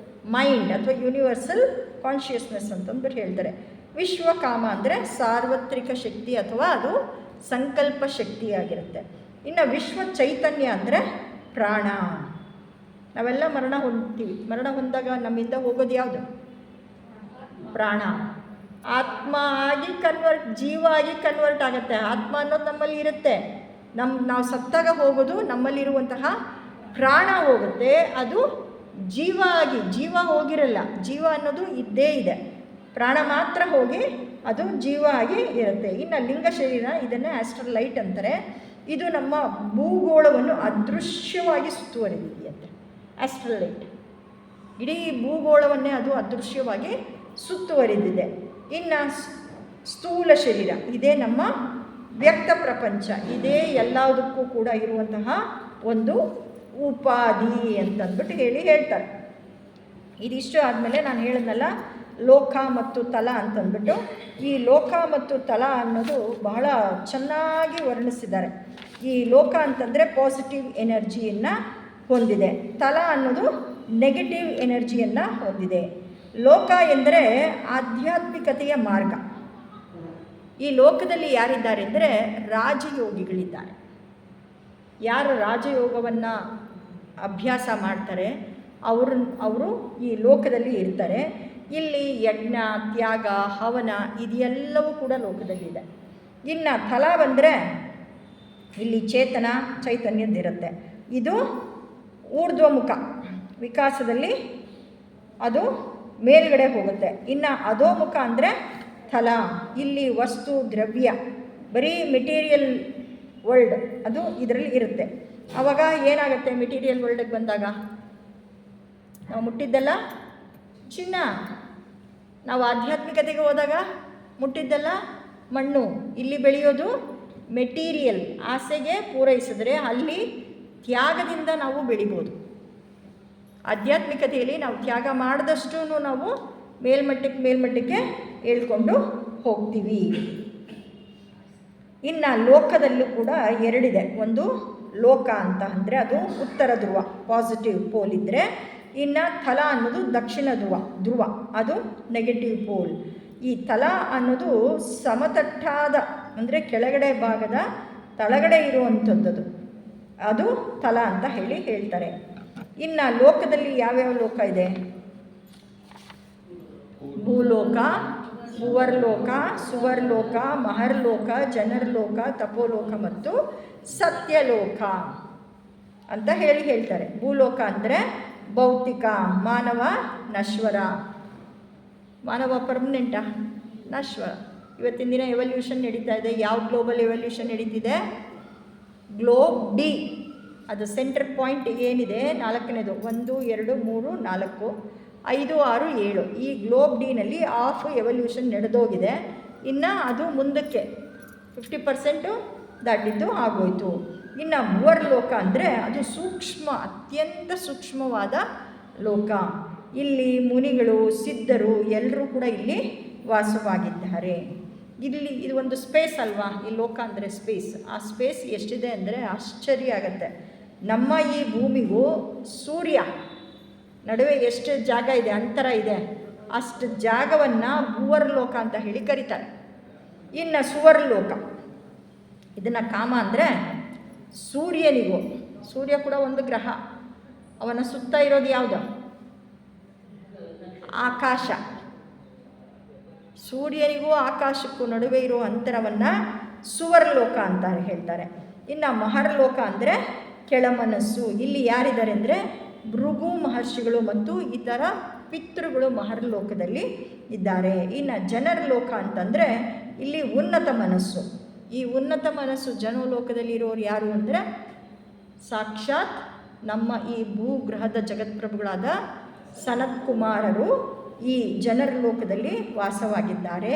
ಮೈಂಡ್ ಅಥವಾ ಯೂನಿವರ್ಸಲ್ ಕಾನ್ಷಿಯಸ್ನೆಸ್ ಅಂತಂದ್ಬಿಟ್ಟು ಹೇಳ್ತಾರೆ. ವಿಶ್ವಕಾಮ ಅಂದರೆ ಸಾರ್ವತ್ರಿಕ ಶಕ್ತಿ ಅಥವಾ ಅದು ಸಂಕಲ್ಪ ಶಕ್ತಿಯಾಗಿರುತ್ತೆ. ಇನ್ನು ವಿಶ್ವ ಚೈತನ್ಯ ಅಂದರೆ ಪ್ರಾಣ. ನಾವೆಲ್ಲ ಮರಣ ಹೊಂದ್ತೀವಿ. ಮರಣ ಹೊಂದಾಗ ನಮ್ಮಿಂದ ಹೋಗೋದು ಯಾವುದು? ಪ್ರಾಣ. ಆತ್ಮ ಆಗಿ ಜೀವ ಆಗಿ ಕನ್ವರ್ಟ್ ಆಗುತ್ತೆ. ಆತ್ಮ ಅನ್ನೋದು ನಮ್ಮಲ್ಲಿ ಇರುತ್ತೆ, ನಾವು ಸತ್ತಾಗ ಹೋಗೋದು ನಮ್ಮಲ್ಲಿರುವಂತಹ ಪ್ರಾಣ ಹೋಗುತ್ತೆ, ಅದು ಜೀವ ಹೋಗಿರಲ್ಲ. ಜೀವ ಅನ್ನೋದು ಇದ್ದೇ ಇದೆ, ಪ್ರಾಣ ಮಾತ್ರ ಹೋಗಿ ಅದು ಜೀವ ಆಗಿ ಇರುತ್ತೆ. ಇನ್ನು ಲಿಂಗ ಶರೀರ, ಇದನ್ನೇ ಆಸ್ಟ್ರಲ್ ಲೈಟ್ ಅಂತಾರೆ. ಇದು ನಮ್ಮ ಭೂಗೋಳವನ್ನು ಅದೃಶ್ಯವಾಗಿ ಸುತ್ತುವರಿದಿದೆಯಂತೆ. ಆಸ್ಟ್ರಲ್ ಲೈಟ್ ಇಡೀ ಭೂಗೋಳವನ್ನೇ ಅದು ಅದೃಶ್ಯವಾಗಿ ಸುತ್ತುವರಿದಿದೆ. ಇನ್ನು ಸ್ಥೂಲ ಶರೀರ, ಇದೇ ನಮ್ಮ ವ್ಯಕ್ತ ಪ್ರಪಂಚ. ಇದೇ ಎಲ್ಲದಕ್ಕೂ ಕೂಡ ಇರುವಂತಹ ಒಂದು ಉಪಾಧಿ ಅಂತಂದ್ಬಿಟ್ಟು ಹೇಳ್ತಾರೆ. ಇದಿಷ್ಟು ಆದಮೇಲೆ ನಾನು ಹೇಳಿದ್ನಲ್ಲ ಲೋಕ ಮತ್ತು ತಲ ಅಂತಂದ್ಬಿಟ್ಟು, ಈ ಲೋಕ ಮತ್ತು ತಲ ಅನ್ನೋದು ಬಹಳ ಚೆನ್ನಾಗಿ ವರ್ಣಿಸಿದ್ದಾರೆ. ಈ ಲೋಕ ಅಂತಂದರೆ ಪಾಸಿಟಿವ್ ಎನರ್ಜಿಯನ್ನು ಹೊಂದಿದೆ, ತಲ ಅನ್ನೋದು ನೆಗೆಟಿವ್ ಎನರ್ಜಿಯನ್ನು ಹೊಂದಿದೆ. ಲೋಕ ಎಂದರೆ ಆಧ್ಯಾತ್ಮಿಕತೆಯ ಮಾರ್ಗ. ಈ ಲೋಕದಲ್ಲಿ ಯಾರಿದ್ದಾರೆ ಅಂದರೆ ರಾಜಯೋಗಿಗಳಿದ್ದಾರೆ. ಯಾರು ರಾಜಯೋಗವನ್ನು ಅಭ್ಯಾಸ ಮಾಡ್ತಾರೆ ಅವರು ಈ ಲೋಕದಲ್ಲಿ ಇರ್ತಾರೆ. ಇಲ್ಲಿ ಯಜ್ಞ, ತ್ಯಾಗ, ಹವನ ಇದೆಲ್ಲವೂ ಕೂಡ ಲೋಕದಲ್ಲಿದೆ. ಇನ್ನು ತಲ ಬಂದರೆ ಇಲ್ಲಿ ಚೈತನ್ಯದ್ದಿರುತ್ತೆ. ಇದು ಊರ್ಧ್ವಮುಖ ವಿಕಾಸದಲ್ಲಿ ಅದು ಮೇಲ್ಗಡೆ ಹೋಗುತ್ತೆ. ಇನ್ನು ಅಧೋಮುಖ ಅಂದರೆ ತಲ, ಇಲ್ಲಿ ವಸ್ತು ದ್ರವ್ಯ, ಬರೀ ಮೆಟೀರಿಯಲ್ ವರ್ಲ್ಡ್ ಅದು ಇದರಲ್ಲಿ ಇರುತ್ತೆ. ಆವಾಗ ಏನಾಗುತ್ತೆ, ಮೆಟೀರಿಯಲ್ ವರ್ಲ್ಡಿಗೆ ಬಂದಾಗ ನಾವು ಮುಟ್ಟಿದ್ದೆಲ್ಲ ಚಿನ್ನ, ನಾವು ಆಧ್ಯಾತ್ಮಿಕತೆಗೆ ಹೋದಾಗ ಮುಟ್ಟಿದ್ದೆಲ್ಲ ಮಣ್ಣು. ಇಲ್ಲಿ ಬೆಳೆಯೋದು ಮೆಟೀರಿಯಲ್. ಆಸೆಗೆ ಪೂರೈಸಿದ್ರೆ ಅಲ್ಲಿ ತ್ಯಾಗದಿಂದ ನಾವು ಬೆಳಿಬೋದು. ಆಧ್ಯಾತ್ಮಿಕತೆಯಲ್ಲಿ ನಾವು ತ್ಯಾಗ ಮಾಡಿದಷ್ಟು ನಾವು ಮೇಲ್ಮಟ್ಟಕ್ಕೆ ಹೇಳ್ಕೊಂಡು ಹೋಗ್ತೀವಿ. ಇನ್ನು ಲೋಕದಲ್ಲೂ ಕೂಡ ಎರಡಿದೆ. ಒಂದು ಲೋಕ ಅಂತ ಅಂದರೆ ಅದು ಉತ್ತರ ಧ್ರುವ, ಪಾಸಿಟಿವ್ ಪೋಲ್ ಇದ್ದರೆ, ಇನ್ನು ತಲ ಅನ್ನೋದು ದಕ್ಷಿಣ ಧ್ರುವ, ಅದು ನೆಗೆಟಿವ್ ಪೋಲ್. ಈ ತಲ ಅನ್ನೋದು ಸಮತಟ್ಟಾದ ಅಂದರೆ ಕೆಳಗಡೆ ಭಾಗದ ತಳಗಡೆ ಇರುವಂಥದ್ದು, ಅದು ತಲ ಅಂತ ಹೇಳ್ತಾರೆ. ಇನ್ನು ಲೋಕದಲ್ಲಿ ಯಾವ್ಯಾವ ಲೋಕ ಇದೆ? ಭೂಲೋಕ, ಭುವರ್ಲೋಕ, ಸುವರ್ಲೋಕ, ಮಹರ್ಲೋಕ, ಜನರ್ಲೋಕ, ತಪೋಲೋಕ ಮತ್ತು ಸತ್ಯಲೋಕ ಅಂತ ಹೇಳ್ತಾರೆ. ಭೂಲೋಕ ಅಂದರೆ ಭೌತಿಕ, ಮಾನವ ನಶ್ವರ. ಮಾನವ ಪರ್ಮನೆಂಟಾ? ನಶ್ವರ. ಇವತ್ತಿನ ದಿನ ಎವಲ್ಯೂಷನ್ ನಡೀತಾ ಇದೆ. ಯಾವ ಗ್ಲೋಬಲ್ ಎವಲ್ಯೂಷನ್ ನಡೀತಿದೆ? ಗ್ಲೋಬ್ ಡಿ, ಅದು ಸೆಂಟರ್ ಪಾಯಿಂಟ್ ಏನಿದೆ 4ನೇದು, 1 2 3 4 5 6 7, ಈ ಗ್ಲೋಬ್ ಡಿನಲ್ಲಿ ಆಫ್ ಎವಲ್ಯೂಷನ್ ನಡೆದೋಗಿದೆ. ಇನ್ನು ಅದು ಮುಂದಕ್ಕೆ 50% ದಾಟಿದ್ದು ಆಗೋಯ್ತು. ಇನ್ನು ಭುವರ್ಲೋಕ ಅಂದರೆ ಅದು ಸೂಕ್ಷ್ಮ, ಅತ್ಯಂತ ಸೂಕ್ಷ್ಮವಾದ ಲೋಕ. ಇಲ್ಲಿ ಮುನಿಗಳು, ಸಿದ್ಧರು ಎಲ್ಲರೂ ಕೂಡ ಇಲ್ಲಿ ವಾಸವಾಗಿದ್ದಾರೆ. ಇದು ಒಂದು ಸ್ಪೇಸ್ ಅಲ್ವಾ, ಈ ಲೋಕ ಅಂದರೆ ಸ್ಪೇಸ್. ಆ ಸ್ಪೇಸ್ ಎಷ್ಟಿದೆ ಅಂದರೆ ಆಶ್ಚರ್ಯ ಆಗುತ್ತೆ. ನಮ್ಮ ಈ ಭೂಮಿಗೂ ಸೂರ್ಯ ನಡುವೆ ಎಷ್ಟು ಜಾಗ ಇದೆ, ಅಂತರ ಇದೆ. ಅಷ್ಟು ಜಾಗವನ್ನು ಭುವರ್ಲೋಕ ಅಂತ ಕರೀತಾರೆ. ಇನ್ನು ಸುವರ್ಲೋಕ, ಇದನ್ನು ಕಾಮ ಅಂದರೆ ಸೂರ್ಯನಿಗೂ, ಸೂರ್ಯ ಕೂಡ ಒಂದು ಗ್ರಹ, ಅವನ ಸುತ್ತ ಇರೋದು ಯಾವುದು? ಆಕಾಶ. ಸೂರ್ಯನಿಗೂ ಆಕಾಶಕ್ಕೂ ನಡುವೆ ಇರೋ ಅಂತರವನ್ನು ಸುವರ್ಲೋಕ ಅಂತ ಹೇಳ್ತಾರೆ. ಇನ್ನು ಮಹರ್ಲೋಕ ಅಂದರೆ ಕೆಳಮನಸ್ಸು. ಇಲ್ಲಿ ಯಾರಿದ್ದಾರೆ ಅಂದರೆ ಭೃಗು ಮಹರ್ಷಿಗಳು ಮತ್ತು ಇತರ ಪಿತೃಗಳು ಮಹರ್ಲೋಕದಲ್ಲಿ ಇದ್ದಾರೆ. ಇನ್ನು ಜನರ್ಲೋಕ ಅಂತಂದರೆ ಇಲ್ಲಿ ಉನ್ನತ ಮನಸ್ಸು. ಈ ಉನ್ನತ ಮನಸ್ಸು ಜನಲೋಕದಲ್ಲಿರೋರು ಯಾರು ಅಂದರೆ ಸಾಕ್ಷಾತ್ ನಮ್ಮ ಈ ಭೂಗ್ರಹದ ಜಗತ್ಪ್ರಭುಗಳಾದ ಸನತ್ ಕುಮಾರರು ಈ ಜನರ ಲೋಕದಲ್ಲಿ ವಾಸವಾಗಿದ್ದಾರೆ.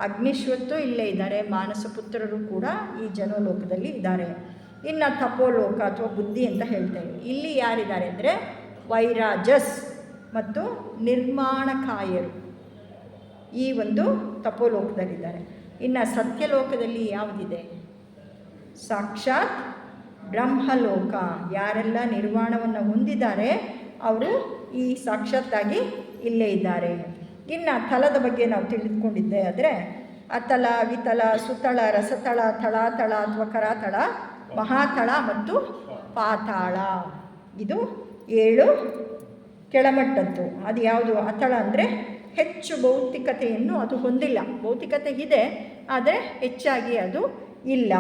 ಅಗ್ನಿಶ್ವತ್ತು ಇಲ್ಲೇ ಇದ್ದಾರೆ, ಮಾನಸ ಪುತ್ರರು ಕೂಡ ಈ ಜನಲೋಕದಲ್ಲಿ ಇದ್ದಾರೆ. ಇನ್ನು ತಪೋಲೋಕ ಅಥವಾ ಬುದ್ಧಿ ಅಂತ ಹೇಳ್ತೇವೆ. ಇಲ್ಲಿ ಯಾರಿದ್ದಾರೆ ಅಂದರೆ ವೈರಾಜಸ್ ಮತ್ತು ನಿರ್ಮಾಣಕಾಯರು ಈ ಒಂದು ತಪೋಲೋಕದಲ್ಲಿದ್ದಾರೆ. ಇನ್ನು ಸತ್ಯಲೋಕದಲ್ಲಿ ಯಾವುದಿದೆ? ಸಾಕ್ಷಾತ್ ಬ್ರಹ್ಮಲೋಕ. ಯಾರೆಲ್ಲ ನಿರ್ವಾಣವನ್ನು ಹೊಂದಿದ್ದಾರೆ ಅವರು ಈ ಸಾಕ್ಷಾತ್ತಾಗಿ ಇಲ್ಲೇ ಇದ್ದಾರೆ. ಇನ್ನು ತಲದ ಬಗ್ಗೆ ನಾವು ತಿಳಿದುಕೊಂಡಿದ್ದೆ ಆದರೆ ಅತಲ, ವಿತಲ, ಸುತಳ, ರಸತಳ, ತಳಾತಳ ಅಥವಾ ಕರಾತಳ, ಮಹಾತಳ ಮತ್ತು ಪಾತಾಳ. ಇದು 7 ಕೆಳಮಟ್ಟದ್ದು. ಅದು ಯಾವುದು? ಅತಳ ಅಂದರೆ ಹೆಚ್ಚು ಭೌತಿಕತೆಯನ್ನು ಅದು ಹೊಂದಿಲ್ಲ. ಭೌತಿಕತೆ ಇದೆ ಆದರೆ ಹೆಚ್ಚಾಗಿ ಅದು ಇಲ್ಲ.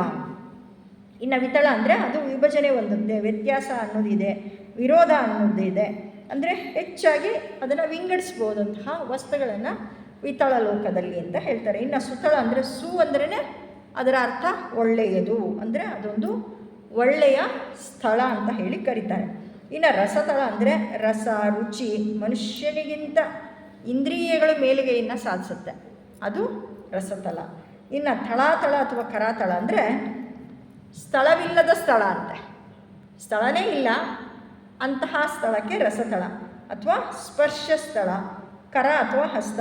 ಇನ್ನು ವಿತಳ ಅಂದರೆ ಅದು ವಿಭಜನೆ ಹೊಂದುತ್ತೆ, ವ್ಯತ್ಯಾಸ ಅನ್ನೋದಿದೆ, ವಿರೋಧ ಅನ್ನೋದಿದೆ. ಅಂದರೆ ಹೆಚ್ಚಾಗಿ ಅದನ್ನು ವಿಂಗಡಿಸ್ಬೋದಂತಹ ವಸ್ತುಗಳನ್ನು ವಿತಳ ಲೋಕದಲ್ಲಿ ಅಂತ ಹೇಳ್ತಾರೆ. ಇನ್ನು ಸುತಳ ಅಂದರೆ ಅಂದ್ರೇ ಅದರ ಅರ್ಥ ಒಳ್ಳೆಯದು, ಅಂದರೆ ಅದೊಂದು ಒಳ್ಳೆಯ ಸ್ಥಳ ಅಂತ ಹೇಳಿ ಕರೀತಾರೆ. ಇನ್ನು ರಸತಳ ಅಂದರೆ ರಸ, ರುಚಿ, ಮನುಷ್ಯನಿಗಿಂತ ಇಂದ್ರಿಯಗಳು ಮೇಲುಗೆಯನ್ನು ಸಾಧಿಸುತ್ತೆ, ಅದು ರಸತಳ. ಇನ್ನು ತಳಾತಳ ಅಥವಾ ಕರಾತಳ ಅಂದರೆ ಸ್ಥಳವಿಲ್ಲದ ಸ್ಥಳ ಅಂತೆ, ಸ್ಥಳನೇ ಇಲ್ಲ ಅಂತಹ ಸ್ಥಳಕ್ಕೆ ರಸತಳ ಅಥವಾ ಸ್ಪರ್ಶ ಸ್ಥಳ. ಕರ ಅಥವಾ ಹಸ್ತ,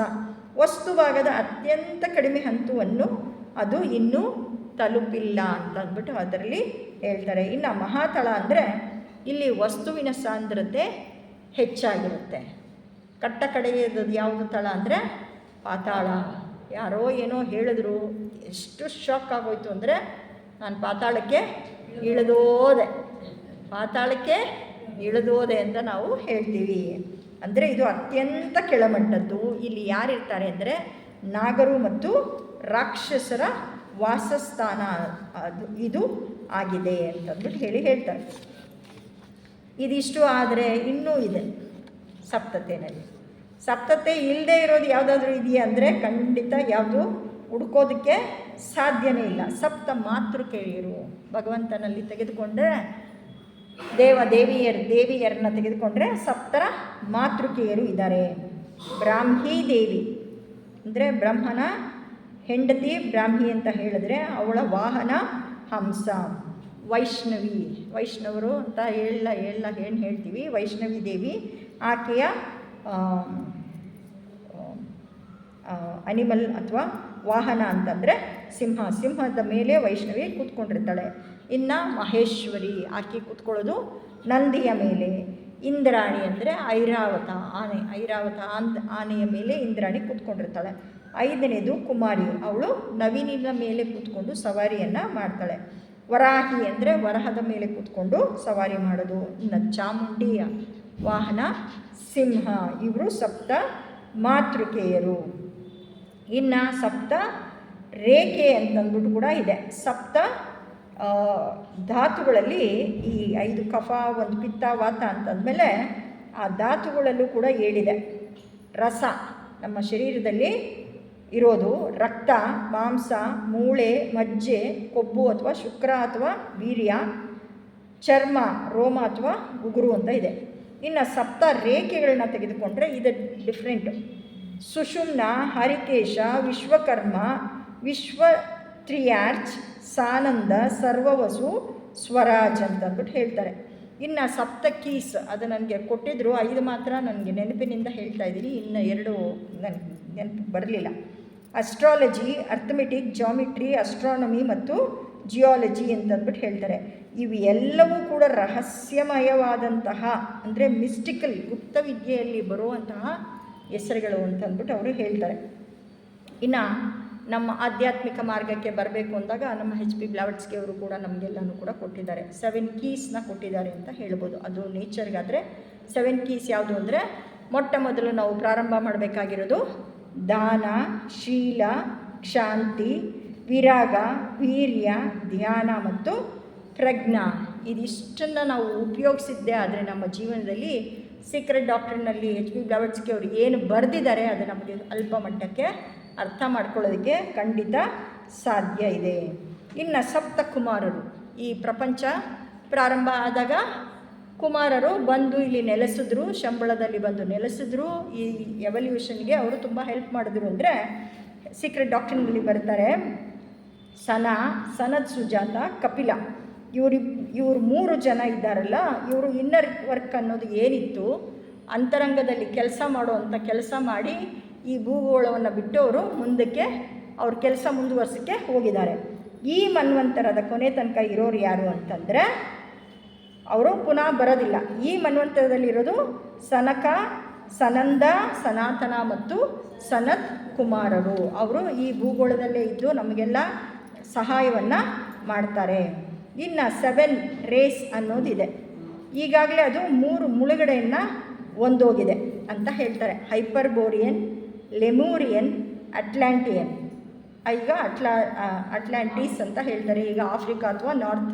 ವಸ್ತುಭಾಗದ ಅತ್ಯಂತ ಕಡಿಮೆ ಹಂತವನ್ನು ಅದು ಇನ್ನೂ ತಲುಪಿಲ್ಲ ಅಂತ ಅಂದ್ಬಿಟ್ಟು ಅದರಲ್ಲಿ ಹೇಳ್ತಾರೆ. ಇನ್ನು ಮಹಾತಳ ಅಂದರೆ ಇಲ್ಲಿ ವಸ್ತುವಿನ ಸಾಂದ್ರತೆ ಹೆಚ್ಚಾಗಿರುತ್ತೆ. ಕಟ್ಟ ಕಡೆಯದು ಯಾವುದು ತಳ ಅಂದರೆ ಪಾತಾಳ. ಯಾರೋ ಏನೋ ಹೇಳಿದ್ರು, ಎಷ್ಟು ಶಾಕ್ ಆಗೋಯ್ತು ಅಂದರೆ ನಾನು ಪಾತಾಳಕ್ಕೆ ಇಳಿದೋದೆ ಅಂತ ನಾವು ಹೇಳ್ತೀವಿ. ಅಂದರೆ ಇದು ಅತ್ಯಂತ ಕೆಳಮಟ್ಟದ್ದು. ಇಲ್ಲಿ ಯಾರಿರ್ತಾರೆ ಅಂದರೆ ನಾಗರು ಮತ್ತು ರಾಕ್ಷಸರ ವಾಸಸ್ಥಾನ ಇದು ಆಗಿದೆ ಅಂತಂದ್ಬಿಟ್ಟು ಹೇಳ್ತಾರೆ. ಇದಿಷ್ಟು ಆದರೆ ಇನ್ನೂ ಇದೆ ಸಪ್ತತೆಯಲ್ಲಿ. ಸಪ್ತತೆ ಇಲ್ಲದೆ ಇರೋದು ಯಾವುದಾದ್ರೂ ಇದೆಯಾ ಅಂದರೆ ಖಂಡಿತ ಯಾವುದು ಹುಡ್ಕೋದಕ್ಕೆ ಸಾಧ್ಯನೇ ಇಲ್ಲ. ಸಪ್ತ ಮಾತೃಕೆಯರು ಭಗವಂತನಲ್ಲಿ ತೆಗೆದುಕೊಂಡ್ರೆ, ದೇವಿಯರನ್ನ ತೆಗೆದುಕೊಂಡ್ರೆ ಸಪ್ತರ ಮಾತೃಕೆಯರು ಇದ್ದಾರೆ. ಬ್ರಾಹ್ಮೀ ದೇವಿ ಅಂದರೆ ಬ್ರಹ್ಮನ ಹೆಂಡತಿ ಬ್ರಾಹ್ಮಿ ಅಂತ ಹೇಳಿದ್ರೆ ಅವಳ ವಾಹನ ಹಂಸ. ವೈಷ್ಣವರು ಅಂತ ಏನು ಹೇಳ್ತೀವಿ, ವೈಷ್ಣವಿ ದೇವಿ ಆಕೆಯ ಅನಿಮಲ್ ಅಥವಾ ವಾಹನ ಅಂತಂದರೆ ಸಿಂಹದ ಮೇಲೆ ವೈಷ್ಣವಿ ಕೂತ್ಕೊಂಡಿರ್ತಾಳೆ. ಇನ್ನು ಮಹೇಶ್ವರಿ ಆಕೆ ಕೂತ್ಕೊಳ್ಳೋದು ನಂದಿಯ ಮೇಲೆ. ಇಂದ್ರಾಣಿ ಅಂದರೆ ಐರಾವತ ಆನೆಯ ಮೇಲೆ ಇಂದ್ರಾಣಿ ಕೂತ್ಕೊಂಡಿರ್ತಾಳೆ. 5ನೇದು ಕುಮಾರಿ, ಅವಳು ನವಿಲಿನ ಮೇಲೆ ಕೂತ್ಕೊಂಡು ಸವಾರಿಯನ್ನು ಮಾಡ್ತಾಳೆ. ವರಾಹಿ ಅಂದರೆ ವರಹದ ಮೇಲೆ ಕೂತ್ಕೊಂಡು ಸವಾರಿ ಮಾಡೋದು. ಇನ್ನು ಚಾಮುಂಡಿಯ ವಾಹನ ಸಿಂಹ. ಇವರು ಸಪ್ತ ಮಾತೃಕೆಯರು. ಇನ್ನು ಸಪ್ತ ರೇಖೆ ಅಂತಂದ್ಬಿಟ್ಟು ಕೂಡ ಇದೆ. ಸಪ್ತ ಧಾತುಗಳಲ್ಲಿ ಈ 5 ಕಫ, 1 ಪಿತ್ತ, ವಾತ ಅಂತಂದಮೇಲೆ ಆ ಧಾತುಗಳಲ್ಲೂ ಕೂಡ ಹೇಳಿದೆ. ರಸ ನಮ್ಮ ಶರೀರದಲ್ಲಿ ಇರೋದು ರಕ್ತ, ಮಾಂಸ, ಮೂಳೆ, ಮಜ್ಜೆ, ಕೊಬ್ಬು ಅಥವಾ ಶುಕ್ರ ಅಥವಾ ವೀರ್ಯ, ಚರ್ಮ, ರೋಮ ಅಥವಾ ಉಗುರು ಅಂತ ಇದೆ. ಇನ್ನು ಸಪ್ತ ರೇಖೆಗಳನ್ನ ತೆಗೆದುಕೊಂಡ್ರೆ ಇದು ಡಿಫ್ರೆಂಟು. ಸುಷುಮ್ನ, ಹರಿಕೇಶ, ವಿಶ್ವಕರ್ಮ, ವಿಶ್ವತ್ರಿಯಾರ್ಚ್, ಸಾನಂದ, ಸರ್ವವಸು, ಸ್ವರಾಜ್ ಅಂತಂದ್ಬಿಟ್ಟು ಹೇಳ್ತಾರೆ. ಇನ್ನು ಸಪ್ತ ಕೀಸ್ ಅದು ನನಗೆ ಕೊಟ್ಟಿದ್ದರು, 5 ಮಾತ್ರ ನನಗೆ ನೆನಪಿನಿಂದ ಹೇಳ್ತಾ ಇದ್ದೀನಿ, ಇನ್ನು 2 ನನಗೆ ನೆನಪು ಬರಲಿಲ್ಲ. ಅಸ್ಟ್ರಾಲಜಿ, ಅರ್ಥಮೆಟಿಕ್, ಜಾಮಿಟ್ರಿ, ಅಸ್ಟ್ರಾನಮಿ ಮತ್ತು ಜಿಯಾಲಜಿ ಅಂತಂದ್ಬಿಟ್ಟು ಹೇಳ್ತಾರೆ. ಇವು ಎಲ್ಲವೂ ಕೂಡ ರಹಸ್ಯಮಯವಾದಂತಹ ಅಂದರೆ ಮಿಸ್ಟಿಕಲ್, ಗುಪ್ತ ವಿದ್ಯೆಯಲ್ಲಿ ಬರುವಂತಹ ಹೆಸರುಗಳು ಅಂತಂದ್ಬಿಟ್ಟು ಅವರು ಹೇಳ್ತಾರೆ. ಇನ್ನು ನಮ್ಮ ಆಧ್ಯಾತ್ಮಿಕ ಮಾರ್ಗಕ್ಕೆ ಬರಬೇಕು ಅಂದಾಗ ನಮ್ಮ HP ಬ್ಲಾವಟ್ಸ್ಗೆ ಅವರು ಕೂಡ ನಮಗೆಲ್ಲನೂ ಕೂಡ ಕೊಟ್ಟಿದ್ದಾರೆ. 7 ಕೀಸ್ನ ಕೊಟ್ಟಿದ್ದಾರೆ ಅಂತ ಹೇಳ್ಬೋದು. ಅದು ನೇಚರ್ಗಾದರೆ 7 ಕೀಸ್ ಯಾವುದು ಅಂದರೆ ಮೊಟ್ಟ ಮೊದಲು ನಾವು ಪ್ರಾರಂಭ ಮಾಡಬೇಕಾಗಿರೋದು ದಾನ, ಶೀಲ, ಶಾಂತಿ, ವಿರಾಗ, ವೀರ್ಯ, ಧ್ಯಾನ ಮತ್ತು ಪ್ರಜ್ಞಾ. ಇದಿಷ್ಟನ್ನು ನಾವು ಉಪಯೋಗಿಸಿದ್ದೇ ಆದರೆ ನಮ್ಮ ಜೀವನದಲ್ಲಿ ಸೀಕ್ರೆಟ್ ಡಾಕ್ಟ್ರಿನಲ್ಲಿ HP ಬ್ಲಾವಟ್ಸ್ಗೆ ಅವರು ಏನು ಬರೆದಿದ್ದಾರೆ ಅದು ನಮಗೆ ಅಲ್ಪ ಮಟ್ಟಕ್ಕೆ ಅರ್ಥ ಮಾಡ್ಕೊಳ್ಳೋದಕ್ಕೆ ಖಂಡಿತ ಸಾಧ್ಯ ಇದೆ. ಇನ್ನು ಸಪ್ತ ಕುಮಾರರು, ಈ ಪ್ರಪಂಚ ಪ್ರಾರಂಭ ಆದಾಗ ಕುಮಾರರು ಬಂದು ಇಲ್ಲಿ ನೆಲೆಸಿದ್ರು, ಶಂಬಳದಲ್ಲಿ ಬಂದು ನೆಲೆಸಿದ್ರು. ಈ ಎವಲ್ಯೂಷನ್ಗೆ ಅವರು ತುಂಬ ಹೆಲ್ಪ್ ಮಾಡಿದ್ರು ಅಂದರೆ ಸೀಕ್ರೆಟ್ ಡಾಕ್ಟ್ರಿನಲ್ಲಿ ಬರ್ತಾರೆ. ಸನತ್, ಸುಜಾತ, ಕಪಿಲ, ಇವರು 3 ಜನ ಇದ್ದಾರಲ್ಲ, ಇವರು ಇನ್ನರ್ ವರ್ಕ್ ಅನ್ನೋದು ಏನಿತ್ತು ಅಂತರಂಗದಲ್ಲಿ ಕೆಲಸ ಮಾಡುವಂಥ ಕೆಲಸ ಮಾಡಿ ಈ ಭೂಗೋಳವನ್ನು ಬಿಟ್ಟು ಅವರು ಮುಂದಕ್ಕೆ ಅವ್ರ ಕೆಲಸ ಮುಂದುವರ್ಸೋಕ್ಕೆ ಹೋಗಿದ್ದಾರೆ. ಈ ಮನ್ವಂತರದ ಕೊನೆ ತನಕ ಇರೋರು ಯಾರು ಅಂತಂದರೆ ಅವರು ಪುನಃ ಬರೋದಿಲ್ಲ. ಈ ಮನ್ವಂತರದಲ್ಲಿರೋದು ಸನಕ, ಸನಂದ, ಸನಾತನ ಮತ್ತು ಸನತ್ ಕುಮಾರರು. ಅವರು ಈ ಭೂಗೋಳದಲ್ಲೇ ಇದ್ದು ನಮಗೆಲ್ಲ ಸಹಾಯವನ್ನು ಮಾಡ್ತಾರೆ. ಇನ್ನು 7 ರೇಸ್ ಅನ್ನೋದಿದೆ. ಈಗಾಗಲೇ ಅದು 3 ಮುಳುಗಡೆಯನ್ನು ಒಂದೋಗಿದೆ ಅಂತ ಹೇಳ್ತಾರೆ. ಹೈಪರ್ಬೋರಿಯನ್, ಲೆಮೂರಿಯನ್, ಅಟ್ಲಾಂಟಿಯನ್. ಈಗ ಅಟ್ಲಾಂಟಿಸ್ ಅಂತ ಹೇಳ್ತಾರೆ. ಈಗ ಆಫ್ರಿಕಾ ಅಥವಾ ನಾರ್ತ್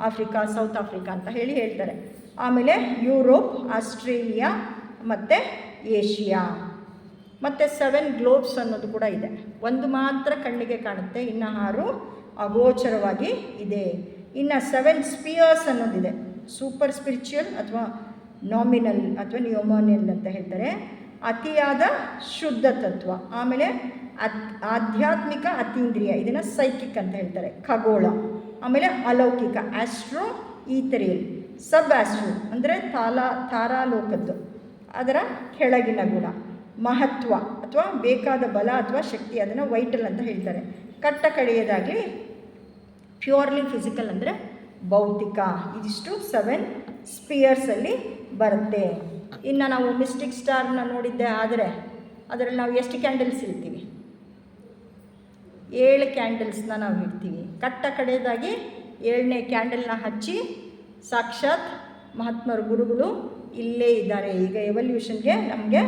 ಆಫ್ರಿಕಾ, ಸೌತ್ ಆಫ್ರಿಕಾ ಅಂತ ಹೇಳ್ತಾರೆ. ಆಮೇಲೆ ಯುರೋಪ್, ಆಸ್ಟ್ರೇಲಿಯಾ ಮತ್ತು ಏಷ್ಯಾ. ಮತ್ತು 7 ಗ್ಲೋಬ್ಸ್ ಅನ್ನೋದು ಕೂಡ ಇದೆ. ಒಂದು ಮಾತ್ರ ಕಣ್ಣಿಗೆ ಕಾಣುತ್ತೆ, ಇನ್ನು 6 ಅಗೋಚರವಾಗಿ ಇದೆ. ಇನ್ನು 7 ಸ್ಪಿಯರ್ಸ್ ಅನ್ನೋದಿದೆ. ಸೂಪರ್ ಸ್ಪಿರಿಚುವಲ್ ಅಥವಾ ನಾಮಿನಲ್ ಅಥವಾ ನಿಯೋಮೋನಿಯಲ್ ಅಂತ ಹೇಳ್ತಾರೆ. ಅತಿಯಾದ ಶುದ್ಧ ತತ್ವ. ಆಮೇಲೆ ಆಧ್ಯಾತ್ಮಿಕ ಅತೀಂದ್ರಿಯ, ಇದನ್ನು ಸೈಕಿಕ್ ಅಂತ ಹೇಳ್ತಾರೆ. ಖಗೋಳ. ಆಮೇಲೆ ಅಲೌಕಿಕ ಆಸ್ಟ್ರೋ ಈಥರಿಯಲ್. ಸಬ್ ಆಸ್ಟ್ರೋ ಅಂದರೆ ತಾರಾಲೋಕದ್ದು, ಅದರ ಕೆಳಗಿನ ಗುಣ. ಮಹತ್ವ ಅಥವಾ ಬೇಕಾದ ಬಲ ಅಥವಾ ಶಕ್ತಿ, ಅದನ್ನು ವೈಟಲ್ ಅಂತ ಹೇಳ್ತಾರೆ. ಕಟ್ಟ ಕಡೆಯದಾಗಿ ಪ್ಯೂರ್ಲಿ ಫಿಸಿಕಲ್ ಅಂದರೆ ಭೌತಿಕ. ಇದಿಷ್ಟು 7 ಸ್ಪಿಯರ್ಸಲ್ಲಿ ಬರುತ್ತೆ. ಇನ್ನು ನಾವು ಮಿಸ್ಟಿಕ್ ಸ್ಟಾರ್ನ ನೋಡಿದ್ದೆ ಆದರೆ ಅದರಲ್ಲಿ ನಾವು ಎಷ್ಟು ಕ್ಯಾಂಡಲ್ಸ್ ಇಡ್ತೀವಿ? 7 ಕ್ಯಾಂಡಲ್ಸ್ನ ನಾವು ಇಡ್ತೀವಿ. ಕಟ್ಟ ಕಡೆಯದಾಗಿ 7ನೇ ಕ್ಯಾಂಡಲ್ನ ಹಚ್ಚಿ ಸಾಕ್ಷಾತ್ ಮಹಾತ್ಮರು ಗುರುಗಳು ಇಲ್ಲೇ ಇದ್ದಾರೆ, ಈಗ ಎವಲ್ಯೂಷನ್ಗೆ ನಮಗೆ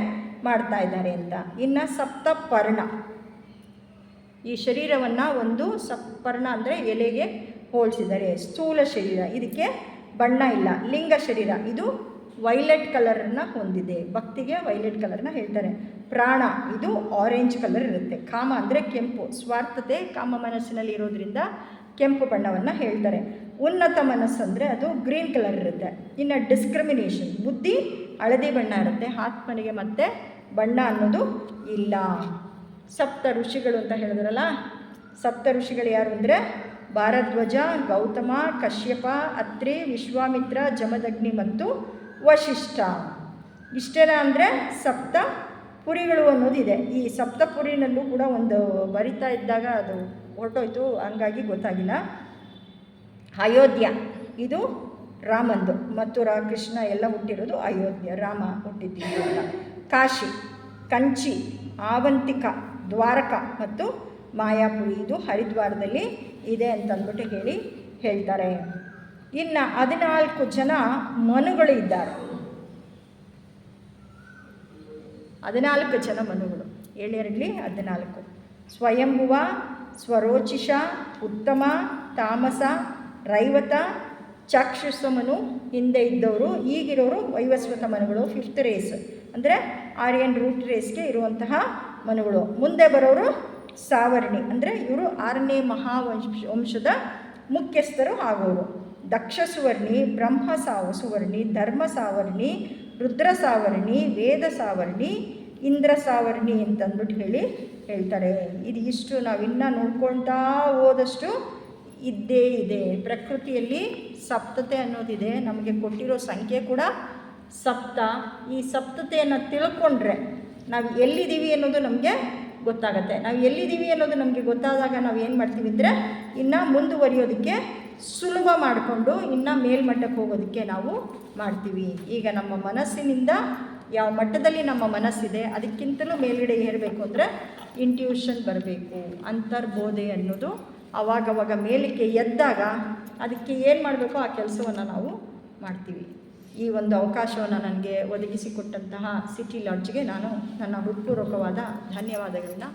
ಮಾಡ್ತಾ ಇದ್ದಾರೆ ಅಂತ. ಇನ್ನು ಸಪ್ತಪರ್ಣ, ಈ ಶರೀರವನ್ನು ಒಂದು ಸಪ್ತಪರ್ಣ ಅಂದರೆ ಎಲೆಗೆ ಹೋಲಿಸಿದ್ದಾರೆ. ಸ್ಥೂಲ ಶರೀರ, ಇದಕ್ಕೆ ಬಣ್ಣ ಇಲ್ಲ. ಲಿಂಗ ಶರೀರ, ಇದು ವೈಲೆಟ್ ಕಲರನ್ನು ಹೊಂದಿದೆ. ಭಕ್ತಿಗೆ ವೈಲೆಟ್ ಕಲರ್ನ ಹೇಳ್ತಾರೆ. ಪ್ರಾಣ, ಇದು ಆರೆಂಜ್ ಕಲರ್ ಇರುತ್ತೆ. ಕಾಮ ಅಂದರೆ ಕೆಂಪು, ಸ್ವಾರ್ಥತೆ ಕಾಮ ಮನಸ್ಸಿನಲ್ಲಿ ಇರೋದ್ರಿಂದ ಕೆಂಪು ಬಣ್ಣವನ್ನು ಹೇಳ್ತಾರೆ. ಉನ್ನತ ಮನಸ್ಸು ಅಂದರೆ ಅದು ಗ್ರೀನ್ ಕಲರ್ ಇರುತ್ತೆ. ಇನ್ನು ಡಿಸ್ಕ್ರಿಮಿನೇಷನ್, ಬುದ್ಧಿ ಹಳದಿ ಬಣ್ಣ ಇರುತ್ತೆ. ಆತ್ಮನಿಗೆ ಮತ್ತೆ ಬಣ್ಣ ಅನ್ನೋದು ಇಲ್ಲ. ಸಪ್ತ ಋಷಿಗಳು ಅಂತ ಹೇಳಿದ್ರಲ್ಲ, ಸಪ್ತ ಋಷಿಗಳು ಯಾರು ಅಂದರೆ ಭಾರದ್ವಾಜ, ಗೌತಮ, ಕಶ್ಯಪ, ಅತ್ರಿ, ವಿಶ್ವಾಮಿತ್ರ, ಜಮದಗ್ನಿ ಮತ್ತು ವಶಿಷ್ಠ. ಇಷ್ಟೇನ ಅಂದರೆ ಸಪ್ತ ಪುರಿಗಳು ಅನ್ನೋದಿದೆ. ಈ ಸಪ್ತಪುರಿನಲ್ಲೂ ಕೂಡ ಒಂದು ಬರಿತಾ ಇದ್ದಾಗ ಅದು ಹೊರಟೋಯ್ತು, ಹಂಗಾಗಿ ಗೊತ್ತಾಗಿಲ್ಲ. ಅಯೋಧ್ಯ, ಇದು ರಾಮಂದು. ಮಥುರಾ, ಕೃಷ್ಣ ಎಲ್ಲ ಹುಟ್ಟಿರೋದು ಅಯೋಧ್ಯ, ರಾಮ ಹುಟ್ಟಿದ್ದಿಲ್ಲ. ಕಾಶಿ, ಕಂಚಿ, ಆವಂತಿಕ, ದ್ವಾರಕ ಮತ್ತು ಮಾಯಾಪುರಿ, ಇದು ಹರಿದ್ವಾರದಲ್ಲಿ ಇದೆ ಅಂತಂದ್ಬಿಟ್ಟು ಹೇಳ್ತಾರೆ. ಇನ್ನು 14 ಜನ ಮನುಗಳು ಇದ್ದಾರೆ. 14 ಜನ ಮನುಗಳು, 7 14. ಸ್ವಯಂಭುವ, ಸ್ವರೋಚಿಷ, ಉತ್ತಮ, ತಾಮಸ, ರೈವತ, ಚಾಕ್ಷುಷಮನು ಹಿಂದೆ ಇದ್ದವರು. ಈಗಿರೋರು ವೈವಸ್ವತ ಮನುಗಳು, 5th ರೇಸ್ ಅಂದರೆ ಆರ್ಯನ್ ರೂಟ್ ರೇಸ್ಗೆ ಇರುವಂತಹ ಮನುಗಳು. ಮುಂದೆ ಬರೋರು ಸಾವರ್ಣಿ ಅಂದರೆ ಇವರು 6ನೇ ಮಹಾವಂಶದ ಮುಖ್ಯಸ್ಥರು ಆಗೋರು. ದಕ್ಷ ಸುವರ್ಣಿ, ಬ್ರಹ್ಮ ಸುವರ್ಣಿ, ಧರ್ಮ ಸಾವರ್ಣಿ, ರುದ್ರ ಸಾವರ್ಣಿ, ವೇದ ಸಾವರ್ಣಿ, ಇಂದ್ರ ಸಾವರ್ಣಿ ಅಂತಂದ್ಬಿಟ್ಟು ಹೇಳ್ತಾರೆ. ಇದು ಇಷ್ಟು ನಾವಿನ್ನೂ ನೋಡ್ಕೊಳ್ತಾ ಹೋದಷ್ಟು ಇದ್ದೇ ಇದೆ. ಪ್ರಕೃತಿಯಲ್ಲಿ ಸಪ್ತತೆ ಅನ್ನೋದಿದೆ. ನಮಗೆ ಕೊಟ್ಟಿರೋ ಸಂಖ್ಯೆ ಕೂಡ ಸಪ್ತ. ಈ ಸಪ್ತತೆಯನ್ನು ತಿಳ್ಕೊಂಡ್ರೆ ನಾವು ಎಲ್ಲಿದ್ದೀವಿ ಅನ್ನೋದು ನಮಗೆ ಗೊತ್ತಾಗತ್ತೆ. ನಾವು ಎಲ್ಲಿದ್ದೀವಿ ಅನ್ನೋದು ನಮಗೆ ಗೊತ್ತಾದಾಗ ನಾವು ಏನು ಮಾಡ್ತೀವಿ ಅಂದರೆ ಇನ್ನು ಮುಂದುವರಿಯೋದಕ್ಕೆ ಸುಲಭ ಮಾಡಿಕೊಂಡು ಇನ್ನು ಮೇಲ್ಮಟ್ಟಕ್ಕೆ ಹೋಗೋದಕ್ಕೆ ನಾವು ಮಾಡ್ತೀವಿ. ಈಗ ನಮ್ಮ ಮನಸ್ಸಿನಿಂದ ಯಾವ ಮಟ್ಟದಲ್ಲಿ ನಮ್ಮ ಮನಸ್ಸಿದೆ ಅದಕ್ಕಿಂತಲೂ ಮೇಲ್ಗಡೆ ಏರಬೇಕು ಅಂದರೆ ಇಂಟ್ಯೂಷನ್ ಬರಬೇಕು. ಅಂತರ್ಬೋಧೆ ಅನ್ನೋದು ಅವಾಗವಾಗ ಮೇಲಕ್ಕೆ ಎದ್ದಾಗ ಅದಕ್ಕೆ ಏನು ಮಾಡಬೇಕೋ ಆ ಕೆಲಸವನ್ನು ನಾವು ಮಾಡ್ತೀವಿ. ಈ ಒಂದು ಅವಕಾಶವನ್ನು ನನಗೆ ಒದಗಿಸಿಕೊಟ್ಟಂತಹ ಸಿಟಿ ಲಾಡ್ಜ್ಗೆ ನಾನು ನನ್ನ ಹೃತ್ಪೂರ್ವಕವಾದ ಧನ್ಯವಾದಗಳನ್ನ